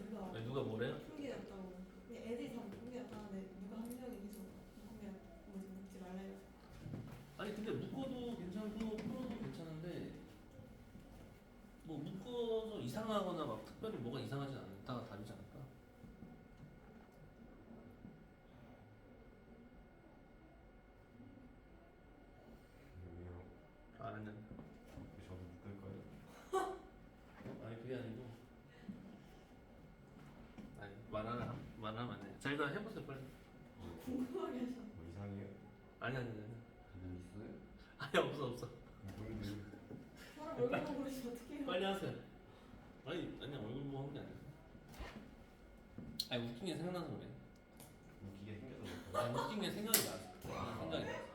누가 아니, 누가 뭐래요? 풍기였다고. 근데 애들이 다 풍기였다는데 누가 한 명이 계속 풍기야 뭐지 묶지 말래요. 아니 근데 묶어도 괜찮고 풀어도 괜찮은데 뭐 묶어서 이상하거나 막 특별히 뭐가 이상하진 않다가 다르지 않을까? 왜요? 아니요. 저는 궁금하게 하셔. 뭐 이상해요? 아니. 뭐 있어요? 아니 없어. 뭔데? 사람 얼굴 보고 그러시면 어떡해요? 빨리 하세요. 아니 얼굴 보고 하는 게 아니야. 아니 웃긴 게 생각나서 그래. 웃기게 생겨서 그럴까? 아니 웃긴 게 생각이 나. 생각이 나.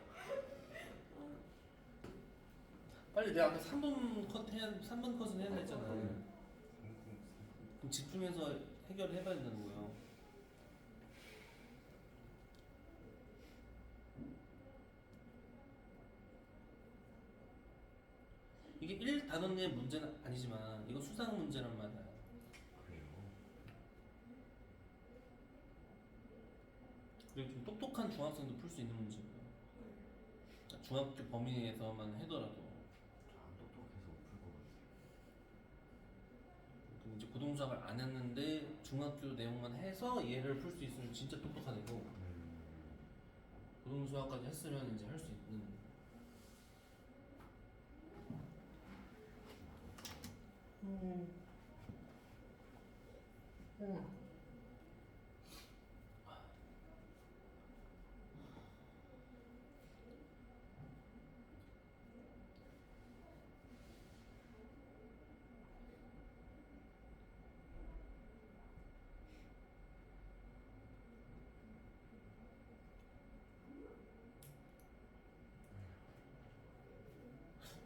빨리 내가 아까 3번 컷은 해야 했잖아. 그럼 집중해서 해결을 해봐야 된다는 거예요. 이게 1단원의 문제는 아니지만 이거 수상 문제란 말이야. 그래요. 그리고 좀 똑똑한 중학생도 풀 수 있는 문제고요. 그러니까 중학교 범위 내에서만 해더라도 안 똑똑해서 풀 것 같아요. 그럼 이제 고등수학을 안 했는데 중학교 내용만 해서 얘를 풀 수 있으면 진짜 똑똑한 애고 고등수학까지 했으면 이제 할 수 있는.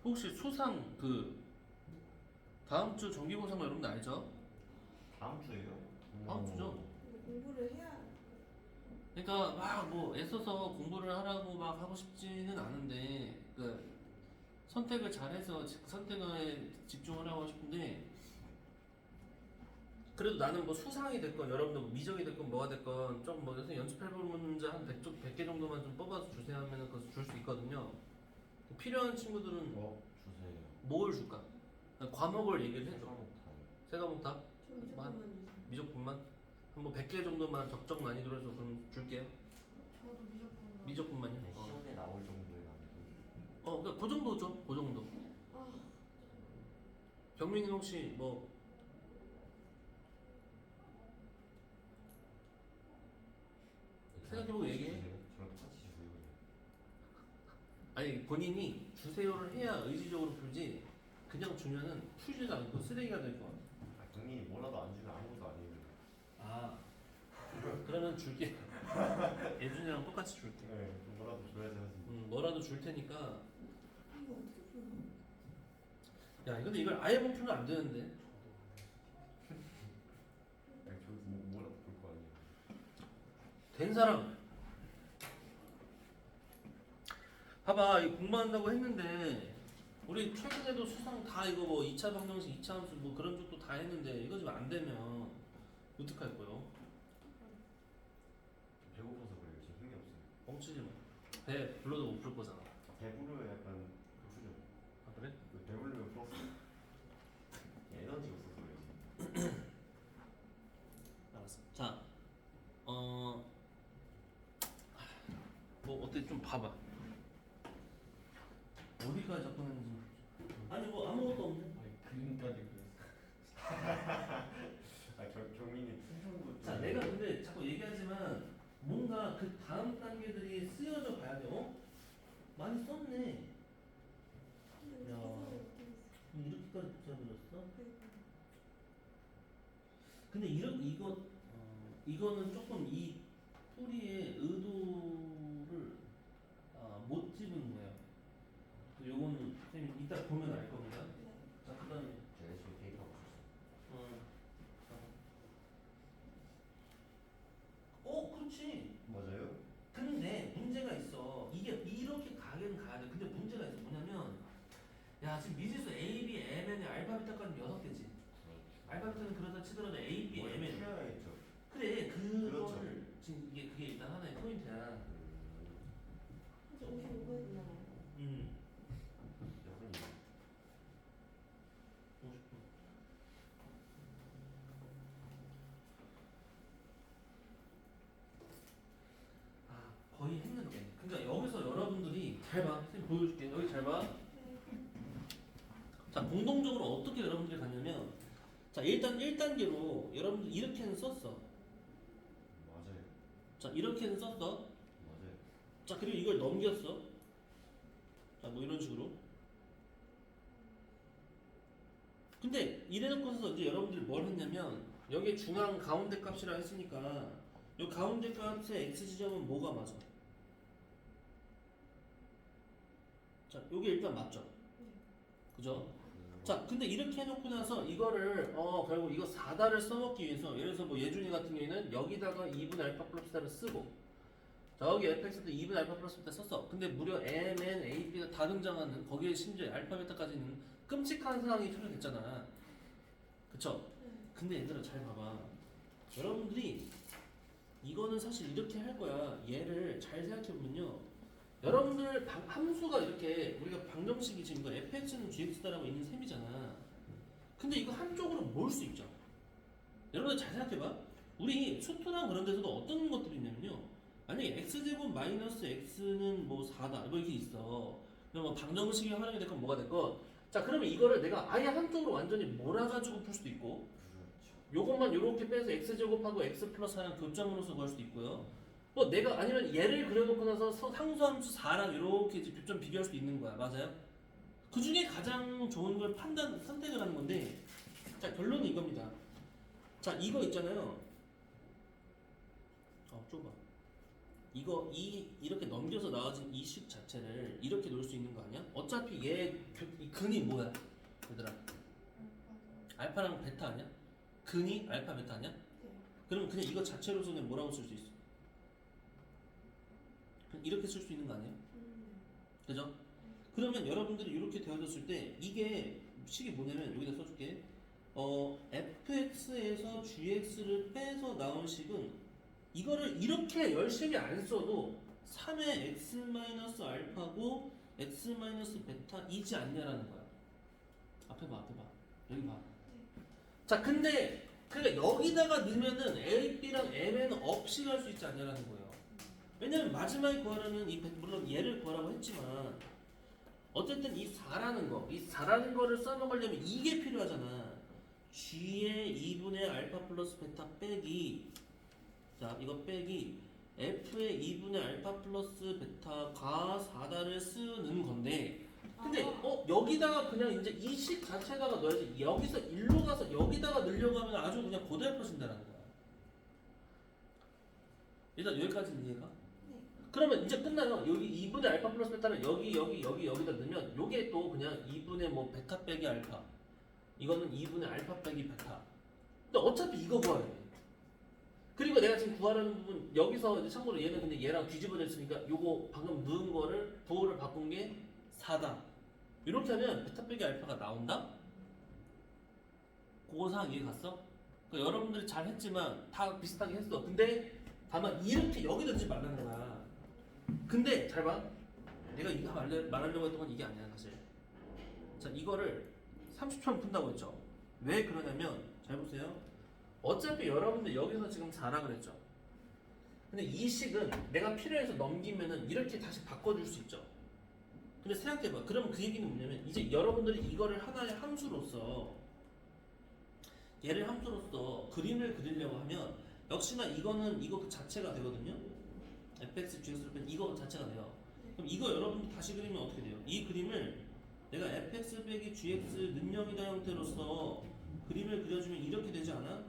혹시 수상 그 다음 주 정기고사 여러분들 알죠? 다음 주에요? 다음 주죠. 근데 공부를 해야 그러니까 막 뭐 애써서 공부를 하라고 막 하고 싶지는 않은데 그 선택을 잘해서 선택에 집중하라고 하고 싶은데 그래도 나는 뭐 수상이 됐건 여러분들 뭐 미적이 됐건 뭐가 됐건 좀 뭐 연습해볼 문제 한 100개 정도만 좀 뽑아서 주세요 하면은 그거 줄 수 있거든요. 필요한 친구들은 주세요. 뭘 줄까? 과목을 얘기를 해줘. 세과목 세 과목 다? 좀 미적분만 미적분만? 한 뭐 100개 정도만 적적 난이도로 해서 그럼 줄게요. 저도 미적분. 미적분만요? 네, 시험에 나올 정도의 난이도. 그러니까 그 정도죠. 그 정도. 아, 경민이 혹시 뭐 생각해보고 얘기해. 저랑 똑같이 주세요. 아니 본인이 주세요를 해야 의지적으로 풀지 그냥 주면은 풀지도 않고 쓰레기가 될 거야. 국민이 뭐라도 안 주면 아무것도 아니에요. 아 그러면 줄게. 예준이랑 똑같이 줄게. 네, 뭐라도 줘야지 하지. 뭐라도 줄 테니까. 이거 어떻게 풀어? 야 근데 이걸 아예 못 풀면 안 되는데. 아니, 저 뭐라도 볼 거 아니에요. 된 사람. 봐봐 이 공부한다고 했는데 우리 최근에도 수상 다 이거 뭐 2차 방정식, 2차 함수 뭐 그런 쪽도 다 했는데 이거 지금 안 되면 어떡할 거예요? 배고파서 그래요. 지금 힘이 없어요. 뻥치지 마. 배 불러도 못 풀 거잖아. 배부르면 약간 그죠. 아 그래? 배부르면 풀었어. 에너지가 없어서 그래요. 지금. 알았어. 자, 뭐 어때 좀 봐봐. 어디까지 접근했는지. 아니 뭐 아무것도 없네. 그림까지 그렸어. 경민이 충청도. 자, 내가 근데 자꾸 얘기하지만 뭔가 그 다음 단계들이 쓰여져 봐야 돼. 어? 많이 썼네. 근데 야. 계산을 못하겠어. 이렇게까지 붙여버렸어? 그러니까. 근데 이거는 조금 이 풀이의 의도를 못 집은 거예요. 요거는 선생님 이따 보면 알 겁니다. 네. 자, 그다음에 제가 지금 데이터 없었어요. 그렇지. 맞아요? 근데 문제가 있어. 이게 이렇게 가긴 가야 돼. 근데 문제가 있어. 뭐냐면, 야 지금 미지수 A, B, MN의 알파, 베타까지 6개지. 알파, 베타는 그러다 치더라도 A, B, MN. 풀어야겠죠. 그래, 그거를 그렇죠. 지금 그게 일단 하나의 포인트야. 이제 55분이잖아요. 여러분이 50분. 거의 했는데. 그러니까 여기서 여러분들이 잘 봐. 선생님 보여줄게. 여기 잘 봐. 자, 공동적으로 어떻게 여러분들이 갔냐면, 자, 일단 1단계로 여러분들 이렇게는 썼어. 맞아요. 자, 이렇게는 썼어. 자 그리고 이걸 넘겼어. 자 뭐 이런 식으로. 근데 이래놓고서 이제 여러분들이 뭘 했냐면 여기 중앙 가운데 값이라 했으니까 이 가운데 값의 x 지점은 뭐가 맞아? 자 요게 일단 맞죠? 그죠? 자 근데 이렇게 해놓고 나서 이거를 결국 이거 4다를 써먹기 위해서 예를 들어서 뭐 예준이 같은 경우에는 여기다가 2분의 알파 플러스 베타를 쓰고 자 여기 fx도 2분의 알파 플러스 베타 썼어. 근데 무려 m, n, a, b가 다 등장하는 거기에 심지어 알파 베타까지는 끔찍한 상황이 표현됐잖아. 그쵸? 근데 얘들아 잘 봐봐. 여러분들이 이거는 사실 이렇게 할 거야. 얘를 잘 생각해보면요. 여러분들 함수가 이렇게 우리가 방정식이 지금 이거 fx는 gx다라고 있는 셈이잖아. 근데 이거 한쪽으로 모을 수 있죠. 여러분들 잘 생각해봐. 우리 수투나 그런 데서도 어떤 것들이 있냐면요. 만약에 x제곱 마이너스 x는 뭐 4다 뭐 이렇게 있어. 그럼 뭐 방정식이 활용이 됐건 뭐가 됐건 자 그러면 이거를 내가 아예 한쪽으로 완전히 몰아가지고 풀 수도 있고 요것만 요렇게 빼서 x제곱하고 x 플러스 하나 교점으로서 구할 수도 있고요. 뭐 내가 아니면 얘를 그려놓고 나서 상수함수 4랑 이렇게 이제 좀 비교할 수도 있는 거야. 맞아요? 그 중에 가장 좋은 걸 선택을 하는 건데 자 결론은 이겁니다. 자 이거 있잖아요. 좁아. 이거 이렇게 넘겨서 나와진 이 식 자체를 이렇게 놓을 수 있는 거 아니야? 어차피 이 근이 뭐야? 얘들아 알파랑 베타 아니야? 근이 알파 베타 아니야? 그러면 그냥 이거 자체로서는 뭐라고 쓸 수 있어? 그냥 이렇게 쓸 수 있는 거 아니에요? 그죠? 그러면 여러분들이 이렇게 되어졌을 때 이게 식이 뭐냐면 여기다 써줄게. fx에서 gx를 빼서 나온 식은 이거를 이렇게 열심히 안 써도 3의 x-알파고 x-베타이지 않냐라는 거야. 앞에 봐. 여기 봐. 자, 근데 그러니까 여기다가 넣으면은 a, b랑 mn 없이 갈 수 있지 않냐라는 거예요. 왜냐면 마지막에 구하라는 물론 얘를 구하라고 했지만 어쨌든 이 4라는 거를 써먹으려면 이게 필요하잖아. g의 2분의 알파 플러스 베타 빼기 자 이거 빼기 f의 2분의 알파 플러스 베타가 4다를 쓰는 건데 근데 여기다가 그냥 이제 이 식 자체에다가 넣어야지 여기서 일로 가서 여기다가 넣으려고 하면 아주 그냥 고달퍼진다는 거야. 일단 여기까지는 이해가? 네. 그러면 이제 끝나요. 여기 2분의 알파 플러스 베타를 여기다 넣으면 요게 또 그냥 2분의 뭐 베타 빼기 알파 이거는 2분의 알파 빼기 베타 근데 어차피 이거 구해야 돼. 그리고 내가 지금 구하라는 부분 여기서 이제 참고로 얘는 근데 얘랑 뒤집어졌으니까 요거 방금 넣은 거를 부호를 바꾼 게 4다. 이렇게 하면 베타 빼기 알파가 나온다? 그거 상황 이해 갔어? 그러니까 여러분들이 잘 했지만 다 비슷하게 했어. 근데 다만 이렇게 여기 넣지 말라는 거야. 근데 잘 봐. 내가 이거 말하려고 했던 건 이게 아니야 사실. 자 이거를 30초면 푼다고 했죠. 왜 그러냐면 잘 보세요. 어차피 여러분들 여기서 지금 4라 그랬죠. 근데 이 식은 내가 필요해서 넘기면은 이렇게 다시 바꿔줄 수 있죠. 근데 생각해봐. 그러면 그 얘기는 뭐냐면 이제 여러분들이 이거를 하나의 함수로서 얘를 함수로서 그림을 그리려고 하면 역시나 이거는 이거 그 자체가 되거든요. fx, gx를 빼면 이거 자체가 돼요. 그럼 이거 여러분들 다시 그리면 어떻게 돼요? 이 그림을 내가 fx 빼기 gx 능력이다 형태로서 그림을 그려주면 이렇게 되지 않아?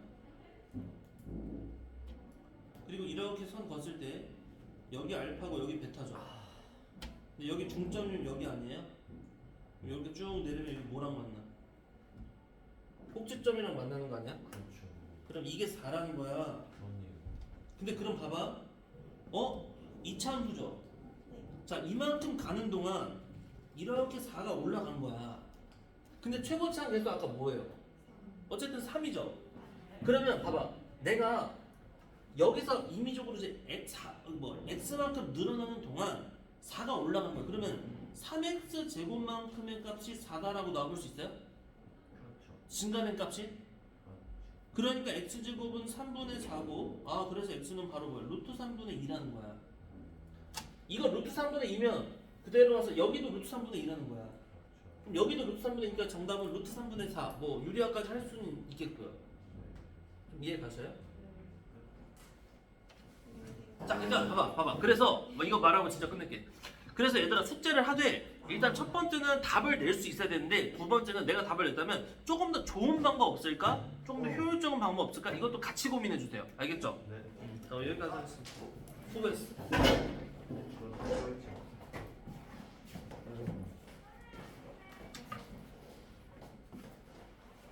그리고 이렇게 선 걷을 때 여기 알파고 여기 베타죠. 근데 여기 중점이면 여기 아니에요? 이렇게 쭉 내리면 여기 뭐랑 만나? 꼭지점이랑 만나는 거 아니야? 그렇죠. 그럼 이게 4라는 거야. 그렇네요. 근데 그럼 봐봐. 이차함수죠. 자 이만큼 가는 동안 이렇게 4가 올라간 거야. 근데 최고차항 계수 아까 뭐예요? 어쨌든 3이죠. 그러면 봐봐. 내가 여기서 임의적으로 이제 x만큼 늘어나는 동안 4가 올라간 거야. 그러면 3x 제곱만큼의 값이 4다라고 나올 수 있어요? 그렇죠. 증가된 값이? 그러니까 x 제곱은 3분의 4고 그래서 x는 바로 뭐야? 루트 3분의 2라는 거야. 이거 루트 3분의 2면 그대로 와서 여기도 루트 3분의 2라는 거야. 그럼 여기도 루트 3분의 2니까 정답은 루트 3분의 4 뭐 유리화까지 할 수는 있겠고요. 좀 이해 가셔요? 자, 일단 봐봐. 그래서 뭐 이거 말하고 진짜 끝낼게. 그래서 얘들아 숙제를 하되 일단 첫 번째는 답을 낼 수 있어야 되는데 두 번째는 내가 답을 냈다면 조금 더 좋은 방법 없을까? 조금 더 효율적인 방법 없을까? 이것도 같이 고민해 주세요. 알겠죠? 네. 여기까지 하겠습니다. 수고했어. 그렇죠.